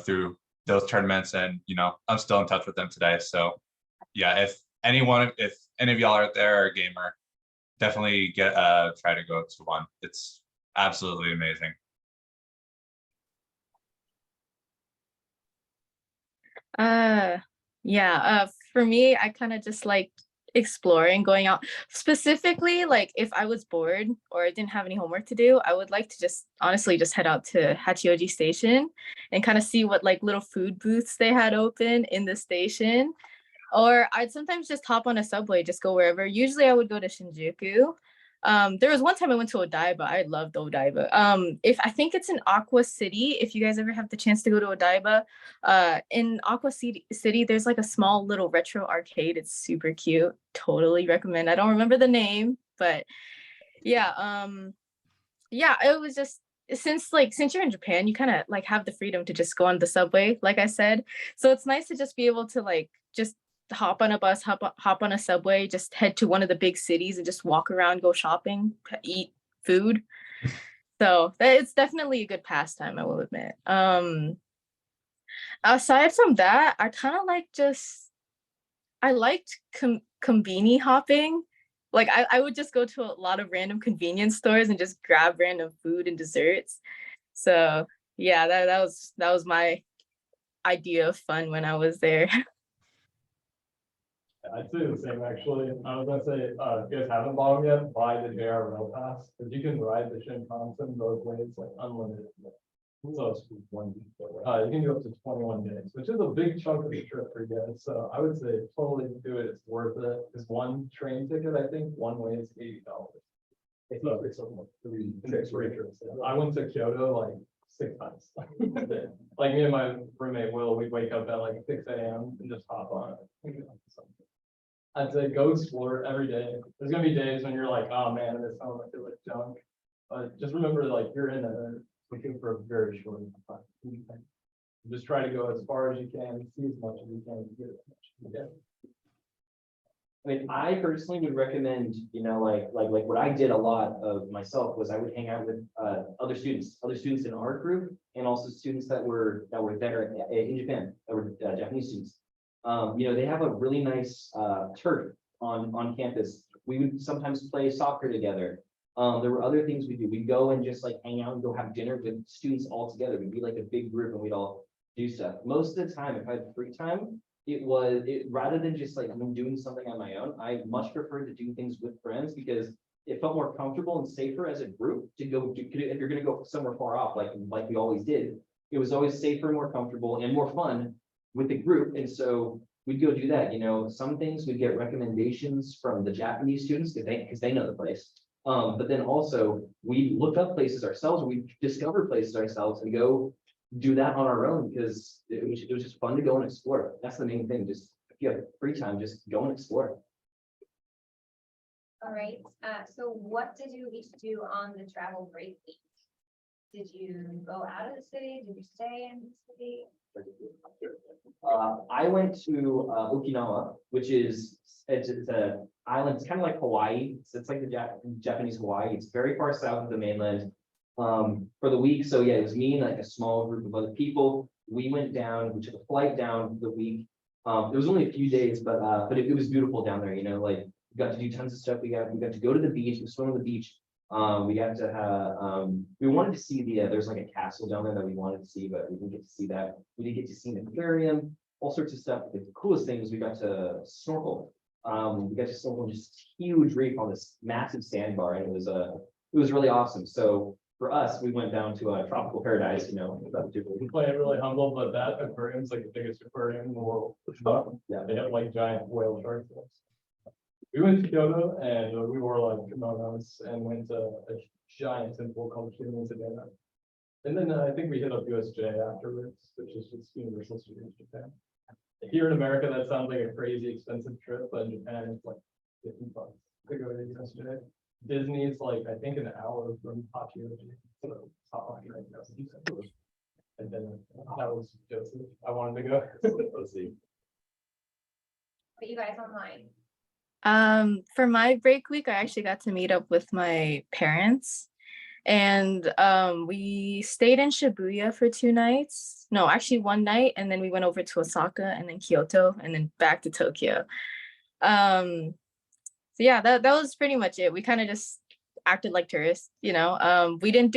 Speaker 11: through those tournaments, and I'm still in touch with them today. So yeah, if any of y'all out there are a gamer, definitely try to go to one. It's absolutely amazing.
Speaker 12: Yeah, for me, I kind of just like exploring, going out. Specifically, like if I was bored or I didn't have any homework to do, I would like to just honestly just head out to Hachioji Station and kind of see what like little food booths they had open in the station. Or I'd sometimes just hop on a subway, just go wherever. Usually I would go to Shinjuku. There was one time I went to Odaiba. I loved Odaiba. If I think it's in Aqua City, if you guys ever have the chance to go to Odaiba, in Aqua City, there's like a small little retro arcade. It's super cute. Totally recommend. I don't remember the name, but yeah, yeah, it was just since you're in Japan, you kind of like have the freedom to just go on the subway, like I said. So it's nice to just be able to like just hop on a bus, hop on a subway, just head to one of the big cities and just walk around, go shopping, eat food. So it's definitely a good pastime, I will admit. Aside from that, I kind of like I liked conveni hopping. Like I would just go to a lot of random convenience stores and just grab random food and desserts. So yeah, that was my idea of fun when I was there.
Speaker 8: I'd say the same, actually. I was gonna say, if you guys haven't bought them yet, buy the JR Rail Pass, because you can ride the Shinkansen both ways, like unlimited. So it's one, you can do up to 21 days, which is a big chunk of the trip for you guys. So I would say totally do it. It's worth it. Because one train ticket, I think, one way is $80. It's not, it's almost three trips. I went to Kyoto like 6 times. Like me and my roommate Will, we'd wake up at like 6 a.m. and just hop on it. I'd say go explore every day. There's gonna be days when you're like, oh man, this sounds like it's like junk. But just remember, like you're in it looking for a very short amount of time. Just try to go as far as you can, see as much as you can, get as much as you can.
Speaker 10: I mean, I personally would recommend, you know, like what I did a lot of myself was I would hang out with other students in our group, and also students that were there in Japan, that were Japanese students. You know, they have a really nice turf on campus. We would sometimes play soccer together. There were other things we do. We'd go and just like hang out and go have dinner with students all together. We'd be like a big group and we'd all do stuff. Most of the time, if I had free time, rather than just like I'm doing something on my own, I much prefer to do things with friends because it felt more comfortable and safer as a group to go do, if you're going to go somewhere far off, like we always did. It was always safer, more comfortable, and more fun with the group. And so we'd go do that. You know, some things we'd get recommendations from the Japanese students because they know the place. But then also we look up places ourselves, we discover places ourselves and go do that on our own because it was just fun to go and explore. That's the main thing. Just if you have free time, just go and explore.
Speaker 5: All right, so what did you each do on the travel break week? Did you go out of the city? Did you stay in the city?
Speaker 10: I went to Okinawa, which is it's an island. It's kind of like Hawaii. It's like the Japanese Hawaii. It's very far south of the mainland. For the week, so yeah, it was me and like a small group of other people. We went down. We took a flight down for the week. It was only a few days, but it was beautiful down there. You know, like we got to do tons of stuff. We got to go to the beach. We swim on the beach. We got to have, we wanted to see there's like a castle down there that we wanted to see, but we didn't get to see that. We didn't get to see an aquarium, all sorts of stuff. The coolest thing was we got to snorkel. We got to snorkel just huge reef on this massive sandbar, and it was really awesome. So for us, we went down to a tropical paradise, you know.
Speaker 8: We play it really humble, but that aquarium's like the biggest aquarium in the world.
Speaker 10: Yeah.
Speaker 8: They have like giant whale sharks. We went to Kyoto and we wore like kimonos and went to a giant temple called Kiminzadena. And then I think we hit up USJ afterwards, which is just Universal Studios Japan. Here in America, that sounds like a crazy expensive trip, but in Japan, it's like $50 to go to USJ. Disney is like, I think, an hour from Hachioji. So it's not like right now. And then that was Joseph. I wanted to go. Let's see.
Speaker 5: But you guys online?
Speaker 12: For my break week, I actually got to meet up with my parents, and we stayed in Shibuya for 2 nights. No, actually 1 night, and then we went over to Osaka and then Kyoto and then back to Tokyo. So yeah, that was pretty much it. We kind of just acted like tourists, you know. We didn't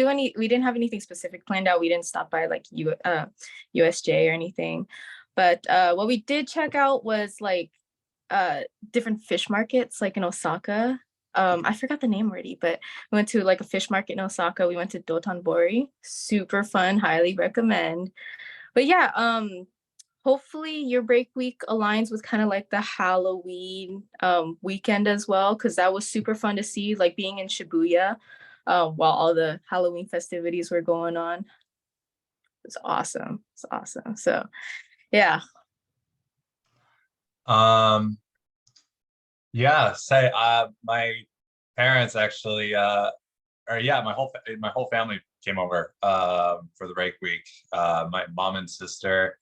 Speaker 12: have anything specific planned out. We didn't stop by like USJ or anything. But what we did check out was like different fish markets, like in Osaka. I forgot the name already, but we went to like a fish market in Osaka. We went to Dotonbori. Super fun, highly recommend. But yeah, hopefully your break week aligns with kind of like the Halloween weekend as well, because that was super fun to see, like being in Shibuya while all the Halloween festivities were going on. It's awesome. It's awesome. So yeah.
Speaker 11: Yeah, say my parents actually or yeah, my whole family came over for the break week. My mom and sister.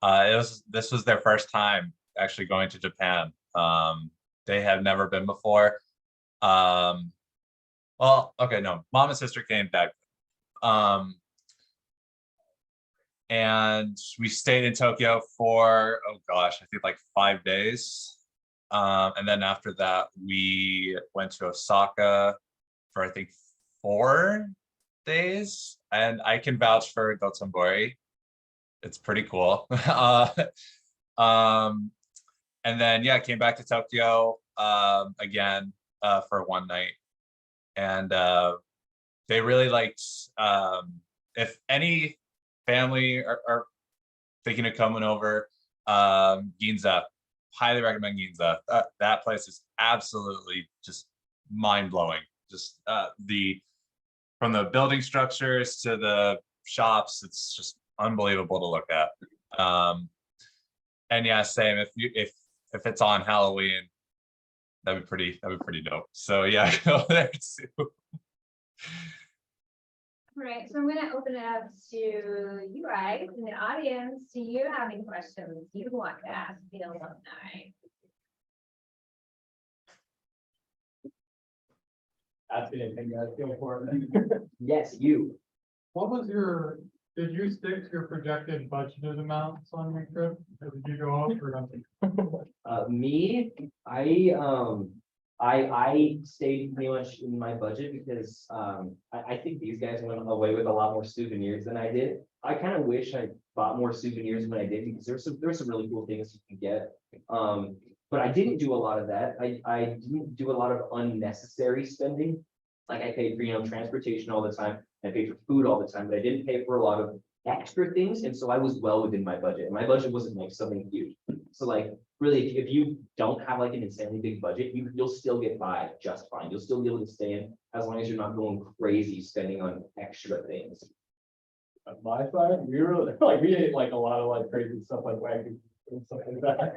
Speaker 11: This was their first time actually going to Japan. They had never been before. Well, okay, no, mom and sister came back. And we stayed in Tokyo for, oh gosh, I think like 5 days. And then after that, we went to Osaka for I think 4 days. And I can vouch for Dotonbori. It's pretty cool. And then yeah, came back to Tokyo again for one night. And they really liked, if any family are thinking of coming over, Ginza, highly recommend Ginza. That place is absolutely just mind-blowing. Just from the building structures to the shops, it's just unbelievable to look at. And yeah, same, if it's on Halloween, that'd be pretty dope. So yeah, go there too.
Speaker 5: All right, so I'm gonna open it up to you guys in the audience. Do you have any questions you want to ask the alumni?
Speaker 8: Ask me anything, guys, go for it.
Speaker 10: Yes, you.
Speaker 6: What was did you stick to your projected budgeted amounts on your trip? Or did you go off or nothing?
Speaker 10: Me, I stayed pretty much in my budget because I think these guys went away with a lot more souvenirs than I did. I kind of wish I bought more souvenirs when I did, because there's some really cool things you can get. But I didn't do a lot of that. I didn't do a lot of unnecessary spending. Like I paid for, transportation all the time. I paid for food all the time, but I didn't pay for a lot of extra things. And so I was well within my budget. And my budget wasn't like something huge. So like really, if you don't have like an insanely big budget, you'll still get by just fine. You'll still be able to stay in as long as you're not going crazy spending on extra things.
Speaker 8: On my side, we ate like a lot of like crazy stuff like Wagyu and stuff like that.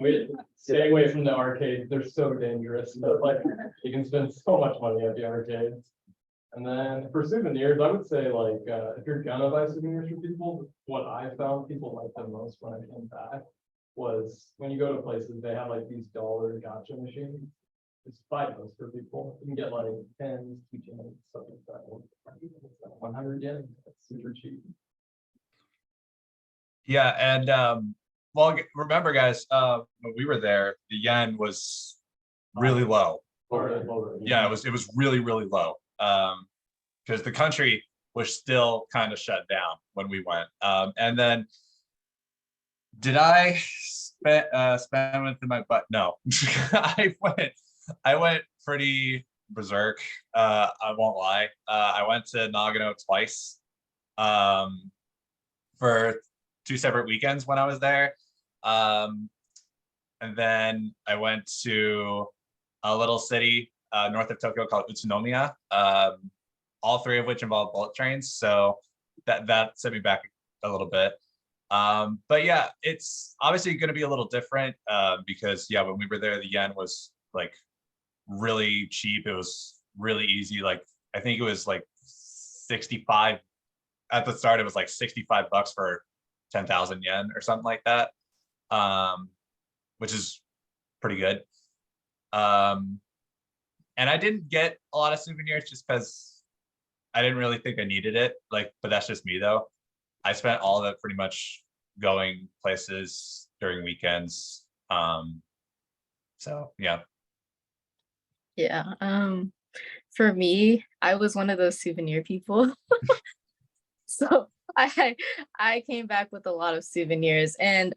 Speaker 8: We stay away from the arcades. They're so dangerous, but like you can spend so much money at the arcades. And then for souvenirs, I would say like if you're gonna buy souvenirs for people, what I found people like the most when I came back was when you go to places, they have like these dollar gotcha machines. Just buy those for people. You can get like pens, keychains, stuff like that. 100 yen, that's super cheap.
Speaker 11: Yeah, and well, remember guys, when we were there, the yen was really low. Yeah, it was really low. Because the country was still kind of shut down when we went. And then did I spend with my butt? No. I went pretty berserk. I won't lie. I went to Nagano twice for 2 separate weekends when I was there. And then I went to a little city north of Tokyo called Utsunomiya, all 3 of which involve bullet trains. So that set me back a little bit. But yeah, it's obviously going to be a little different because yeah, when we were there, the yen was like really cheap. It was really easy. Like I think it was like 65 at the start. It was like $65 for 10,000 yen or something like that, which is pretty good. And I didn't get a lot of souvenirs just because I didn't really think I needed it. Like, but that's just me though. I spent all of it pretty much going places during weekends. So yeah.
Speaker 12: Yeah. For me, I was one of those souvenir people. So I came back with a lot of souvenirs, and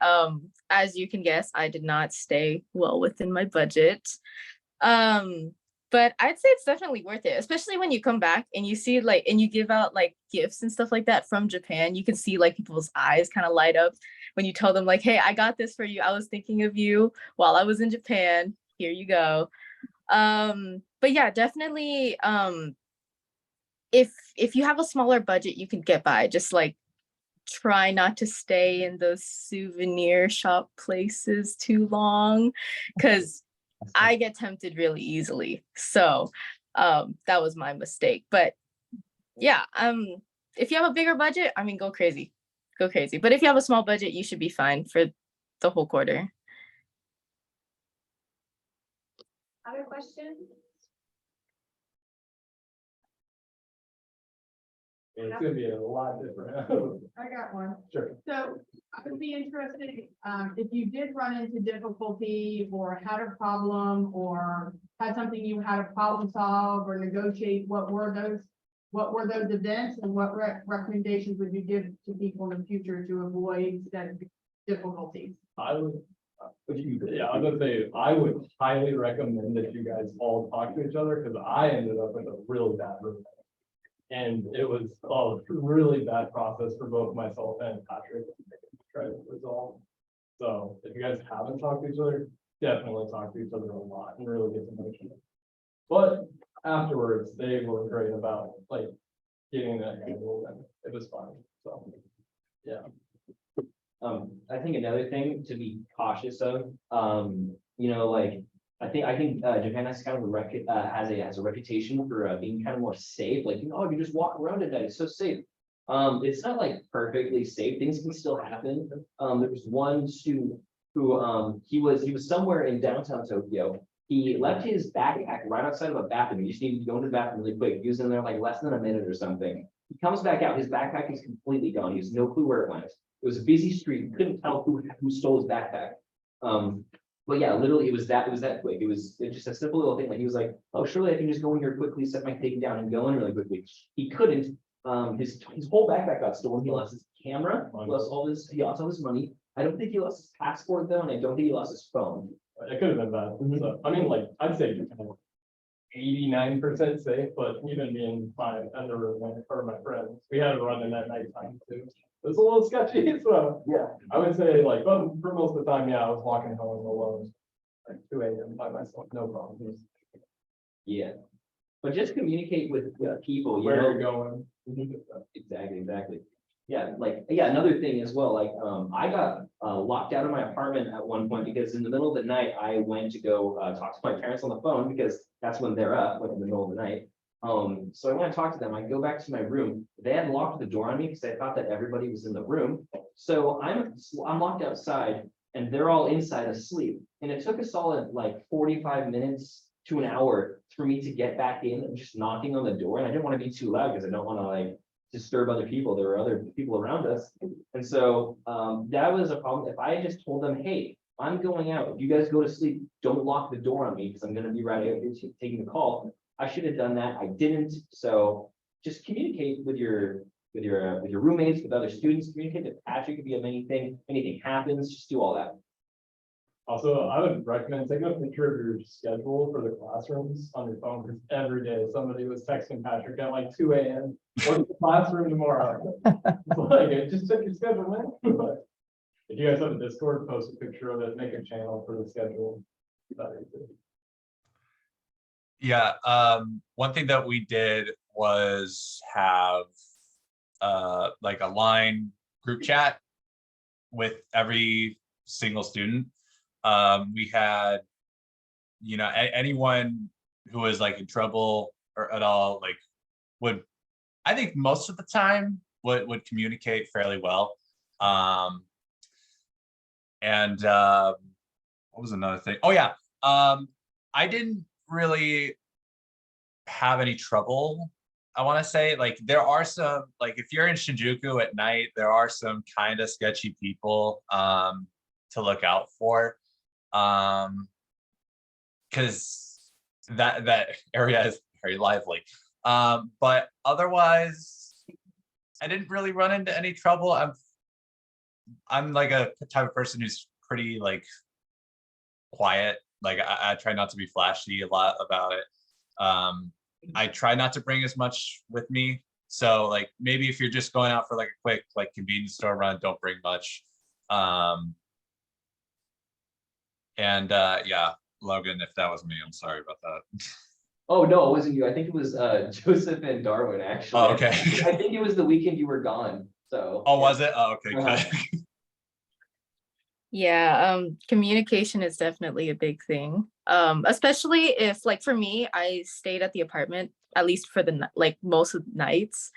Speaker 12: as you can guess, I did not stay well within my budget. Um, but I'd say it's definitely worth it, especially when you come back and you see like and you give out like gifts and stuff like that from Japan. You can see like people's eyes kind of light up when you tell them like, "Hey, I got this for you. I was thinking of you while I was in Japan. Here you go." But yeah, definitely if you have a smaller budget, you can get by. Just like try not to stay in those souvenir shop places too long, because I get tempted really easily. So that was my mistake. But yeah, if you have a bigger budget, I mean, go crazy. Go crazy. But if you have a small budget, you should be fine for the whole quarter.
Speaker 5: Other questions?
Speaker 8: It's gonna be a lot different.
Speaker 7: I got one.
Speaker 8: Sure.
Speaker 7: So I would be interested, if you did run into difficulty or had a problem or had something you had to problem solve or negotiate, what were those events and what recommendations would you give to people in the future to avoid that difficulties?
Speaker 8: I would, yeah, I was gonna say, I would highly recommend that you guys all talk to each other, because I ended up with a really bad roommate. And it was a really bad process for both myself and Patrick to try to resolve. So if you guys haven't talked to each other, definitely talk to each other a lot and really get to know each other. But afterwards, they were great about like getting that handled, and it was fun. So, yeah.
Speaker 10: I think another thing to be cautious of, like, I think Japan has kind of has a reputation for being kind of more safe, like, you just walk around at night, it's so safe. It's not like perfectly safe, things can still happen. There was one student who, he was somewhere in downtown Tokyo. He left his backpack right outside of a bathroom. He just needed to go into the bathroom really quick. He was in there like less than a minute or something. He comes back out, his backpack is completely gone. He has no clue where it went. It was a busy street. You couldn't tell who stole his backpack. But yeah, literally it was that quick. It was just a simple little thing. Like he was like, oh, surely I can just go in here quickly, set my thing down and go in really quickly. He couldn't. His whole backpack got stolen. He lost his camera, he lost all his money. I don't think he lost his passport though, and I don't think he lost his phone.
Speaker 8: It could have been bad. So, I mean, like, I'd say you're kind of 89% safe, but even me and my other roommate or my friends, we had to run in at nighttime too. It was a little sketchy, so yeah, I would say like, but for most of the time, yeah, I was walking home alone, like 2 a.m. by myself, no problem.
Speaker 10: Yeah, but just communicate with people.
Speaker 8: Where you're going.
Speaker 10: Exactly. Yeah, another thing as well, like, I got locked out of my apartment at one point because in the middle of the night, I went to go talk to my parents on the phone because that's when they're up, like in the middle of the night. So I went to talk to them, I go back to my room, they had locked the door on me because I thought that everybody was in the room. So I'm locked outside and they're all inside asleep. And it took a solid like 45 minutes to an hour for me to get back in and just knocking on the door. And I didn't want to be too loud because I don't want to like disturb other people. There were other people around us. And so that was a problem. If I had just told them, hey, I'm going out, if you guys go to sleep, don't lock the door on me because I'm going to be right out here taking the call. I should have done that. I didn't. So just communicate with your roommates, with other students, communicate to Patrick if you have anything happens, just do all that.
Speaker 8: Also, I would recommend taking a picture of your schedule for the classrooms on your phone, because every day somebody was texting Patrick at like 2 a.m. What's the classroom tomorrow? Like, just check your schedule, man. But if you guys have a Discord, post a picture of it, make a channel for the schedule.
Speaker 11: Yeah, one thing that we did was have like a line group chat with every single student. We had, anyone who was like in trouble or at all, like would, I think most of the time would communicate fairly well. And what was another thing? Oh yeah, I didn't really have any trouble. I want to say, like, there are some, like, if you're in Shinjuku at night, there are some kind of sketchy people to look out for, because that area is very lively. But otherwise, I didn't really run into any trouble. I'm like a type of person who's pretty like quiet. Like I try not to be flashy a lot about it. I try not to bring as much with me. So like maybe if you're just going out for like a quick like convenience store run, don't bring much. Yeah, Logan, if that was me, I'm sorry about that.
Speaker 10: Oh, no, it wasn't you. I think it was Joseph and Darwin, actually.
Speaker 11: Oh, okay.
Speaker 10: I think it was the weekend you were gone, so.
Speaker 11: Oh, was it? Oh, okay,
Speaker 10: Uh-huh.
Speaker 11: good.
Speaker 12: Yeah, communication is definitely a big thing. Especially if, like, for me, I stayed at the apartment at least for like most of the nights.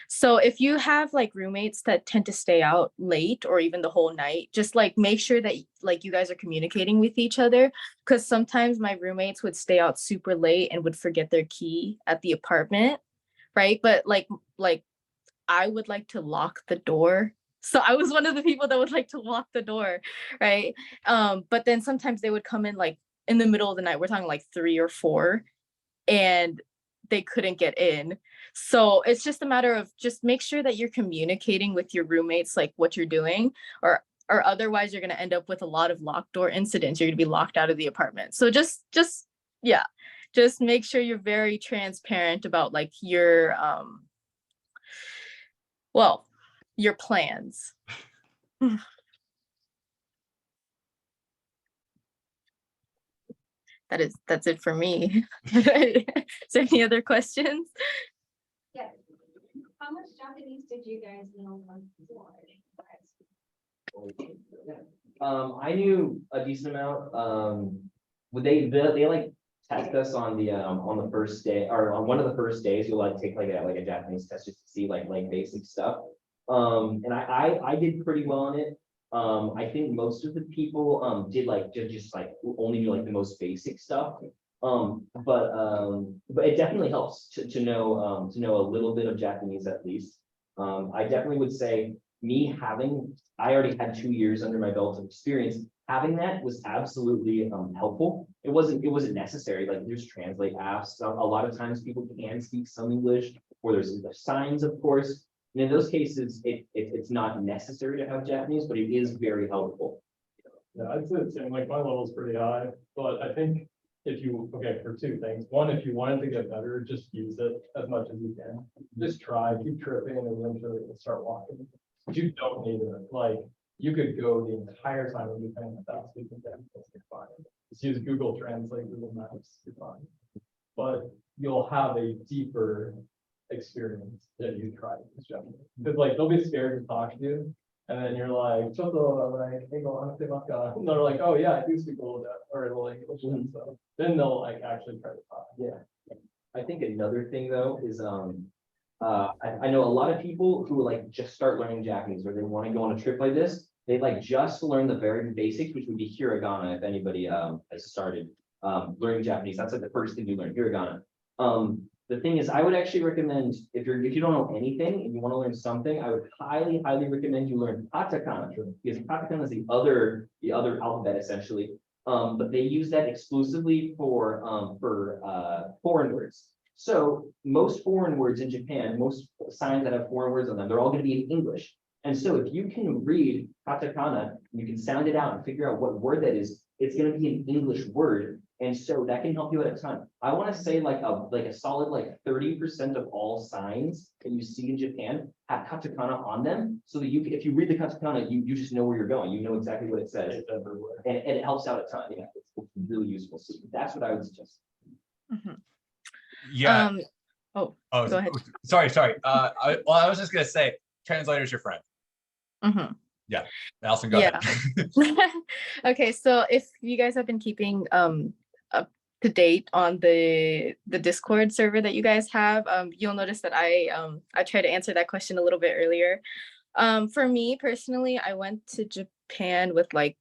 Speaker 12: So if you have like roommates that tend to stay out late or even the whole night, just like make sure that like you guys are communicating with each other, because sometimes my roommates would stay out super late and would forget their key at the apartment, right? But like I would like to lock the door. So I was one of the people that would like to lock the door, right? But then sometimes they would come in like in the middle of the night. We're talking like 3 or 4, and they couldn't get in. So it's just a matter of just make sure that you're communicating with your roommates, like what you're doing, or otherwise you're going to end up with a lot of locked door incidents. You're going to be locked out of the apartment. So just make sure you're very transparent about like your your plans. That's it for me. Is there any other questions?
Speaker 5: Yeah. How much Japanese did you guys know?
Speaker 10: I knew a decent amount. Would they like test us on the first day, or on one of the first days, you'll like take like a Japanese test just to see like basic stuff. And I did pretty well on it. I think most of the people did like just like only do like the most basic stuff. But it definitely helps to know a little bit of Japanese at least. I definitely would say I already had 2 years under my belt of experience. Having that was absolutely helpful. It wasn't necessary. Like there's translate apps. A lot of times people can speak some English, or there's the signs, of course. And in those cases, it's not necessary to have Japanese, but it is very helpful.
Speaker 8: Yeah, I'd say the same, like my level's pretty high, but I think for 2 things. One, if you wanted to get better, just use it as much as you can. Just try, keep tripping, and eventually you'll start walking. But you don't need it. Like you could go the entire time and be paying fast, you can you're fine. Just use Google Translate, Google Maps, you're fine. But you'll have a deeper experience that you try this Japanese. Because like they'll be scared to talk to you. And then you're like, and they're like, oh yeah, I do speak a little bit or a little English. And so then they'll like actually try to talk.
Speaker 10: Yeah. I think another thing though is I know a lot of people who like just start learning Japanese, or they want to go on a trip like this. They like just learn the very basics, which would be hiragana. If anybody has started learning Japanese, that's like the first thing you learn, hiragana. The thing is, I would actually recommend if you don't know anything and you want to learn something, I would highly recommend you learn katakana, because katakana is the other alphabet essentially. But they use that exclusively for foreign words. So most foreign words in Japan, most signs that have foreign words on them, they're all going to be in English. And so if you can read katakana, you can sound it out and figure out what word that is, it's going to be an English word. And so that can help you at a ton. I want to say like a solid like 30% of all signs that you see in Japan have katakana on them. So that if you read the katakana, you just know where you're going. You know exactly what it says. It's everywhere. And it helps out a ton. Yeah, it's really useful. So that's what I would suggest.
Speaker 12: Mhm.
Speaker 11: Yeah.
Speaker 12: Go ahead.
Speaker 11: Sorry. I was just gonna say, translator's your friend.
Speaker 12: Mhm.
Speaker 11: Yeah. Allison, go
Speaker 12: Yeah.
Speaker 11: ahead.
Speaker 12: Okay, so if you guys have been keeping up to date on the Discord server that you guys have, you'll notice that I tried to answer that question a little bit earlier. For me personally, I went to Japan with like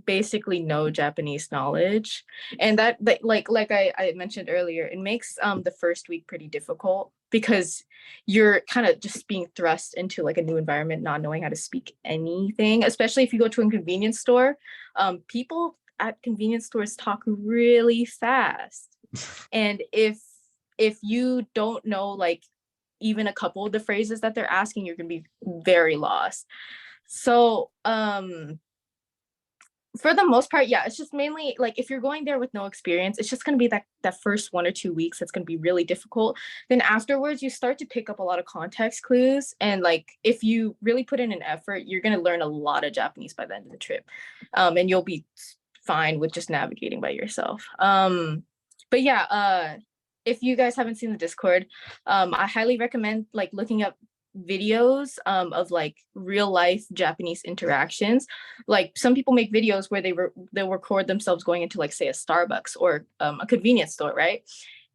Speaker 12: basically no Japanese knowledge, and that like I mentioned earlier, it makes the first week pretty difficult because you're kind of just being thrust into like a new environment, not knowing how to speak anything, especially if you go to a convenience store. People at convenience stores talk really fast, and if you don't know like even a couple of the phrases that they're asking, you're gonna be very lost. So for the most part, yeah, it's just mainly like if you're going there with no experience, it's just gonna be that first 1 or 2 weeks that's gonna be really difficult. Then afterwards, you start to pick up a lot of context clues, and like if you really put in an effort, you're gonna learn a lot of Japanese by the end of the trip, and you'll be fine with just navigating by yourself. But yeah, if you guys haven't seen the Discord, I highly recommend like looking up videos of like real life Japanese interactions. Like some people make videos where they'll record themselves going into like say a Starbucks or a convenience store, right?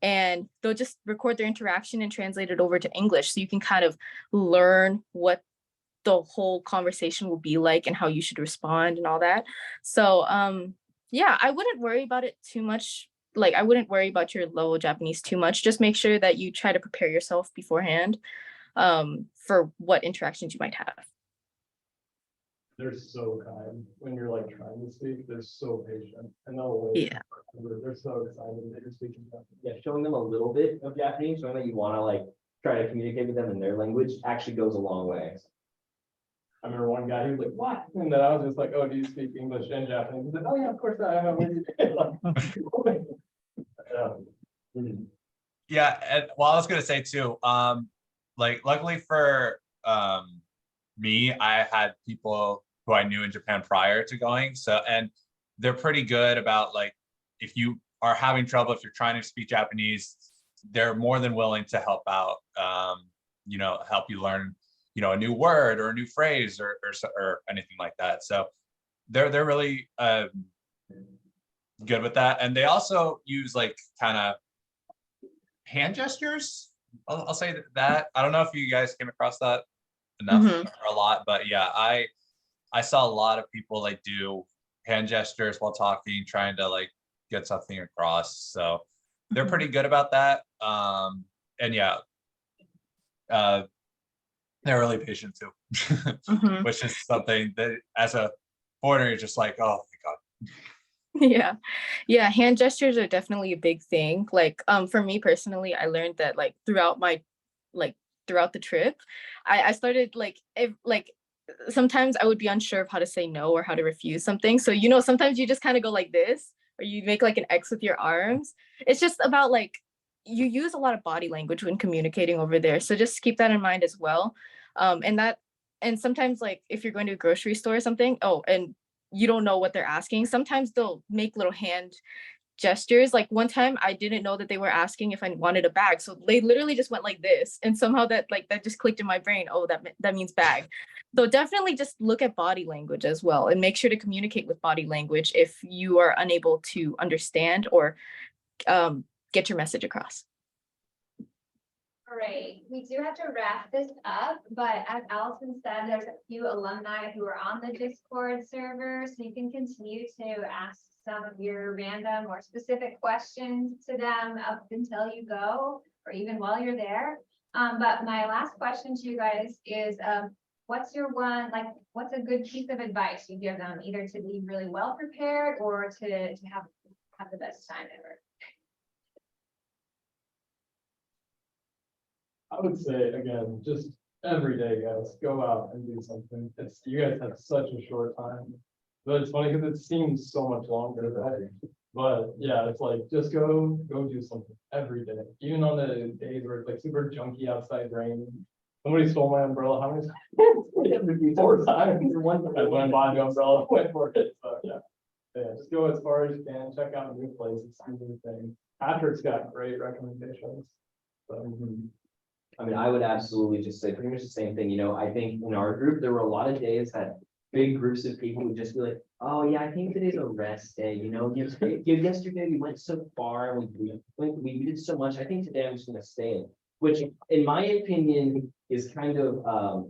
Speaker 12: And they'll just record their interaction and translate it over to English, so you can kind of learn what the whole conversation will be like and how you should respond and all that. So yeah, I wouldn't worry about it too much. Like I wouldn't worry about your level of Japanese too much. Just make sure that you try to prepare yourself beforehand for what interactions you might have.
Speaker 8: They're so kind when you're like trying to speak. They're so patient and they'll wait.
Speaker 12: Yeah.
Speaker 8: They're so excited that you're speaking. Japanese.
Speaker 10: Yeah, showing them a little bit of Japanese, showing that you want to like try to communicate with them in their language actually goes a long way.
Speaker 8: I remember one guy, he was like, what? And then I was just like, oh, do you speak English and Japanese? He's like, oh yeah, of course I am.
Speaker 11: Yeah, and well, I was gonna say too, like luckily for me, I had people who I knew in Japan prior to going. So, and they're pretty good about like, if you are having trouble, if you're trying to speak Japanese, they're more than willing to help out, you know, help you learn, you know, a new word or a new phrase or anything like that. So they're really good with that. And they also use like kind of hand gestures. I'll say that. I don't know if you guys came across that enough or a lot, but yeah, I saw a lot of people like do hand gestures while talking, trying to like get something across. So they're pretty good about that. And yeah, they're really patient too, which is something that as a foreigner, you're just like, oh my God.
Speaker 12: Yeah, hand gestures are definitely a big thing. Like for me personally, I learned that like throughout the trip, I started like sometimes I would be unsure of how to say no or how to refuse something. So you know, sometimes you just kind of go like this, or you make like an X with your arms. It's just about like you use a lot of body language when communicating over there, so just keep that in mind as well. And sometimes like if you're going to a grocery store or something, and you don't know what they're asking, sometimes they'll make little hand gestures. Like one time I didn't know that they were asking if I wanted a bag, so they literally just went like this, and somehow that just clicked in my brain. Oh, that means bag. So definitely just look at body language as well, and make sure to communicate with body language if you are unable to understand or get your message across.
Speaker 5: Great. We do have to wrap this up, but as Allison said, there's a few alumni who are on the Discord server, so you can continue to ask some of your random or specific questions to them up until you go, or even while you're there. But my last question to you guys is, what's a good piece of advice you give them, either to be really well prepared or to have the best time ever?
Speaker 8: I would say, again, just every day, guys, go out and do something. You guys have such a short time. But it's funny because it seems so much longer, right? But yeah, it's like, just go do something every day. Even on the days where it's like super junky outside raining. Somebody stole my umbrella. How many times? 4 times. One time I went and bought the umbrella, went for it. So yeah, just go as far as you can. Check out new places, see new things. Patrick's got great recommendations. So,
Speaker 10: I mean, I would absolutely just say pretty much the same thing. You know, I think in our group, there were a lot of days that big groups of people would just be like, oh yeah, I think today's a rest day. You know, yesterday we went so far and we did so much. I think today I'm just gonna stay in, which in my opinion is kind of,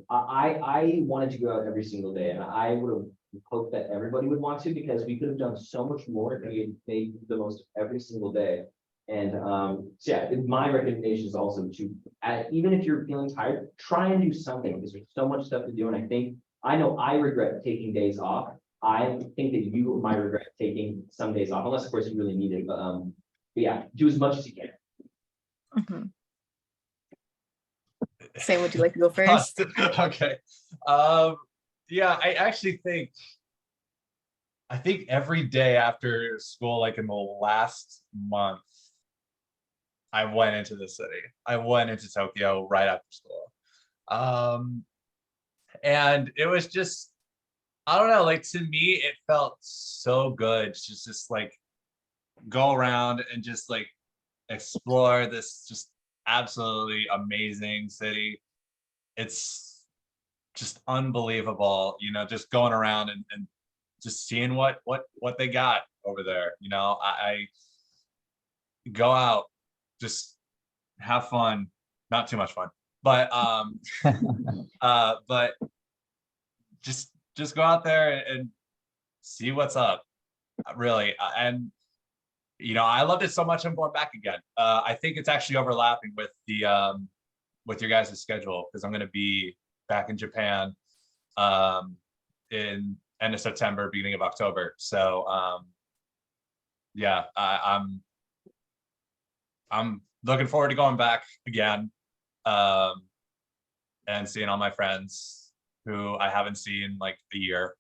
Speaker 10: I wanted to go out every single day, and I would have hoped that everybody would want to, because we could have done so much more if we had made the most of every single day. And so yeah, my recommendation is also to, even if you're feeling tired, try and do something, because there's so much stuff to do. And I know I regret taking days off. I think that you might regret taking some days off, unless of course you really need it. But yeah, do as much as you can.
Speaker 12: Sam, would you like to go first?
Speaker 11: Okay. Yeah, I think every day after school, like in the last month, I went into the city. I went into Tokyo right after school. And it was just, I don't know, like to me, it felt so good to just like go around and just like explore this just absolutely amazing city. It's just unbelievable, just going around and just seeing what they got over there. I go out, just have fun, not too much fun, but but just go out there and see what's up, really. And I loved it so much, I'm going back again. I think it's actually overlapping with the with your guys' schedule, because I'm going to be back in Japan in end of September, beginning of October. So yeah, I'm looking forward to going back again and seeing all my friends who I haven't seen like a year.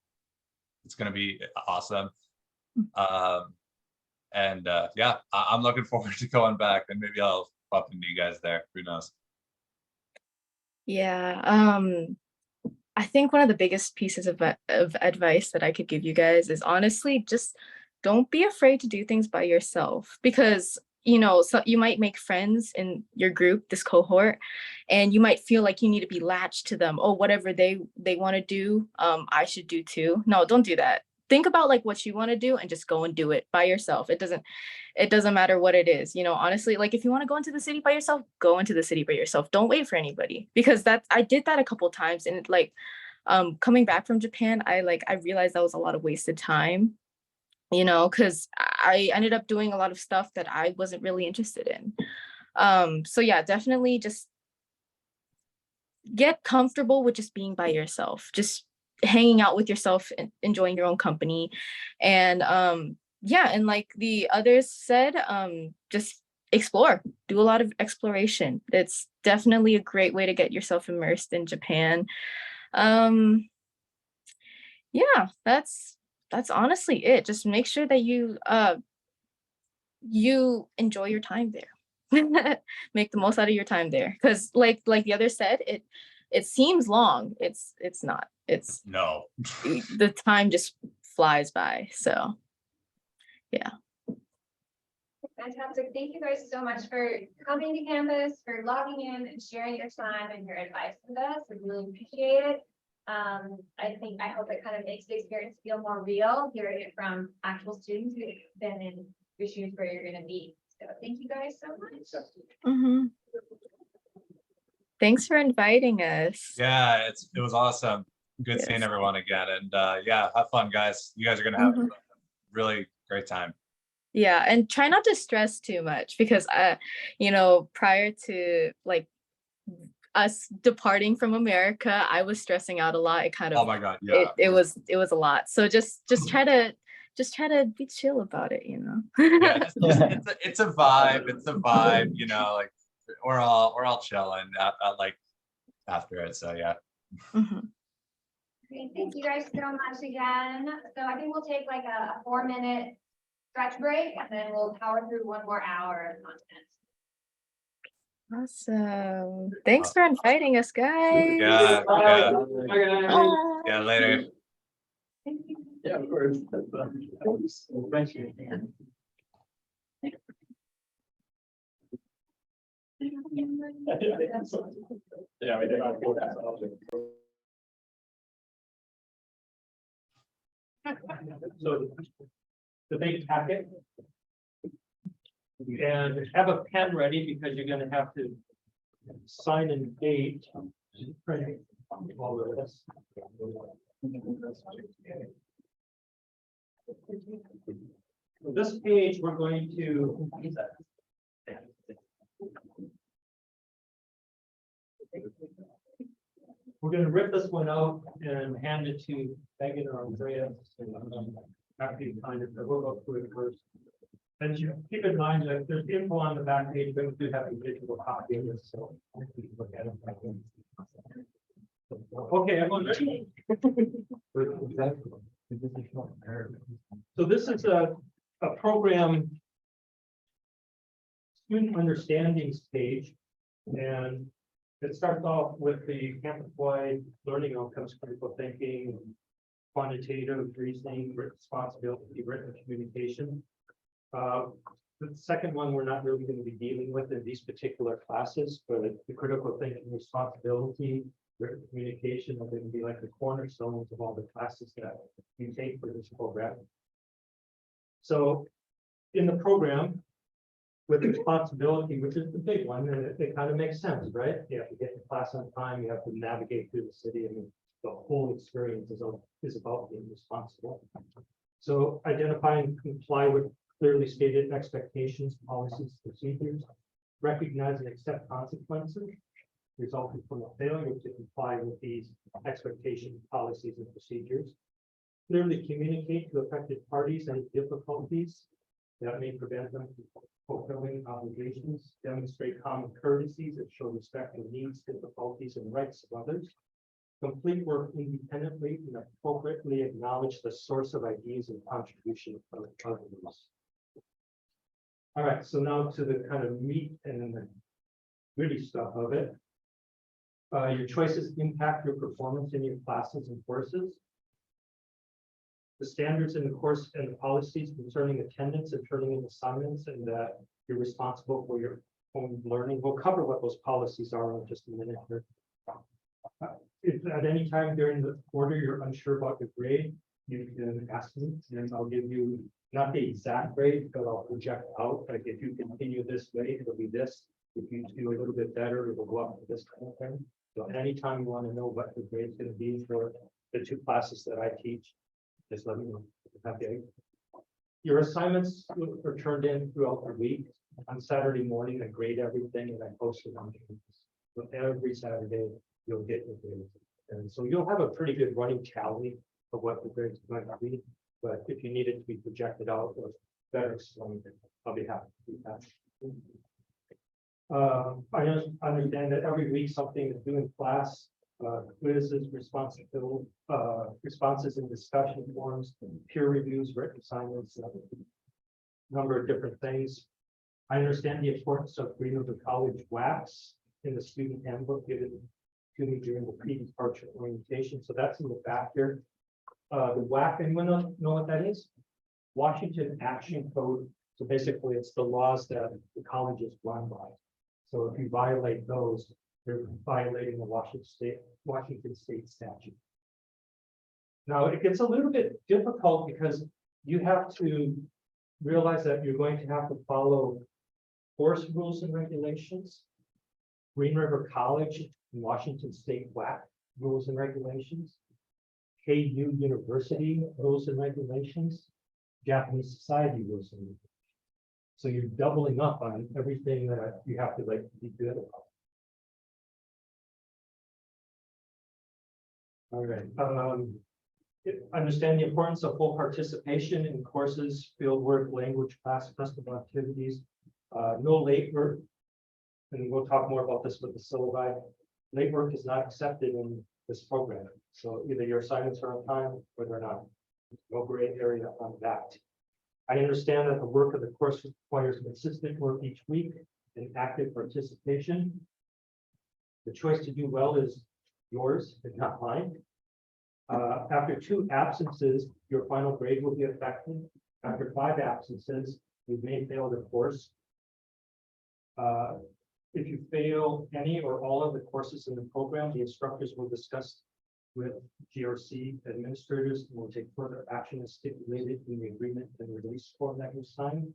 Speaker 11: It's going to be awesome. And yeah, I'm looking forward to going back, and maybe I'll bump into you guys there. Who knows?
Speaker 12: Yeah, I think one of the biggest pieces of advice that I could give you guys is honestly just don't be afraid to do things by yourself, because so you might make friends in your group, this cohort, and you might feel like you need to be latched to them. Oh, whatever they want to do, I should do too. No, don't do that. Think about like what you want to do and just go and do it by yourself. It doesn't matter what it is. Honestly, like if you want to go into the city by yourself, go into the city by yourself. Don't wait for anybody, because I did that a couple times, and coming back from Japan, I realized that was a lot of wasted time, because I ended up doing a lot of stuff that I wasn't really interested in. So yeah, definitely just get comfortable with just being by yourself, just hanging out with yourself and enjoying your own company. And yeah, and like the others said, just explore, do a lot of exploration. It's definitely a great way to get yourself immersed in Japan. Yeah, that's honestly it. Just make sure that you enjoy your time there. Make the most out of your time there, because like the other said, it seems long. It's not. It's
Speaker 11: No.
Speaker 12: the time just flies by. So yeah.
Speaker 5: Fantastic. Thank you guys so much for coming to campus, for logging in and sharing your time and your advice with us. We really appreciate it. I hope it kind of makes the experience feel more real, hearing it from actual students who've been in your shoes where you're going to be. So thank you guys so much.
Speaker 12: Mm-hmm. Thanks for inviting us.
Speaker 11: Yeah, it was awesome. Good
Speaker 12: Yes.
Speaker 11: seeing everyone again. And yeah, have fun, guys. You guys are gonna have a really great time.
Speaker 12: Yeah, and try not to stress too much, because prior to like us departing from America, I was stressing out a lot. It kind of
Speaker 11: Oh my God, yeah.
Speaker 12: it was a lot. So just try to be chill about it,
Speaker 11: Yeah, it's a vibe. It's a vibe, like we're all chilling like after it. So yeah.
Speaker 12: Mhm.
Speaker 5: Great. Thank you guys so much again. So I think we'll take like a 4-minute stretch break, and then we'll power through one more hour of content.
Speaker 12: Awesome. Thanks for inviting us, guys.
Speaker 11: Yeah, yeah.
Speaker 12: Bye.
Speaker 11: Yeah, later.
Speaker 10: Yeah, of course.
Speaker 8: Yeah, we did.
Speaker 2: So the big packet. And have a pen ready, because you're gonna have to sign and date. All of this. This page, we're going to. We're gonna rip this one out and hand it to Megan or Andrea. After you find it, we'll go through it first. And you keep in mind that there's info on the back page, but we do have a visual copy of this, so. we can look at it. Okay, I'm on. So this is a program. Student understandings page, and it starts off with the campus-wide learning outcomes, critical thinking, quantitative reasoning, responsibility, written communication. The second one, we're not really going to be dealing with in these particular classes, but the critical thinking, responsibility, written communication are going to be like the cornerstones of all the classes that you take for this program. So in the program, with responsibility, which is the big one, and it kind of makes sense, right? You have to get to class on time, you have to navigate through the city, and the whole experience is about being responsible. So identify and comply with clearly stated expectations, policies, procedures, recognize and accept consequences resulting from a failure to comply with these expectations, policies, and procedures. Clearly communicate to affected parties any difficulties that may prevent them from fulfilling obligations, demonstrate common courtesies that show respect for needs, difficulties, and rights of others. Complete work independently and appropriately acknowledge the source of ideas and contribution of others. All right, so now to the kind of meat and the gritty stuff of it. Your choices impact your performance in your classes and courses. The standards in the course and the policies concerning attendance and turning in assignments, and that you're responsible for your own learning. We'll cover what those policies are in just a minute here. If at any time during the quarter you're unsure about your grade, you can ask me, and I'll give you not the exact grade, but I'll project out. Like if you continue this way, it'll be this. If you do a little bit better, it will go up to this kind of thing. So anytime you want to know what the grade is going to be for the two classes that I teach, just let me know. Okay. Your assignments are turned in throughout the week. On Saturday morning, I grade everything and I post it on campus. So every Saturday, you'll get your grades. And so you'll have a pretty good running tally of what the grades are going to be. But if you need it to be projected out or better explained, I'll be happy to do that. I understand that every week something is due in class, quizzes, responses and discussion forums, peer reviews, written assignments, a number of different things. I understand the importance of Green River College WACs in the student handbook given to me during the pre-departure orientation. So that's in the back here. The WAC, anyone know what that is? Washington Action Code. So basically it's the laws that the college is run by. So if you violate those, you're violating the Washington State statute. Now it gets a little bit difficult because you have to realize that you're going to have to follow course rules and regulations, Green River College and Washington State WAC rules and regulations, KU University rules and regulations, Japanese Society rules and regulations. So you're doubling up on everything that you have to like be good about. All right. Understand the importance of full participation in courses, field work, language class, festival activities, no late work. And we'll talk more about this with the syllabi. Late work is not accepted in this program. So either your assignments are on time or they're not. No gray area on that. I understand that the work of the course requires consistent work each week and active participation. The choice to do well is yours, and not mine. After 2 absences, your final grade will be affected. After 5 absences, you may fail the course. If you fail any or all of the courses in the program, the instructors will discuss with GRC administrators and will take further action as stipulated in the agreement and release form that you sign.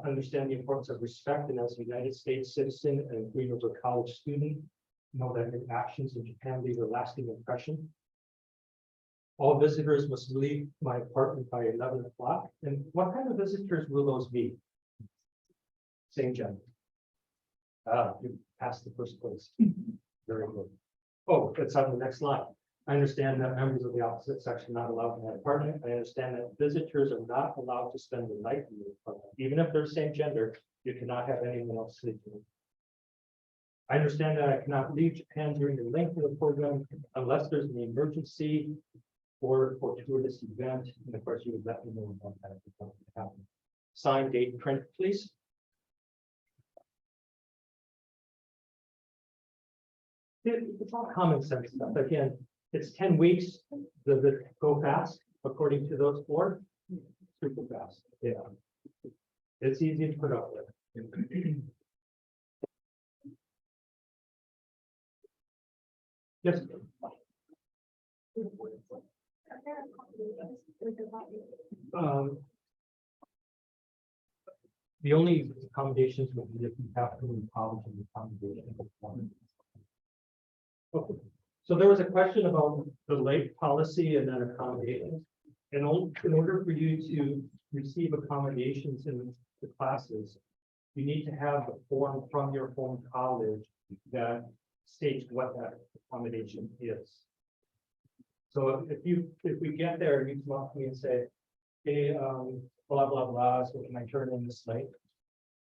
Speaker 2: Understand the importance of respect, and as a United States citizen and Green River College student, know that your actions in Japan leave a lasting impression. All visitors must leave my apartment by 11 o'clock. And what kind of visitors will those be? St. John. You passed the first place. Very good. Oh, that's on the next line. I understand that members of the opposite sex are not allowed in that apartment. I understand that visitors are not allowed to spend the night in the apartment. Even if they're same gender, you cannot have anyone else sleeping. I understand that I cannot leave Japan during the length of the program unless there's an emergency or fortuitous event. And of course, you would let me know about that if it's going to happen. Sign, date, print, please. It's all common sense stuff. Again, it's 10 weeks. Does it go fast according to those four? Super fast. Yeah. It's easy to put up there. Yes. The only accommodations would be if you have to in college and accommodation. Okay. So there was a question about the lake policy and then accommodations. And in order for you to receive accommodations in the classes, you need to have a form from your home college that states what that accommodation is. So if we get there and you come up to me and say, hey, blah, blah, blah, so can I turn in this lake?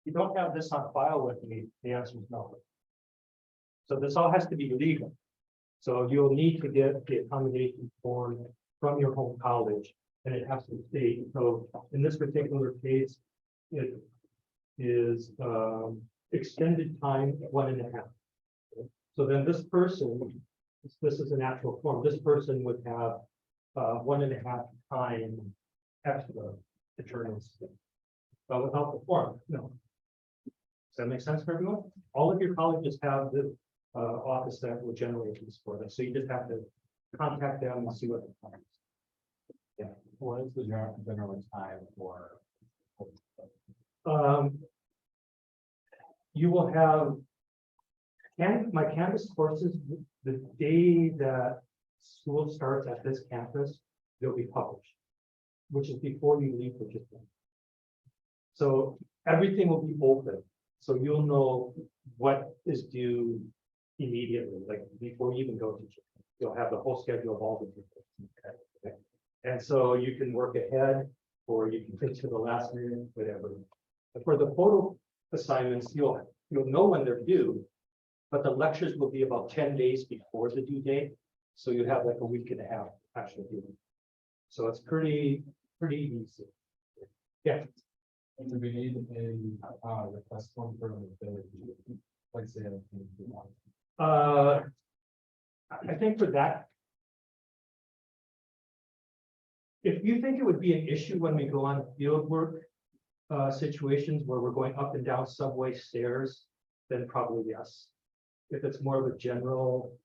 Speaker 2: You don't have this on file with me, the answer is no. So this all has to be legal. So you'll need to get the accommodation form from your home college, and it has to state, so in this particular case, it is extended time 1.5. So then this person, this is an actual form, this person would have 1.5 time extra to turn in. But without the form, no. Does that make sense for everyone? All of your colleges have this office that will generate these for them. So you just have to contact them and see what the plan is. Yeah. What is the general time for? You will have my Canvas courses, the day that school starts at this campus, they'll be published, which is before you leave for Japan. So everything will be open. So you'll know what is due immediately, like before you even go to Japan. You'll have the whole schedule of all the people. Okay? And so you can work ahead or you can fit to the last minute, whatever. But for the photo assignments, you'll know when they're due, but the lectures will be about 10 days before the due date. So you have like a week and a half actually due. So it's pretty easy. Yeah.
Speaker 8: Do we need a request form for the like say?
Speaker 2: I think for that, if you think it would be an issue when we go on field work situations where we're going up and down subway stairs, then probably yes. If it's more of a general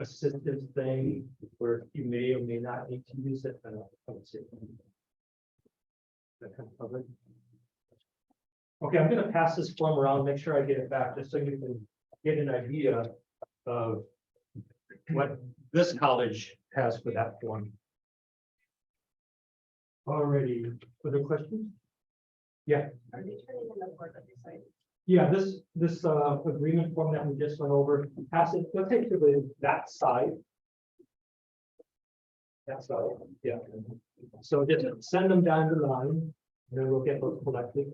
Speaker 2: assistance thing where you may or may not need to use it, then I would say. That kind of covered. Okay, I'm going to pass this form around, make sure I get it back, just so you can get an idea of what this college has for that form. Already, other questions? Yeah.
Speaker 3: Are they turning in the board that they say?
Speaker 2: Yeah, this agreement form that we just went over, pass it, let's take to that side. That side, yeah. So just send them down the line, and then we'll get those collected.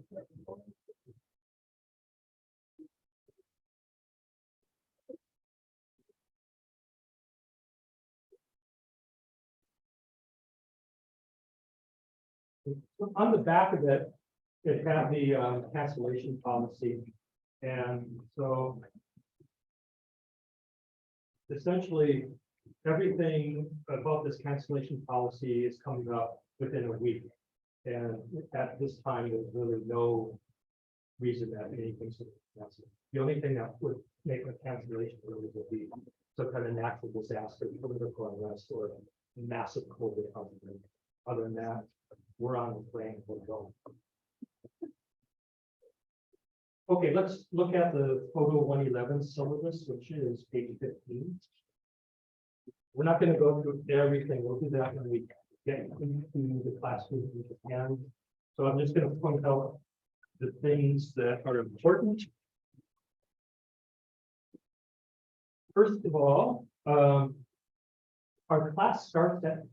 Speaker 2: On the back of it, it had the cancellation policy. And so essentially, everything about this cancellation policy is coming up within a week. And at this time, there's really no reason that anything should be canceled. The only thing that would make a cancellation really would be some kind of natural disaster, political unrest, or massive COVID outbreak. Other than that, we're on the plane, we're going. Okay, let's look at the photo 111 syllabus, which is page 15. We're not going to go through everything. We'll do that when we get into the classroom in Japan. So I'm just going to point out the things that are important. First of all, our classes start at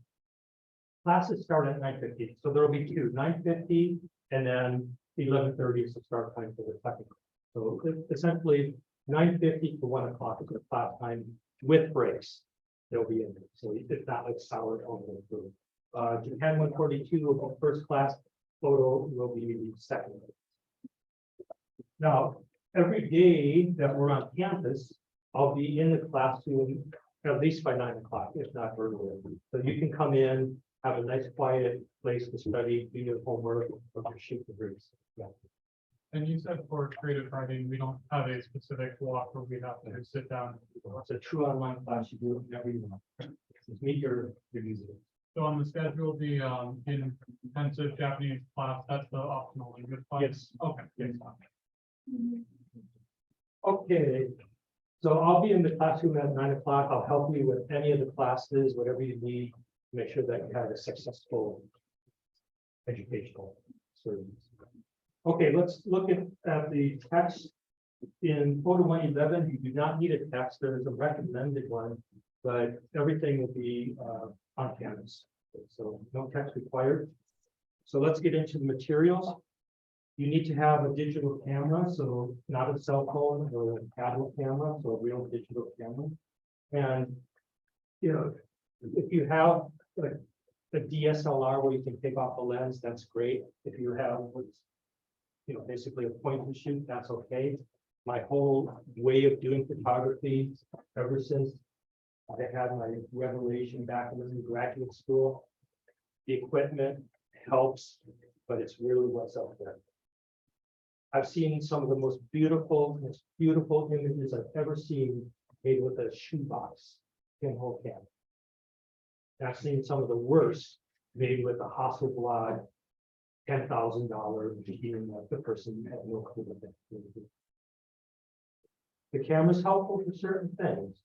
Speaker 2: 9:50, so there'll be two, 9:50 and then 11:30 is the start time for the second. So essentially 9:50 to 1 o'clock is the class time with breaks. They'll be in there, so it's not like solid all the way through. Japan 142 will be first class, photo will be the second. Now, every day that we're on campus, I'll be in the classroom at least by 9 o'clock, if not earlier. So you can come in, have a nice quiet place to study, do your homework, or shoot the breeze. Yeah.
Speaker 6: And you said for creative writing, we don't have a specific block where we have to sit down.
Speaker 2: It's a true online class, you do it whenever you want. Just meet your user.
Speaker 6: So on the schedule, the intensive Japanese class, that's the optional language class?
Speaker 2: Yes.
Speaker 6: Okay. Yes.
Speaker 2: Okay, so I'll be in the classroom at 9 o'clock. I'll help you with any of the classes, whatever you need, to make sure that you have a successful educational service. Okay, let's look at the text. In photo 111, you do not need a text. There is a recommended one, but everything will be on canvas. So no text required. So let's get into the materials. You need to have a digital camera, so not a cell phone or a tablet camera, so a real digital camera. And, you know, if you have like a DSLR where you can take off the lens, that's great. If you have what's, you know, basically a point and shoot, that's okay. My whole way of doing photography ever since I had my revelation back when I was in graduate school, the equipment helps, but it's really what's up there. I've seen some of the most beautiful images I've ever seen made with a shoebox pinhole camera. And I've seen some of the worst made with a Hasselblad $10,000 machine that the person had no clue what that was. The camera's helpful for certain things,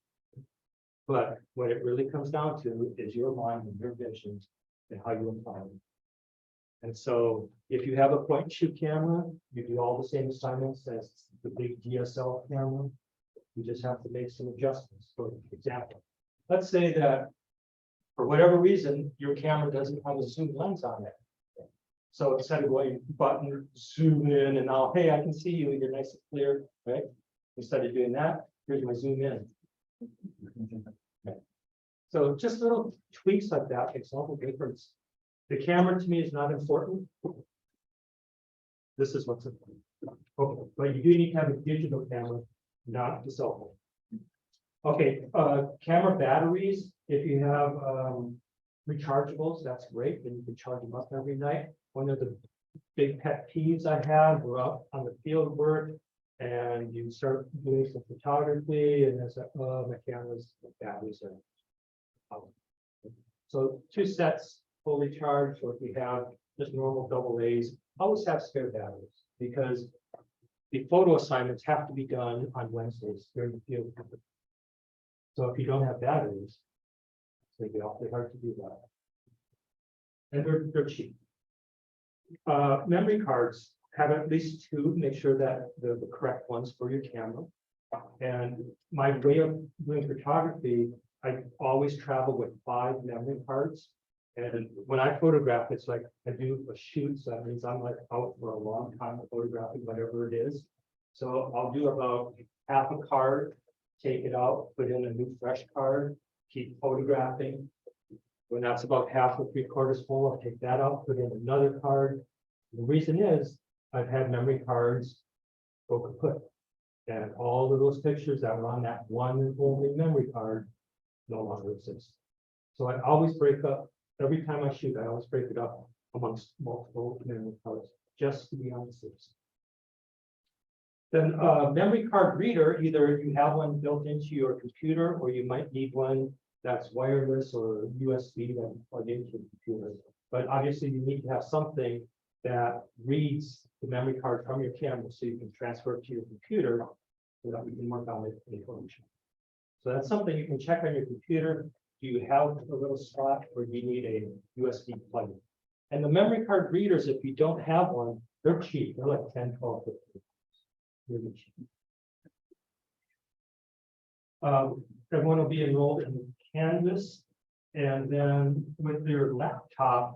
Speaker 2: but what it really comes down to is your mind and your vision and how you apply it. And so if you have a point and shoot camera, you do all the same assignments as the big DSL camera. You just have to make some adjustments. For example, let's say that for whatever reason, your camera doesn't have a zoom lens on it. So instead of going button, zoom in, and now, hey, I can see you, you're nice and clear, right? Instead of doing that, here's my zoom in. Okay. So just little tweaks like that makes all the difference. The camera to me is not important. This is what's important. Okay, but you do need to have a digital camera, not the cell phone. Okay, camera batteries, if you have rechargeables, that's great, then you can charge them up every night. One of the big pet peeves I have, we're out on the field work and you start doing some photography and it's like, oh, my camera's batteries are out. So 2 sets fully charged, or if we have just normal AA, always have spare batteries because the photo assignments have to be done on Wednesdays during the field. So if you don't have batteries, it's going to be awfully hard to do that. And they're cheap. Memory cards have at least 2, make sure that they're the correct ones for your camera. And my way of doing photography, I always travel with 5 memory cards. And when I photograph, it's like I do a shoot, so that means I'm like out for a long time photographing whatever it is. So I'll do about half a card, take it out, put in a new fresh card, keep photographing. When that's about half or 3/4 full, I'll take that out, put in another card. The reason is I've had memory cards go kaput. And all of those pictures that were on that one and only memory card no longer exist. So I always break up, every time I shoot, I always break it up amongst multiple memory cards, just to be on the safe side. Then memory card reader, either you have one built into your computer, or you might need one that's wireless or USB that you plug into your computer. But obviously you need to have something that reads the memory card from your camera so you can transfer it to your computer so that we can work on it information. So that's something you can check on your computer. Do you have a little slot or do you need a USB plug? And the memory card readers, if you don't have one, they're cheap. They're like 10, 12, 15. Really cheap. Everyone will be enrolled in Canvas. And then with your laptop,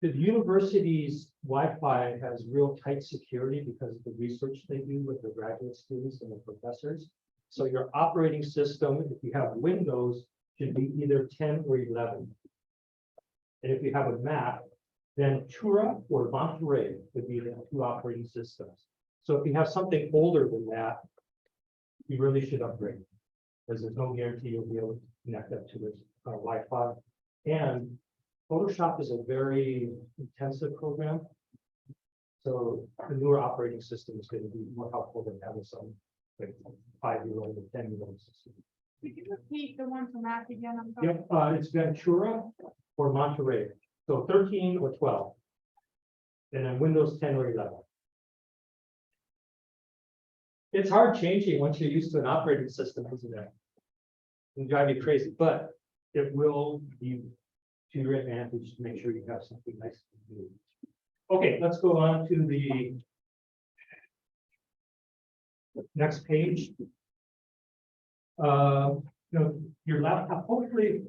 Speaker 2: the university's Wi-Fi has real tight security because of the research they do with the graduate students and the professors. So your operating system, if you have Windows, should be either 10 or 11. And if you have a Mac, then Tura or Monterey would be the two operating systems. So if you have something older than that, you really should upgrade. Because there's no guarantee you'll be able to connect up to its Wi-Fi. And Photoshop is a very intensive program. So the newer operating system is going to be more helpful than having some like 5-year-old or 10-year-old system.
Speaker 7: Could you repeat the one for Mac again? I'm sorry.
Speaker 2: Yep, it's Ventura or Monterey. So 13 or 12. And then Windows 10 or 11. It's hard changing once you're used to an operating system, isn't it? It can drive you crazy, but it will be to your advantage to make sure you have something nice to do. Okay, let's go on to the next page. Your laptop, hopefully,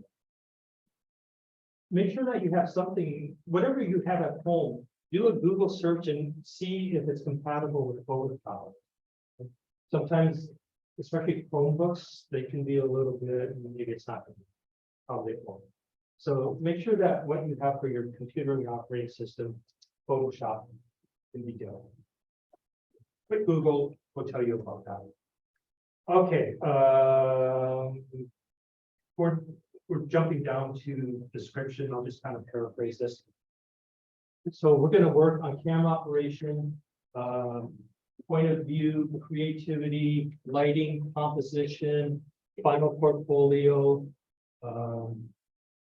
Speaker 2: make sure that you have something, whatever you have at home, do a Google search and see if it's compatible with Photoshop. Sometimes, especially Chromebooks, they can be a little bit, maybe it's not how they work. So make sure that what you have for your computer and your operating system, Photoshop, can be done. Quick Google will tell you about that. Okay, we're jumping down to description. I'll just kind of paraphrase this. So we're going to work on camera operation, point of view, creativity, lighting, composition, final portfolio,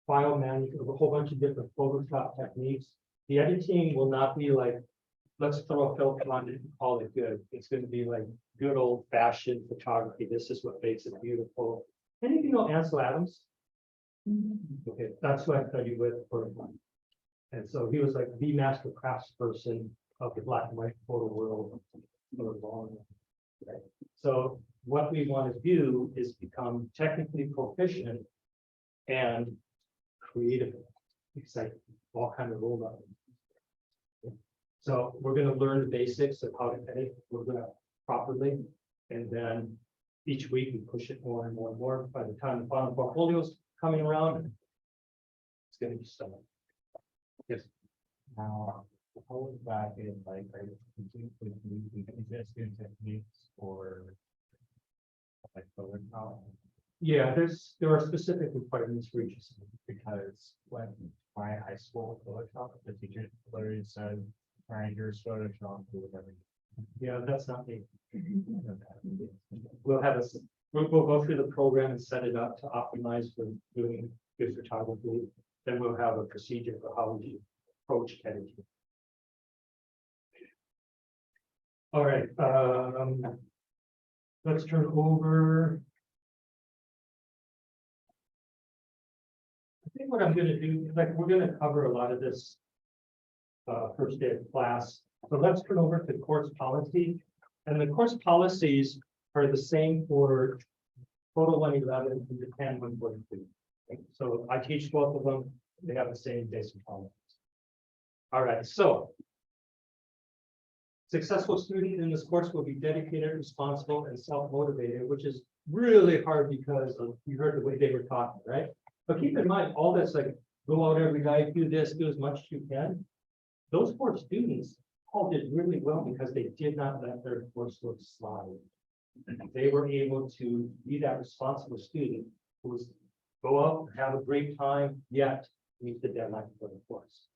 Speaker 2: file management, a whole bunch of different Photoshop techniques. The editing will not be like, let's throw a filter on it and call it good. It's going to be like good old fashioned photography. This is what makes it beautiful. And if you know Ansel Adams, okay, that's who I studied with for a month. And so he was like the master craftsperson of the black and white photo world for a long time. Right? So what we want to do is become technically proficient and creative, exciting, all kind of rolled up. So we're going to learn the basics of how to edit. We're going to properly, and then each week we push it more and more and more. By the time the final portfolio is coming around, it's going to be stunning. Yes.
Speaker 6: Now, how is that in like, are you existing techniques or like Photoshop?
Speaker 2: Yeah, there are specific requirements for each.
Speaker 6: Because when my high school Photoshop, the teacher literally said, trying to use Photoshop or whatever.
Speaker 2: Yeah, that's not me. We'll have we'll go through the program and set it up to optimize for doing good photography. Then we'll have a procedure for how we approach editing. All right, let's turn over. I think what I'm gonna do, like, we're gonna cover a lot of this first day of class. So let's turn over to course policy. And the course policies are the same for Photo 111 and the 10 142. So I teach both of them. They have the same basic policies. All right, so successful student in this course will be dedicated, responsible, and self-motivated, which is really hard because you heard the way they were talking, right? But keep in mind, all this, like, go out every night, do this, do as much as you can. Those 4 students all did really well because they did not let their coursework slide. They were able to be that responsible student who was go out, have a great time, yet meet the deadline for the course.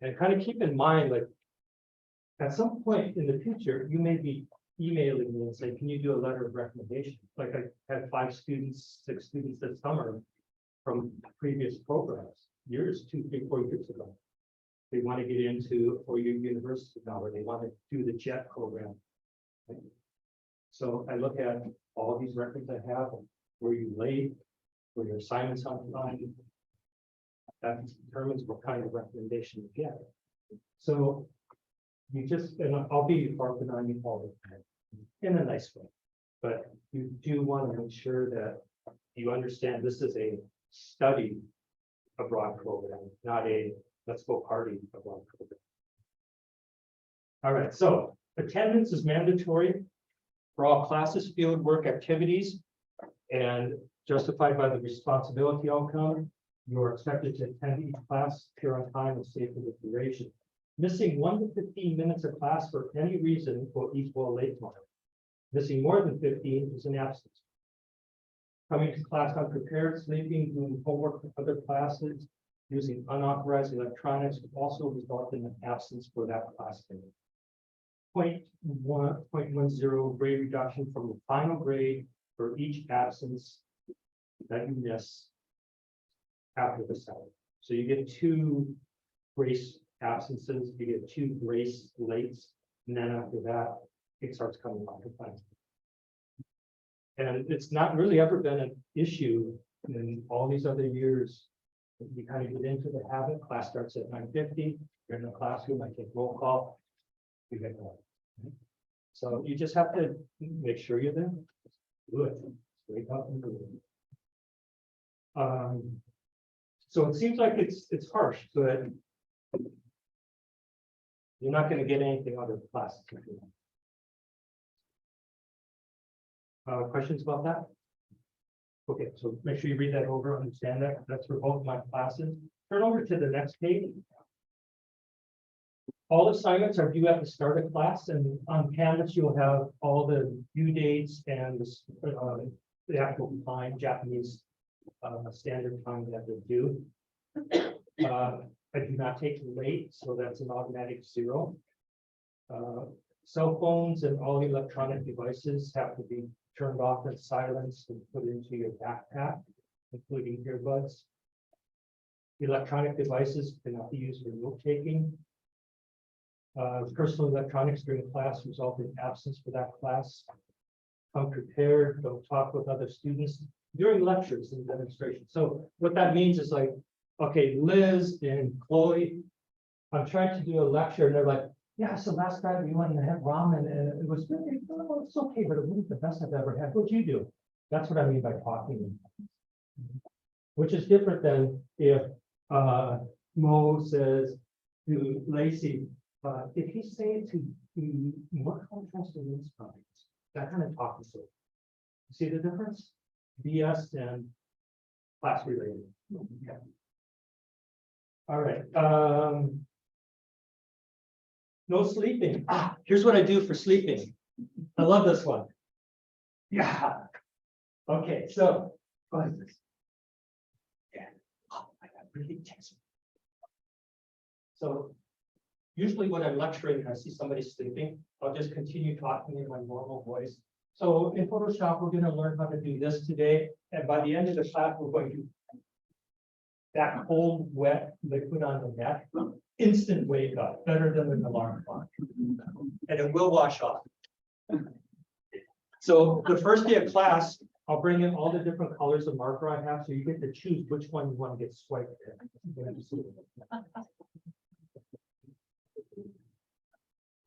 Speaker 2: And kind of keep in mind, like, at some point in the future, you may be emailing me and say, can you do a letter of recommendation? Like, I had 5 students, 6 students this summer from previous programs, years, 2, 3, 4 years ago. They want to get into a 4-year university now, or they want to do the JET program. Right? So I look at all these records I have, were you late, were your assignments on time? That determines what kind of recommendation you get. So you just, and I'll be harping on you all the time in a nice way, but you do want to make sure that you understand this is a study abroad program, not a let's go party abroad program. All right, so attendance is mandatory for all classes, field work activities, and justified by the responsibility outcome. You are expected to attend each class, appear on time, and stay for the duration. Missing 1 to 15 minutes of class for any reason will equal a late mark. Missing more than 15 is an absence. Coming to class unprepared, sleeping, doing homework for other classes, using unauthorized electronics will also result in an absence for that class day. 0.10 grade reduction from the final grade for each absence that you miss after the summer. So you get 2 grace absences, you get 2 grace lates, and then after that, it starts coming back to plan. And it's not really ever been an issue in all these other years. You kind of get into the habit, class starts at 9:50, you're in the classroom, I take roll call, you get going. So you just have to make sure you're there. Do it. Wake up and do it. So it seems like it's harsh, but you're not going to get anything out of the class. Questions about that? Okay, so make sure you read that over, understand that. That's for both my classes. Turn over to the next page. All assignments are due at the start of class, and on Canvas, you'll have all the due dates and the actual time, Japanese standard time that they're due. I do not take late, so that's an automatic 0. Cell phones and all electronic devices have to be turned off and silenced and put into your backpack, including earbuds. Electronic devices cannot be used for note taking. Personal electronics during class result in absence for that class. Come prepared, don't talk with other students during lectures and demonstrations. So what that means is like, okay, Liz and Chloe, I'm trying to do a lecture and they're like, yeah, so last night we went and had ramen and it was really, oh, it's okay, but it wasn't the best I've ever had. What'd you do? That's what I mean by talking. Which is different than if Mo says to Lacey, if he say to what contrast in these products, that kind of talking. So see the difference? BS and class related. Okay. All right. No sleeping. Here's what I do for sleeping. I love this one. Yeah. Okay, so what is this? Yeah. Oh, I got really tense. So usually when I'm lecturing and I see somebody sleeping, I'll just continue talking in my normal voice. So in Photoshop, we're going to learn how to do this today. And by the end of the class, we're going to that cold, wet liquid on the neck, instant wake up, better than an alarm clock. And it will wash off. So the first day of class, I'll bring in all the different colors of marker I have, so you get to choose which one you want to get swiped in.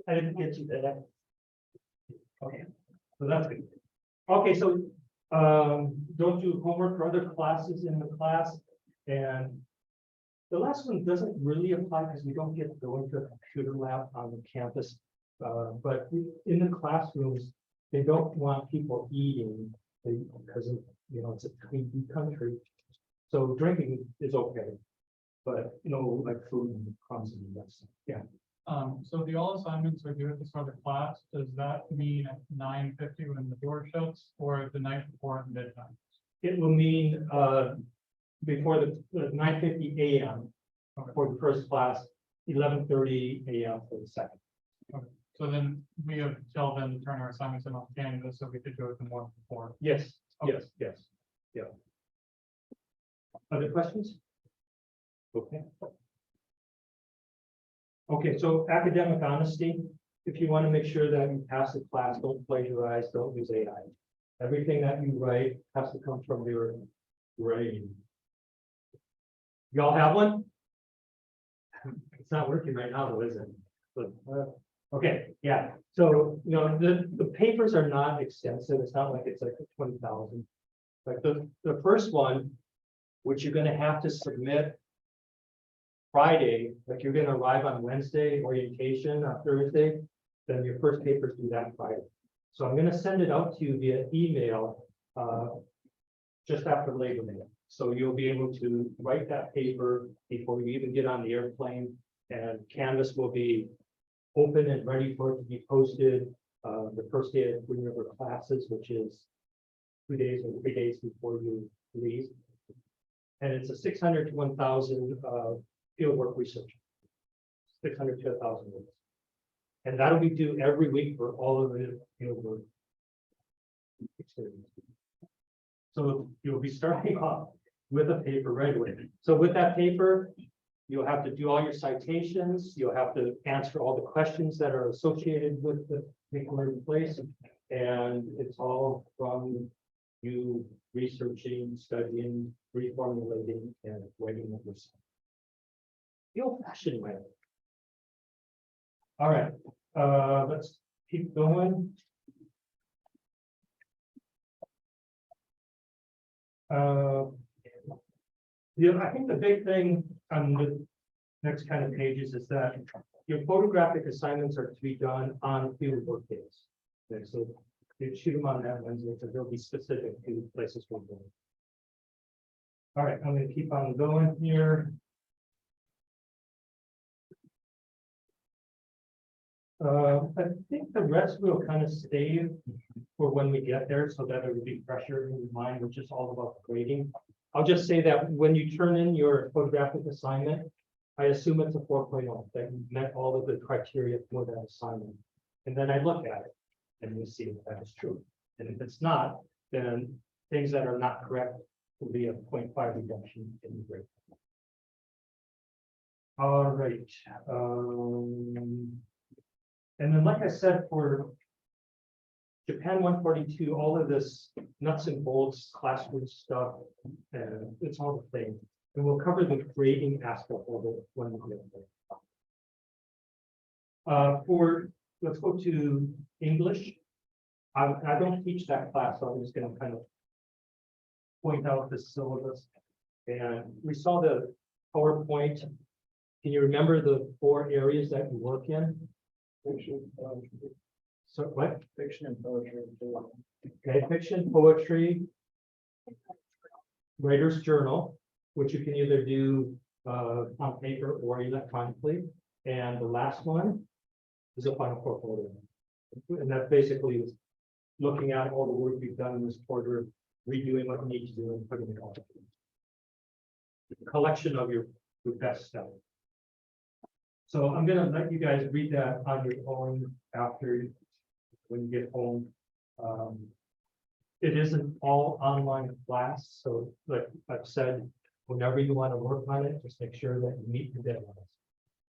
Speaker 2: I didn't get you that. Okay, so that's good. Okay, so don't do homework for other classes in the class. And the last one doesn't really apply because we don't get to go into a computer lab on the campus. But in the classrooms, they don't want people eating because of, you know, it's a clean country. So drinking is okay, but no like food and crumbs and that stuff. Yeah.
Speaker 6: So the all assignments are due at the start of class. Does that mean at 9:50 when the door shuts, or the night before at midnight?
Speaker 2: It will mean before the 9:50 a.m. for the first class, 11:30 a.m. for the second.
Speaker 6: Okay. So then we have till then to turn our assignments in on Canvas, so we could do it the morning before.
Speaker 2: Yes,
Speaker 6: Okay.
Speaker 2: yes, yeah. Other questions? Okay. Okay, so academic honesty, if you want to make sure that you pass the class, don't plagiarize, don't use AI. Everything that you write has to come from your brain. Y'all have one? It's not working right now, though, is it? But, okay, yeah, so, you know, the papers are not extensive, it's not like it's like 20,000. Like the first one, which you're gonna have to submit Friday, like you're gonna arrive on Wednesday, orientation on Thursday, then your first paper's due that Friday. So I'm gonna send it out to you via email, just after Labor Day. So you'll be able to write that paper before you even get on the airplane, and Canvas will be open and ready for it to be posted, the first day of Green River classes, which is 2 days or 3 days before you leave. And it's a 600 to 1,000 fieldwork research. 600 to 1,000 words. And that'll be due every week for all of the fieldwork experience. So you'll be starting off with a paper right away. So with that paper, you'll have to do all your citations, you'll have to answer all the questions that are associated with the particular place. And it's all from you researching, studying, reformulating, and writing it yourself. The old-fashioned way. All right, let's keep going. I think the big thing on the next kind of pages is that your photographic assignments are to be done on field work days. Okay, so you shoot them on that Wednesday, because they'll be specific to places we're going. All right, I'm gonna keep on going here. I think the rest will kind of stay for when we get there, so that it will be fresher in your mind, which is all about grading. I'll just say that when you turn in your photographic assignment, I assume it's a 4.0, that you met all of the criteria for that assignment. And then I look at it and we see if that is true. And if it's not, then things that are not correct will be a 0.5 reduction in the grade. All right. And then, like I said, for Japan 142, all of this nuts and bolts classroom stuff, and it's all the same. And we'll cover the grading aspect of it when we get there. Let's go to English. I don't teach that class, so I'm just going to kind of point out the syllabus. And we saw the PowerPoint. Can you remember the 4 areas that you work in? So what? Fiction and poetry. Okay, fiction, poetry, writer's journal, which you can either do on paper or electronically. And the last one is a final portfolio. And that basically is looking at all the work you've done in this quarter, redoing what you need to do and putting it all. Collection of your best stuff. So I'm gonna let you guys read that on your own after when you get home. It isn't all online class, so like I've said, whenever you want to work on it, just make sure that you meet the deadlines.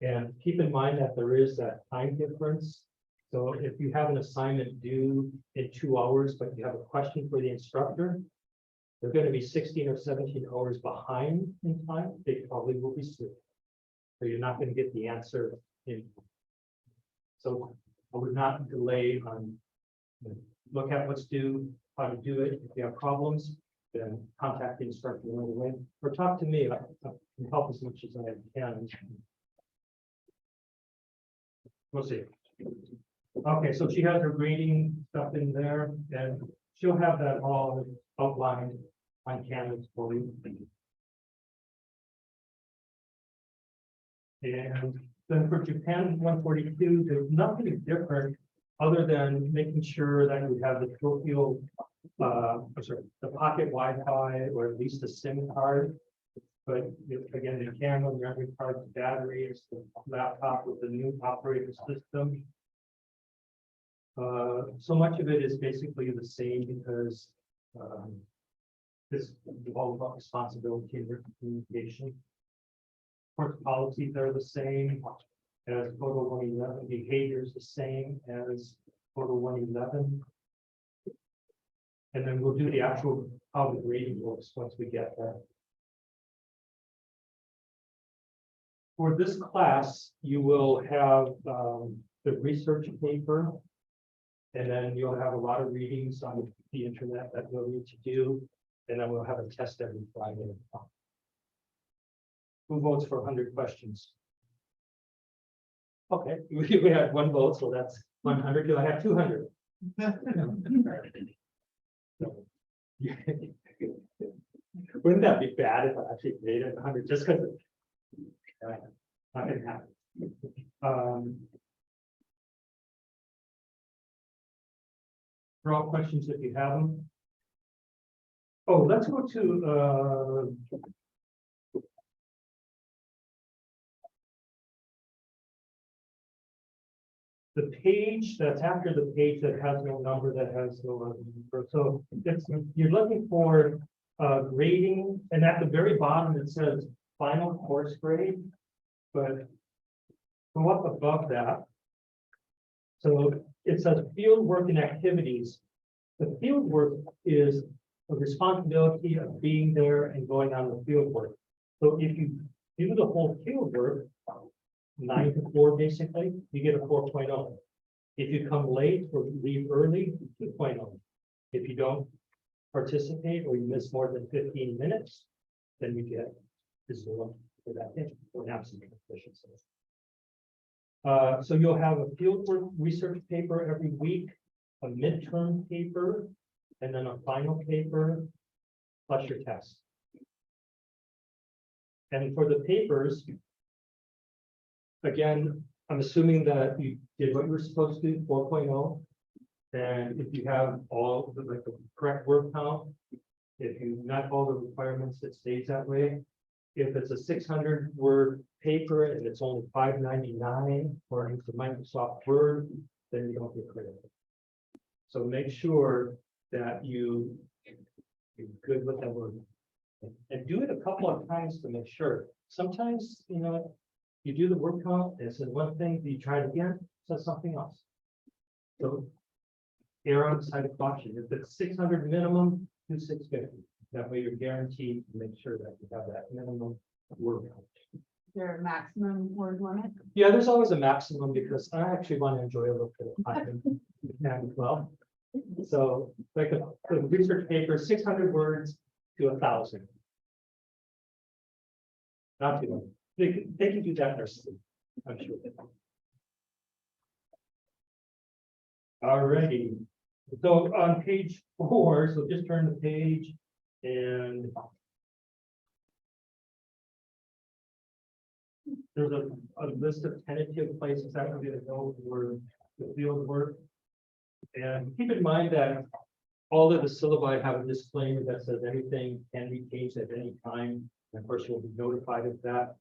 Speaker 2: And keep in mind that there is that time difference. So if you have an assignment due in 2 hours, but you have a question for the instructor, they're going to be 16 or 17 hours behind in time. They probably will be asleep. So you're not going to get the answer in. So I would not delay on, look at what's due, how to do it. If you have problems, then contact the instructor right away, or talk to me. I can help as much as I can. We'll see. Okay, so she has her grading stuff in there, and she'll have that all outlined on Canvas for you. And then for Japan 142, there's nothing different other than making sure that we have the Tokyo, the pocket Wi-Fi, or at least a SIM card. But again, the camera, the memory card, the battery, is the laptop with the new operating system. So much of it is basically the same because this is all about responsibility and communication. Course policies are the same as Photo 111. Behavior is the same as Photo 111. And then we'll do the actual how the grading works once we get there. For this class, you will have the research paper, and then you'll have a lot of readings on the internet that you'll need to do, and then we'll have a test every Friday. Who votes for 100 questions? Okay, we had one vote, so that's 100. Do I have 200? Wouldn't that be bad if I actually made it 100 just because? Not gonna happen. Draw questions if you have them. Oh, let's go to the page that's after the page that has no number, that has no number. So it's, you're looking for grading, and at the very bottom it says final course grade. But go up above that. So it says field work and activities. The field work is the responsibility of being there and going on the field work. So if you do the whole field work, 9 to 4 basically, you get a 4.0. If you come late or leave early, 2.0. If you don't participate or you miss more than 15 minutes, then you get a 0 for that thing, or an absent proficiency. So you'll have a fieldwork research paper every week, a midterm paper, and then a final paper, plus your test. And for the papers, again, I'm assuming that you did what you were supposed to, 4.0. And if you have all the, like, the correct word count, if you met all the requirements, it stays that way. If it's a 600 word paper and it's only $5.99 according to Microsoft Word, then you don't get credit. So make sure that you're good with that word. And do it a couple of times to make sure. Sometimes, you know, you do the word count, it says one thing, you try it again, it says something else. So err on the side of caution. If it's 600 minimum, do 650. That way you're guaranteed to make sure that you have that minimum word count.
Speaker 7: Is there a maximum word limit?
Speaker 2: Yeah, there's always a maximum because I actually want to enjoy a little bit of time as well. So like a research paper, 600 words to 1,000. Not too much. They can do that in their sleep, I'm sure. Alrighty. So on page 4, so just turn the page and there's a list of tentative places that we're going to go for the field work. And keep in mind that all of the syllabi have a disclaimer that says anything can be changed at any time. And of course, you'll be notified of that.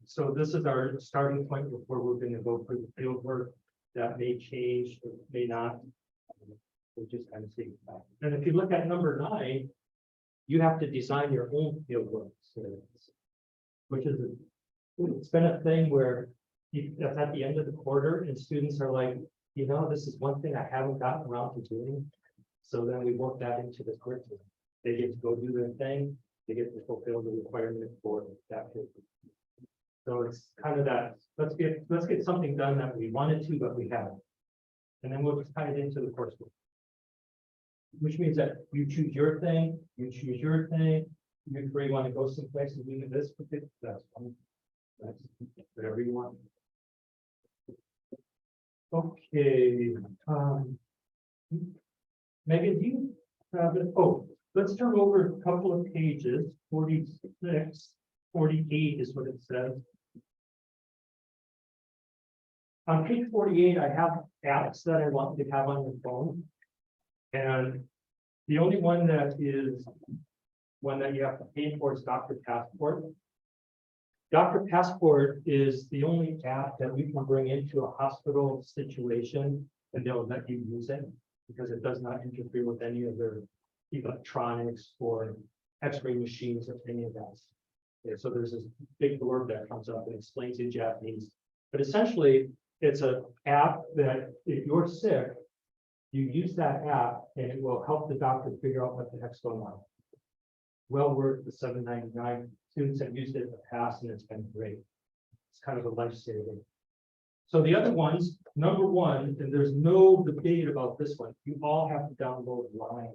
Speaker 2: So this is our starting point before we're going to go for the field work. That may change, or may not. We'll just kind of see. And if you look at number 9, you have to design your own field work, which is it's been a thing where that's at the end of the quarter and students are like, you know, this is one thing I haven't gotten around to doing. So then we work that into the curriculum. They get to go do their thing. They get to fulfill the requirement for that paper. So it's kind of that, let's get something done that we wanted to, but we haven't. And then we'll just tie it into the coursework. Which means that you choose your thing, you choose your thing, you three want to go someplace and do this, that's fine. That's whatever you want. Okay. Megan, do you have it? Oh, let's turn over a couple of pages, 46, 48 is what it says. On page 48, I have apps that I want to have on your phone. And the only one that is one that you have to pay for is Dr. Passport. Dr. Passport is the only app that we can bring into a hospital situation and they'll let you use it because it does not interfere with any of their electronics or x-ray machines or any of that. Okay, so there's this big blurb that comes up and explains in Japanese. But essentially, it's an app that if you're sick, you use that app and it will help the doctor figure out what the heck's going on. Well worth the $7.99. Students have used it in the past and it's been great. It's kind of a lifesaver. So the other ones, number 1, and there's no debate about this one, you all have to download Line.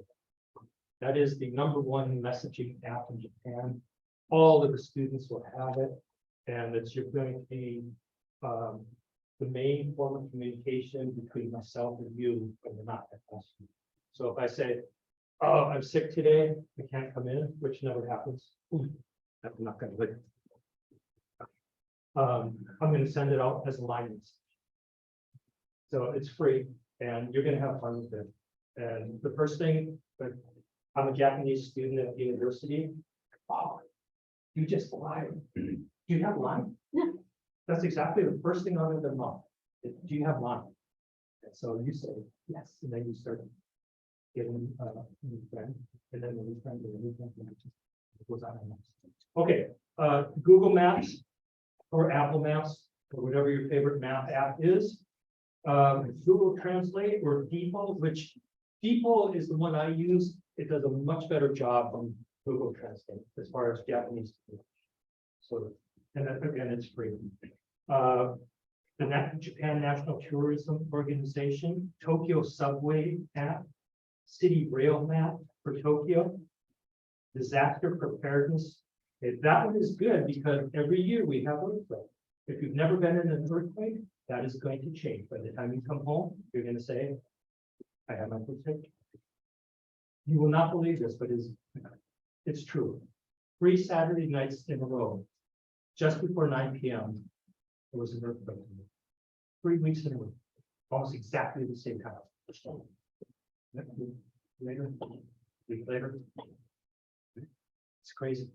Speaker 2: That is the number 1 messaging app in Japan. all of the students will have it. And it's you're going to be, the main form of communication between myself and you when you're not at class. So if I say, oh, I'm sick today, I can't come in, which never happens. I'm not gonna live. I'm gonna send it out as a line message. So it's free and you're gonna have fun with it. And the first thing, but I'm a Japanese student at the university. Oh, you just lied. Do you have Lyme? That's exactly the first thing out of their mouth. Do you have Lyme? And so you say, yes, and then you start getting a new friend, and then a new friend, and a new friend. And it just goes on and on. Okay, Google Maps or Apple Maps, or whatever your favorite map app is. Google Translate or DeepL, which DeepL is the one I use. It does a much better job on Google Translate as far as Japanese. So, and then again, it's free. The Japan National Tourism Organization, Tokyo Subway app, City Rail Map for Tokyo, disaster preparedness. Okay, that one is good because every year we have earthquake. If you've never been in an earthquake, that is going to change. By the time you come home, you're going to say, I have my protection. You will not believe this, but it's true. 3 Saturday nights in a row, just before 9 p.m., there was an earthquake. 3 weeks in a row, almost exactly the same time. Later, week later. It's crazy.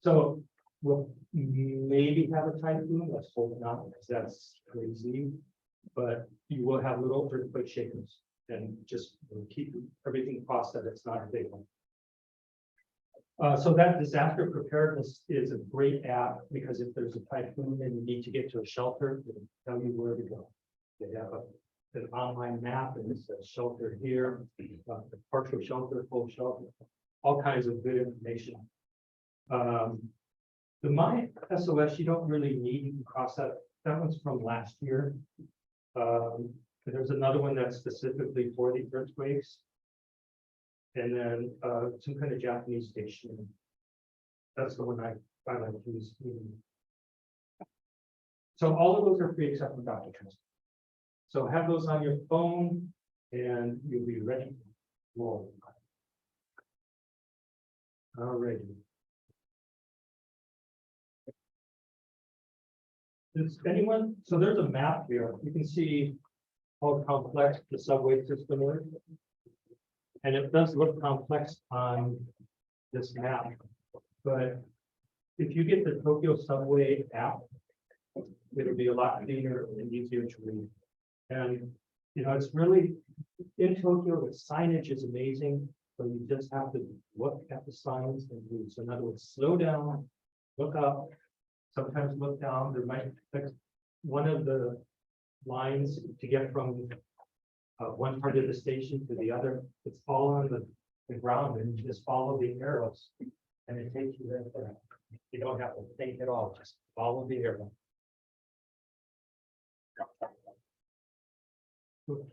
Speaker 2: So we'll maybe have a typhoon. Let's hope not, because that's crazy. But you will have little earthquake shakers, and just keep everything crossed that it's not a big one. So that disaster preparedness is a great app because if there's a typhoon and you need to get to a shelter, it'll tell you where to go. They have an online map and it says shelter here, partial shelter, full shelter, all kinds of good information. The My SOS, you don't really need, you can cross that. That one's from last year. There's another one that's specifically for the earthquakes. And then some kind of Japanese station. That's the one I like to use. So all of those are free except for Dr. Trust. So have those on your phone and you'll be ready. All right. Does anyone, so there's a map here. You can see how complex the subway system is. And it does look complex on this map, but if you get the Tokyo Subway app, it'll be a lot cleaner and easier to read. And, you know, it's really, in Tokyo, the signage is amazing, so you just have to look at the signs and read. So in other words, slow down, look up, sometimes look down. There might, one of the lines to get from one part of the station to the other, it's all on the ground and you just follow the arrows and it takes you there. You don't have to think at all, just follow the arrow. Do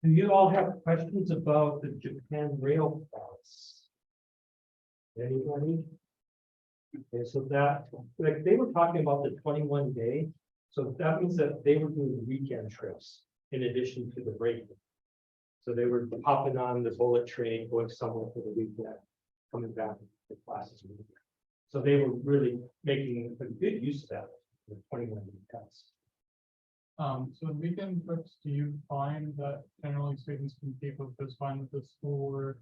Speaker 2: you all have questions about the Japan Rail Pass? Anybody? Okay, so that, like, they were talking about the 21-day, so that means that they were doing weekend trips in addition to the break. So they were hopping on the bullet train, going somewhere for the weekend, coming back to classes. So they were really making a good use of that, the 21-day pass.
Speaker 6: So in weekend trips, do you find that generally students can keep up this fine with the schoolwork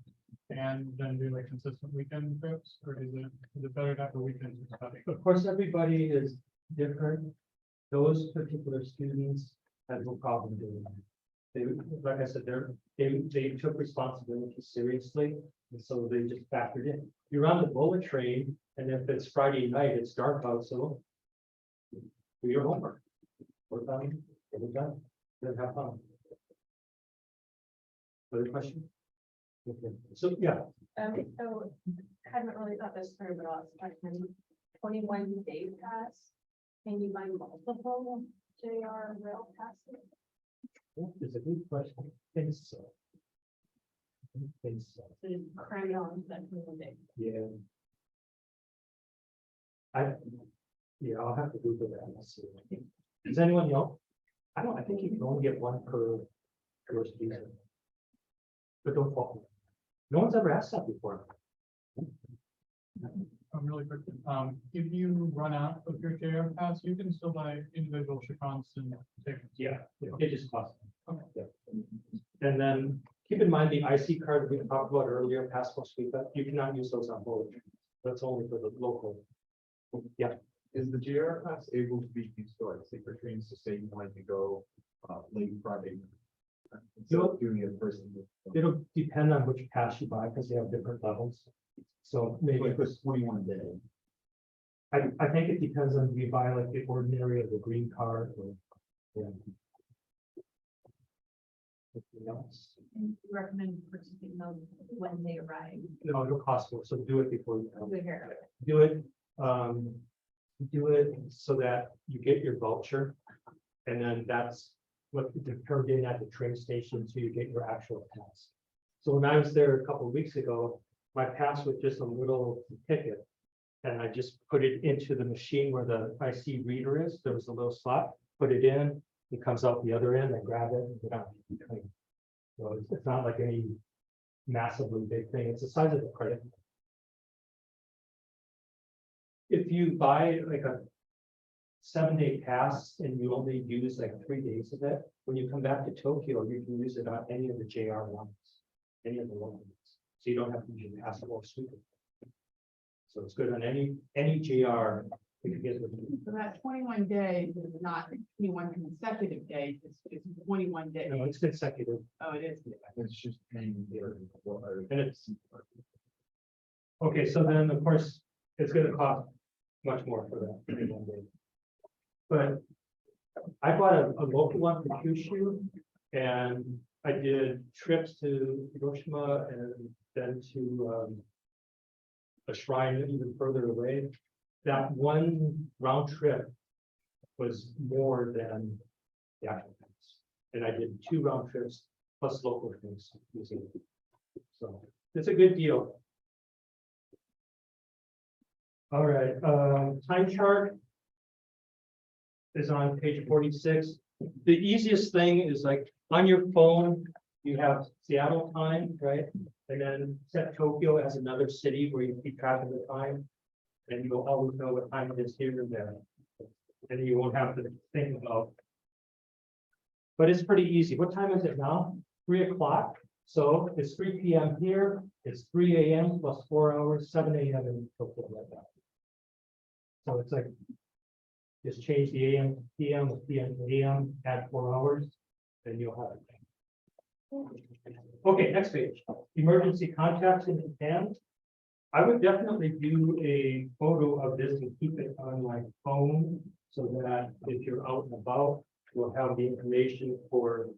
Speaker 6: and then do like consistent weekend trips, or is it better to have a weekend to study?
Speaker 2: Of course, everybody is different. Those particular students had no problem doing that. They, like I said, they took responsibility seriously, and so they just factored in. You're on the bullet train, and if it's Friday night, it's dark out, so do your homework. Work on it, get it done, then have fun. Other question? Okay, so yeah,
Speaker 3: So haven't really thought this through, but I'll ask a question. 21 days pass. Can you buy multiple JR rail passes?
Speaker 2: it's a good question. I think so. I think so.
Speaker 3: So just cram it on to that 21 days.
Speaker 2: Yeah. Yeah, I'll have to Google that. Let's see. Does anyone know? I think you can only get one per tourist visa. But don't fault me. No one's ever asked that before.
Speaker 6: Really quick, if you run out of your JR pass, you can still buy individual Chicanston tickets.
Speaker 2: Yeah, it just costs.
Speaker 6: Okay.
Speaker 2: Yeah. And then keep in mind the IC card we talked about earlier, Passport Suica, you cannot use those on board. That's only for the local. Yeah,
Speaker 4: Is the JR pass able to be used to like sleeper trains to say you wanted to go late Friday? Instead of doing it first.
Speaker 2: it'll depend on which pass you buy because they have different levels. So maybe
Speaker 4: Like this 21 day.
Speaker 2: I think it depends on if you buy like the ordinary or the green card or. Yeah. Anything else?
Speaker 3: Recommend purchasing those when they arrive.
Speaker 2: No, it'll cost more, so do it before you come.
Speaker 3: Over here.
Speaker 2: Do it, do it so that you get your voucher. And then that's what they're turned in at the train station, so you get your actual pass. So when I was there a couple of weeks ago, my pass was just a little ticket. And I just put it into the machine where the IC reader is, there was a little slot, put it in, it comes out the other end, I grab it and go down. So it's not like any massively big thing, it's the size of the credit. If you buy like a 7-day pass and you only use like 3 days of it, when you come back to Tokyo, you can use it on any of the JR lines, any of the ones. So you don't have to use your pass or sweep it. So it's good on any JR. You can get it.
Speaker 7: So that 21 days is not 21 consecutive days, it's 21 days.
Speaker 2: No, it's consecutive.
Speaker 7: Oh, it is.
Speaker 4: It's just paying there.
Speaker 2: And it's. Okay, so then, of course, it's gonna cost much more for that 21 days. But I bought a local one for Kyushu, and I did trips to Hiroshima and then to a shrine even further away. That one round trip was more than the actual pass. And I did 2 round trips plus local things using it. So it's a good deal. All right, time chart is on page 46. The easiest thing is like on your phone, you have Seattle time, right? And then set Tokyo as another city where you keep track of the time. And you'll always know what time it is here and there. And you won't have to think about. But it's pretty easy. What time is it now? 3 o'clock. So it's 3 p.m. here. It's 3 a.m. plus 4 hours, 7 a.m. in Tokyo like that. So it's like just change the AM to PM, the PM to AM, add 4 hours, and you'll have it. Okay, next page. Emergency contacts in Japan. I would definitely do a photo of this and keep it on my phone so that if you're out and about, you'll have the information for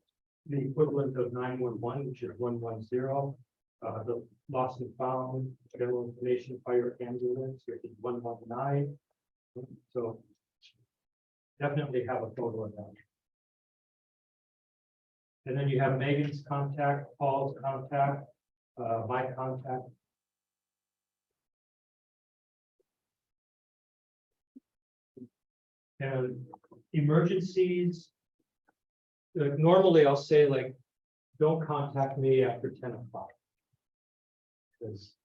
Speaker 2: the equivalent of 911, which is 110. The lost and found, general information, fire ambulance, which is 119. So definitely have a photo of that. And then you have Megan's contact, Paul's contact, my contact. And emergencies. Normally I'll say like, don't contact me after 10 o'clock. Because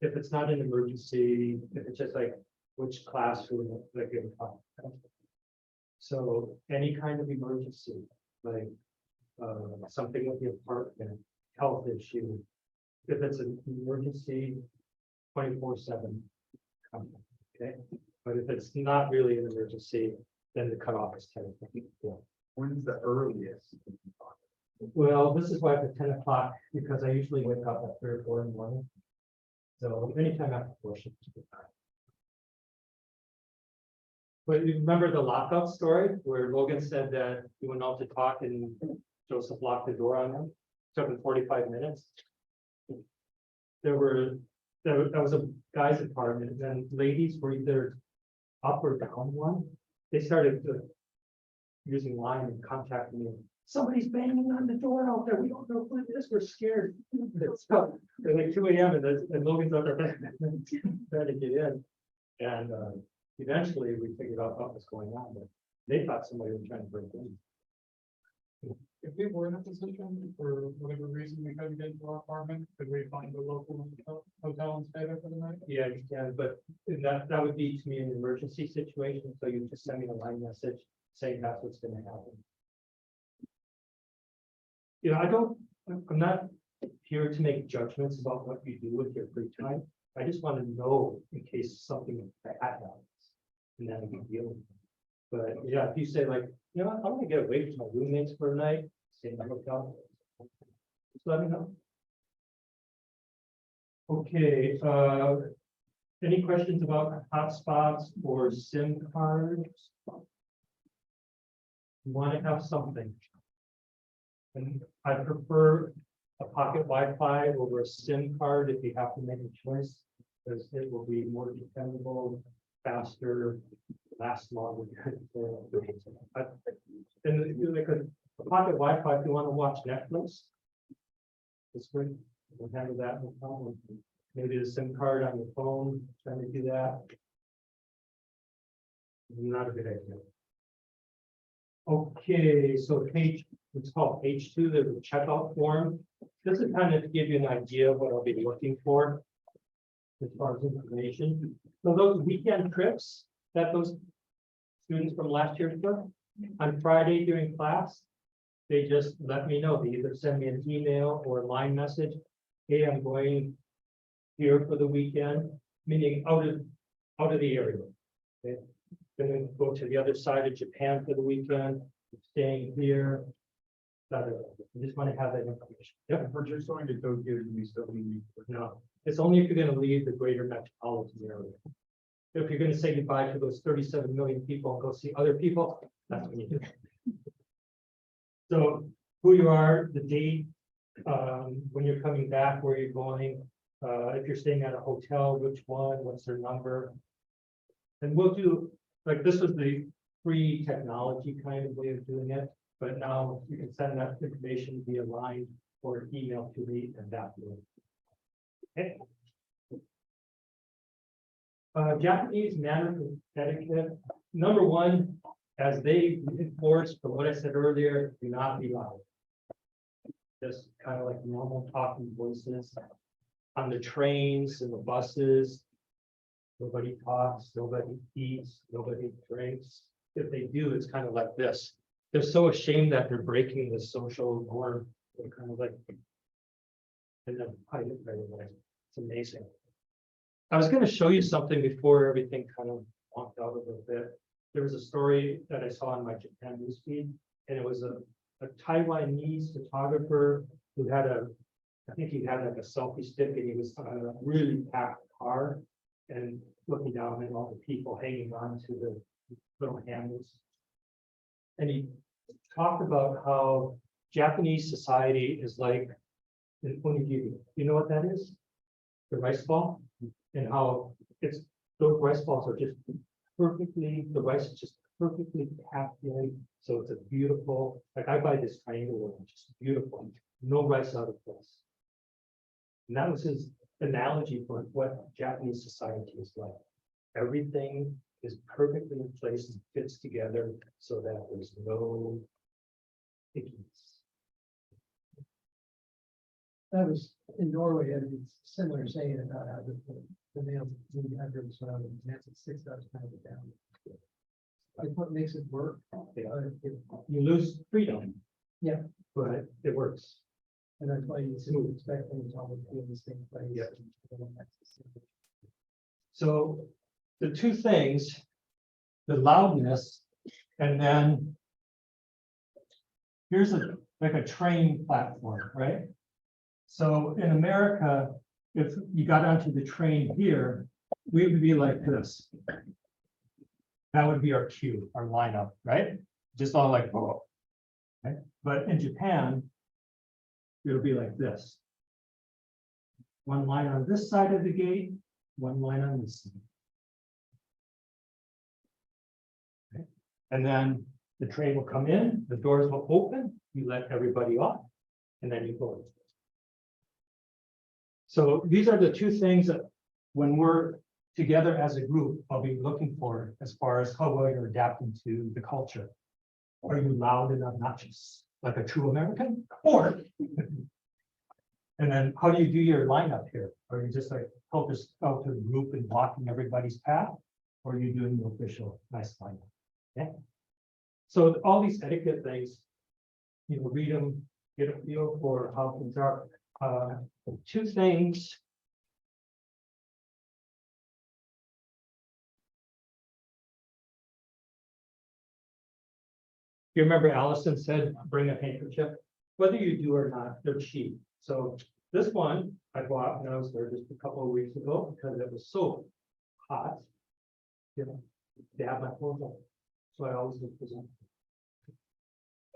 Speaker 2: if it's not an emergency, if it's just like which classroom, like in so any kind of emergency, like something with the apartment, health issue, if it's an emergency, 24/7. Okay, but if it's not really an emergency, then the cutoff is 10 o'clock. Yeah.
Speaker 4: When's the earliest?
Speaker 2: Well, this is why it's 10 o'clock, because I usually wake up at 3 or 4 in the morning. So anytime after 4 should be good. But you remember the lockout story where Logan said that he went out to talk and Joseph locked the door on him? Took him 45 minutes. That was a guy's apartment, and then ladies were either up or down one. They started using line and contacting me. Somebody's banging on the door out there. We don't know who it is. We're scared. It's like 2 a.m. and Logan's out there trying to get in. And eventually we figured out what was going on, but they thought somebody was trying to break in.
Speaker 6: If we were in a position, for whatever reason, we couldn't get into our apartment, could we find a local hotel and stay there for the night?
Speaker 2: Yeah, you can, but that would be to me an emergency situation, so you just send me a line message saying that's what's gonna happen. You know, I'm not here to make judgments about what you do with your free time. I just want to know in case something bad happens. And then I can deal with it. But yeah, if you say like, you know, what, I want to get away from my roommates for a night, stay in my hotel. Just let me know. Okay, any questions about hotspots or SIM cards? You want to have something. And I prefer a pocket Wi-Fi over a SIM card if you have to make a choice, because it will be more dependable, faster, last longer. And if you like a pocket Wi-Fi, if you want to watch Netflix, it's great. We'll handle that no problem. Maybe the SIM card on your phone, trying to do that. Not a good idea. Okay, so page, it's called page 2, there's a checkout form. This is kind of to give you an idea of what I'll be looking for as far as information. So those weekend trips that those students from last year took, on Friday during class, they just let me know. They either send me an email or a line message. Hey, I'm going here for the weekend, meaning out of the area. Okay. Gonna go to the other side of Japan for the weekend, staying here. I just want to have that information. Yep. If we're just going to Tokyo, we still need. No, it's only if you're gonna leave the greater metropolitan area. If you're gonna say goodbye to those 37 million people and go see other people, that's when you do. So who you are, the date, when you're coming back, where you're going, if you're staying at a hotel, which one, what's their number. And we'll do, like, this was the free technology kind of way of doing it, but now you can send that information via line or email to me and that way. Okay. Japanese manners and etiquette. Number one, as they enforce from what I said earlier, do not be loud. Just kind of like normal talking voices. On the trains and the buses, nobody talks, nobody eats, nobody drinks. If they do, it's kind of like this. They're so ashamed that they're breaking the social norm. They're kind of like, and then hide it right away. It's amazing. I was going to show you something before everything kind of walked out a little bit. There was a story that I saw on my Japan newsfeed, and it was a Taiwanese photographer who had I think he had like a selfie stick, and he was on a really packed car and looking down at all the people hanging on to the little handles. And he talked about how Japanese society is like an onigiri. You know what that is? The rice ball, and how it's those rice balls are just perfectly, the rice is just perfectly packed in. So it's a beautiful, like I buy this triangle one, which is beautiful, no rice out of place. And that was his analogy for what Japanese society is like. Everything is perfectly in place and fits together so that there's no ickiness.
Speaker 13: I was in Norway, and it's similar saying about how the male bedrooms around the man's at 6 hours kind of down. Like what makes it work?
Speaker 2: You lose freedom.
Speaker 13: Yeah.
Speaker 2: But it works.
Speaker 13: And that's why you expect things all to be in the same place.
Speaker 2: Yeah. So the two things, the loudness, and then here's like a train platform, right? So in America, if you got onto the train here, we would be like this. That would be our queue, our lineup, right? Just all like, oh. Okay? But in Japan, it'll be like this. One line on this side of the gate, one line on this side. Okay? And then the train will come in, the doors will open, you let everybody off, and then you go. So these are the two things that when we're
Speaker 1: together as a group, I'll be looking for as far as how well you're adapting to the culture. Are you loud and obnoxious, like a true American? Or and then how do you do your lineup here? Are you just like help us out to the group and blocking everybody's path? Or are you doing the official nice lineup? Okay. So all these etiquette things, you know, read them, get a feel for how things are. Two things. You remember Allison said, bring a handkerchief, whether you do or not, they're cheap. So this one I bought when I was there just a couple of weeks ago because it was so hot. You know, they have my clothes on, so I always look presentable.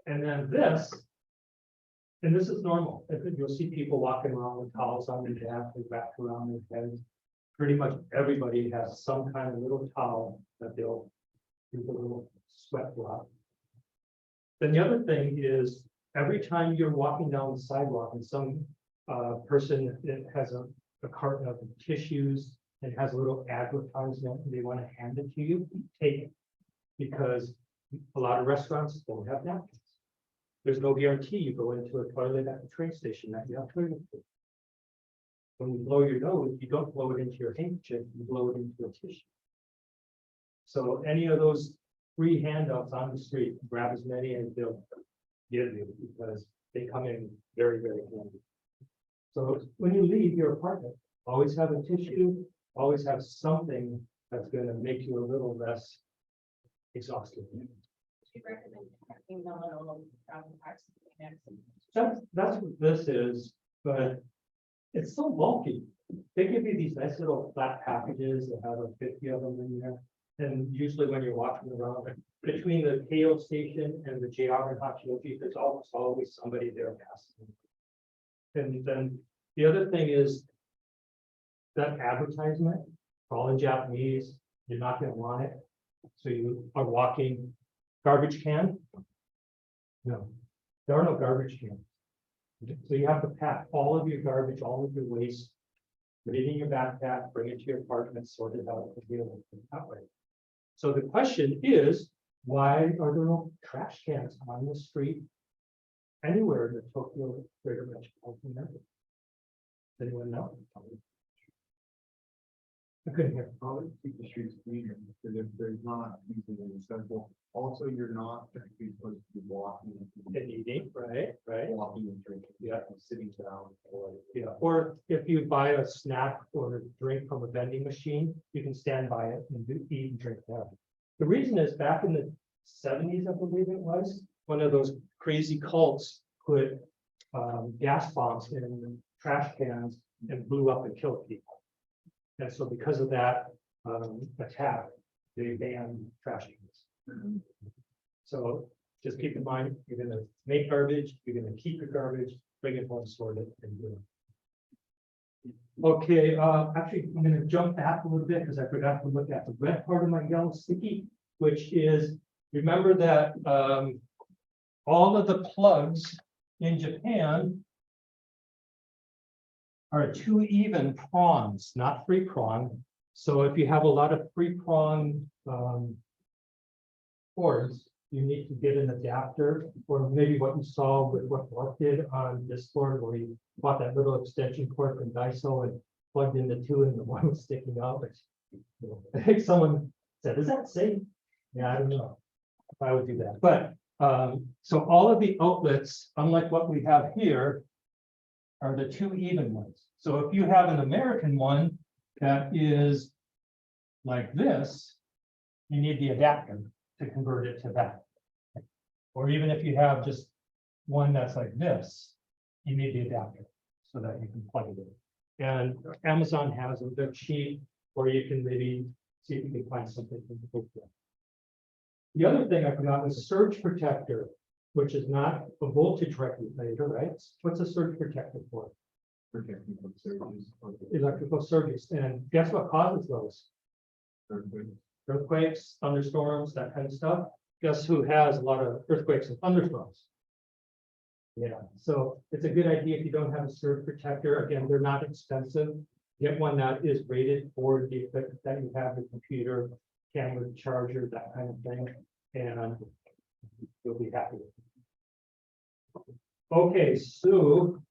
Speaker 1: And then this, and this is normal. You'll see people walking around with towels on their head, they wrap around their heads. Pretty much everybody has some kind of little towel that they'll do a little sweat drop. Then the other thing is, every time you're walking down the sidewalk and some person that has a carton of tissues and has a little advertisement, and they want to hand it to you, take it. Because a lot of restaurants don't have napkins. There's no guarantee you go into a toilet at the train station that you have toilet paper. When you blow your nose, you don't blow it into your handkerchief, you blow it into a tissue. So any of those free handouts on the street, grab as many as they'll give you because they come in very, very handy. So when you leave your apartment, always have a tissue, always have something that's going to make you a little less exhausted.
Speaker 3: Do you recommend having the little travel packs?
Speaker 1: That's what this is, but it's so bulky. They give you these nice little flat packages that have like 50 of them in there. And usually when you're walking around between the KO station and the JR and Hachioji, there's almost always somebody there passing. And then the other thing is that advertisement, all in Japanese, you're not going to want it. So you are walking garbage can. No, there are no garbage cans. So you have to pack all of your garbage, all of your waste, put it in your backpack, bring it to your apartment, sort it out, and deal with it that way. So the question is, why are there no trash cans on the street anywhere in the Tokyo Greater Metropolitan Area? Does anyone know? I couldn't hear.
Speaker 4: Probably keep the streets cleaner, because if there's not using it simple, also you're not technically supposed to be walking.
Speaker 1: And eating, right?
Speaker 4: Walking and drinking,
Speaker 1: Yeah.
Speaker 4: sitting down. Or,
Speaker 1: Yeah, or if you buy a snack or a drink from a vending machine, you can stand by it and eat and drink there. The reason is back in the 70s, I believe it was, one of those crazy cults put gas bombs in trash cans and blew up and killed people. And so because of that attack, they banned trash cans. So just keep in mind, you're gonna make garbage, you're gonna keep your garbage, bring it home, sort it, and do it. Okay, actually, I'm gonna jump back a little bit because I forgot to look at the red part of my yellow sticky, which is, remember that all of the plugs in Japan are 2 even prongs, not 3 prong. So if you have a lot of 3 prong cords, you need to get an adapter, or maybe what you saw with what Mark did on Discord, where he bought that little extension cord from Daiso and plugged in the 2 and the 1 was sticking out. I think someone said, is that safe? Yeah, I don't know if I would do that, but so all of the outlets, unlike what we have here, are the 2 even ones. So if you have an American one that is like this, you need the adapter to convert it to that. Or even if you have just one that's like this, you need the adapter so that you can plug it in. And Amazon has them, they're cheap, or you can maybe see if you can find something in the book. The other thing I forgot was a surge protector, which is not a voltage regulator, right? What's a surge protector for?
Speaker 4: protecting from surges.
Speaker 1: Electrical surges. And guess what causes those? Earthquakes, thunderstorms, that kind of stuff. Guess who has a lot of earthquakes and thunderstorms? Yeah, so it's a good idea if you don't have a surge protector. Again, they're not expensive.
Speaker 2: get one that is rated for the equipment that you have, the computer, camera, charger, that kind of thing, and you'll be happy. Okay, so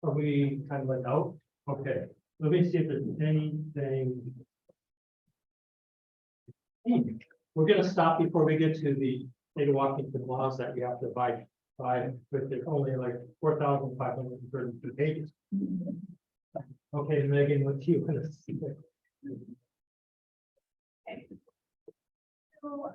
Speaker 2: are we kind of like out? Okay, let me see if there's anything. We're gonna stop before we get to the state of Washington laws that we have to abide by, but there's only like 4,532 pages. Okay, Megan, what's you?
Speaker 5: So,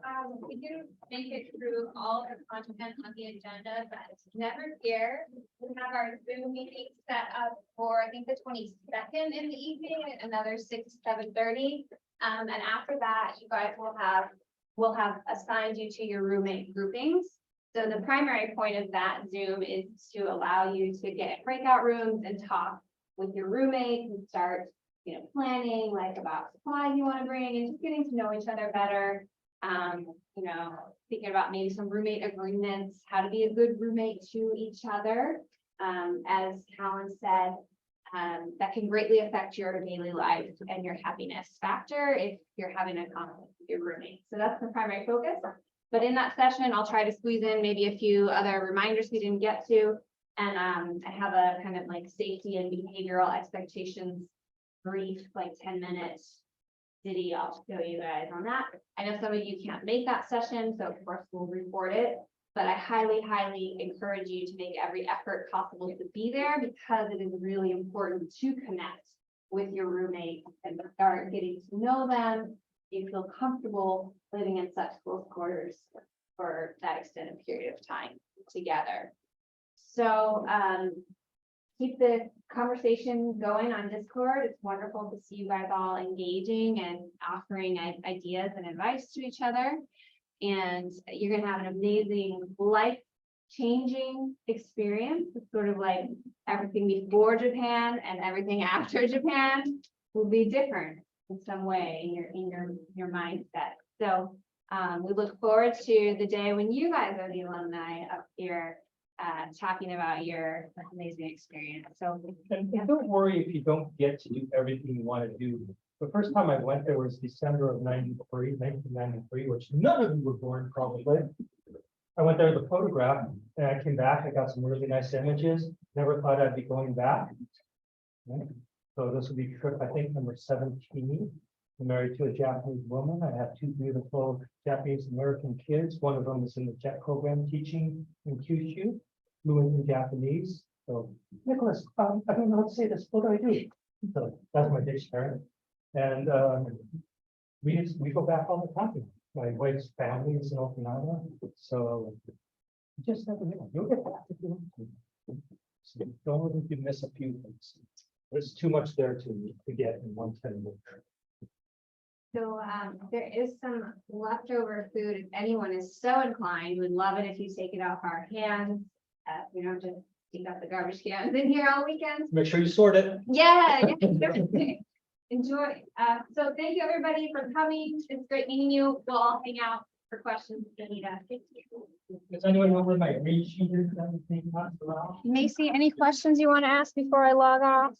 Speaker 5: we didn't make it through all the content on the agenda, but never fear. We have our Zoom meeting set up for, I think, the 22nd in the evening, and another 6 to 7:30. And after that, you guys will have assigned you to your roommate groupings. So the primary point of that Zoom is to allow you to get breakout rooms and talk with your roommates and start, planning like about supplies you want to bring and just getting to know each other better. Thinking about maybe some roommate agreements, how to be a good roommate to each other. As Callan said, that can greatly affect your daily life and your happiness factor if you're having a conflict with your roommate. So that's the primary focus. But in that session, I'll try to squeeze in maybe a few other reminders we didn't get to. And I have a kind of like safety and behavioral expectations brief, like 10 minutes. I'll show you guys on that. I know some of you can't make that session, so of course we'll record it. But I highly, highly encourage you to make every effort possible to be there because it is really important to connect with your roommate and start getting to know them. You feel comfortable living in such close quarters for that extended period of time together. So keep the conversation going on Discord. It's wonderful to see you guys all engaging and offering ideas and advice to each other. And you're gonna have an amazing life-changing experience. It's sort of like everything before Japan and everything after Japan will be different in some way in your mindset. So we look forward to the day when you guys are the alumni up here talking about your amazing experience. So
Speaker 2: And don't worry if you don't get to do everything you want to do. The first time I went there was December of 1993, which none of you were born probably. I went there with a photograph and I came back, I got some really nice images, never thought I'd be going back. So this will be trip, I think, number 17. I'm married to a Japanese woman. I have 2 beautiful Japanese American kids. One of them is in the JET program teaching in Kyushu, fluent in Japanese. So, Nicholas, I don't know how to say this. What do I do? So that's my dictionary. And we go back all the time. My wife's family is in Okinawa, so you just never know. You'll get back if you want to. So don't let you miss a few things. There's too much there to get in one 10-minute trip.
Speaker 5: So there is some leftover food. If anyone is so inclined, we'd love it if you take it off our hands. We don't just stick up the garbage cans in here all weekend.
Speaker 2: Make sure you sort it.
Speaker 5: Yeah. Enjoy. So thank you, everybody, for coming. It's great meeting you. We'll all hang out for questions if you need us.
Speaker 2: Does anyone know where my read sheet is?
Speaker 9: Macy, any questions you want to ask before I log off?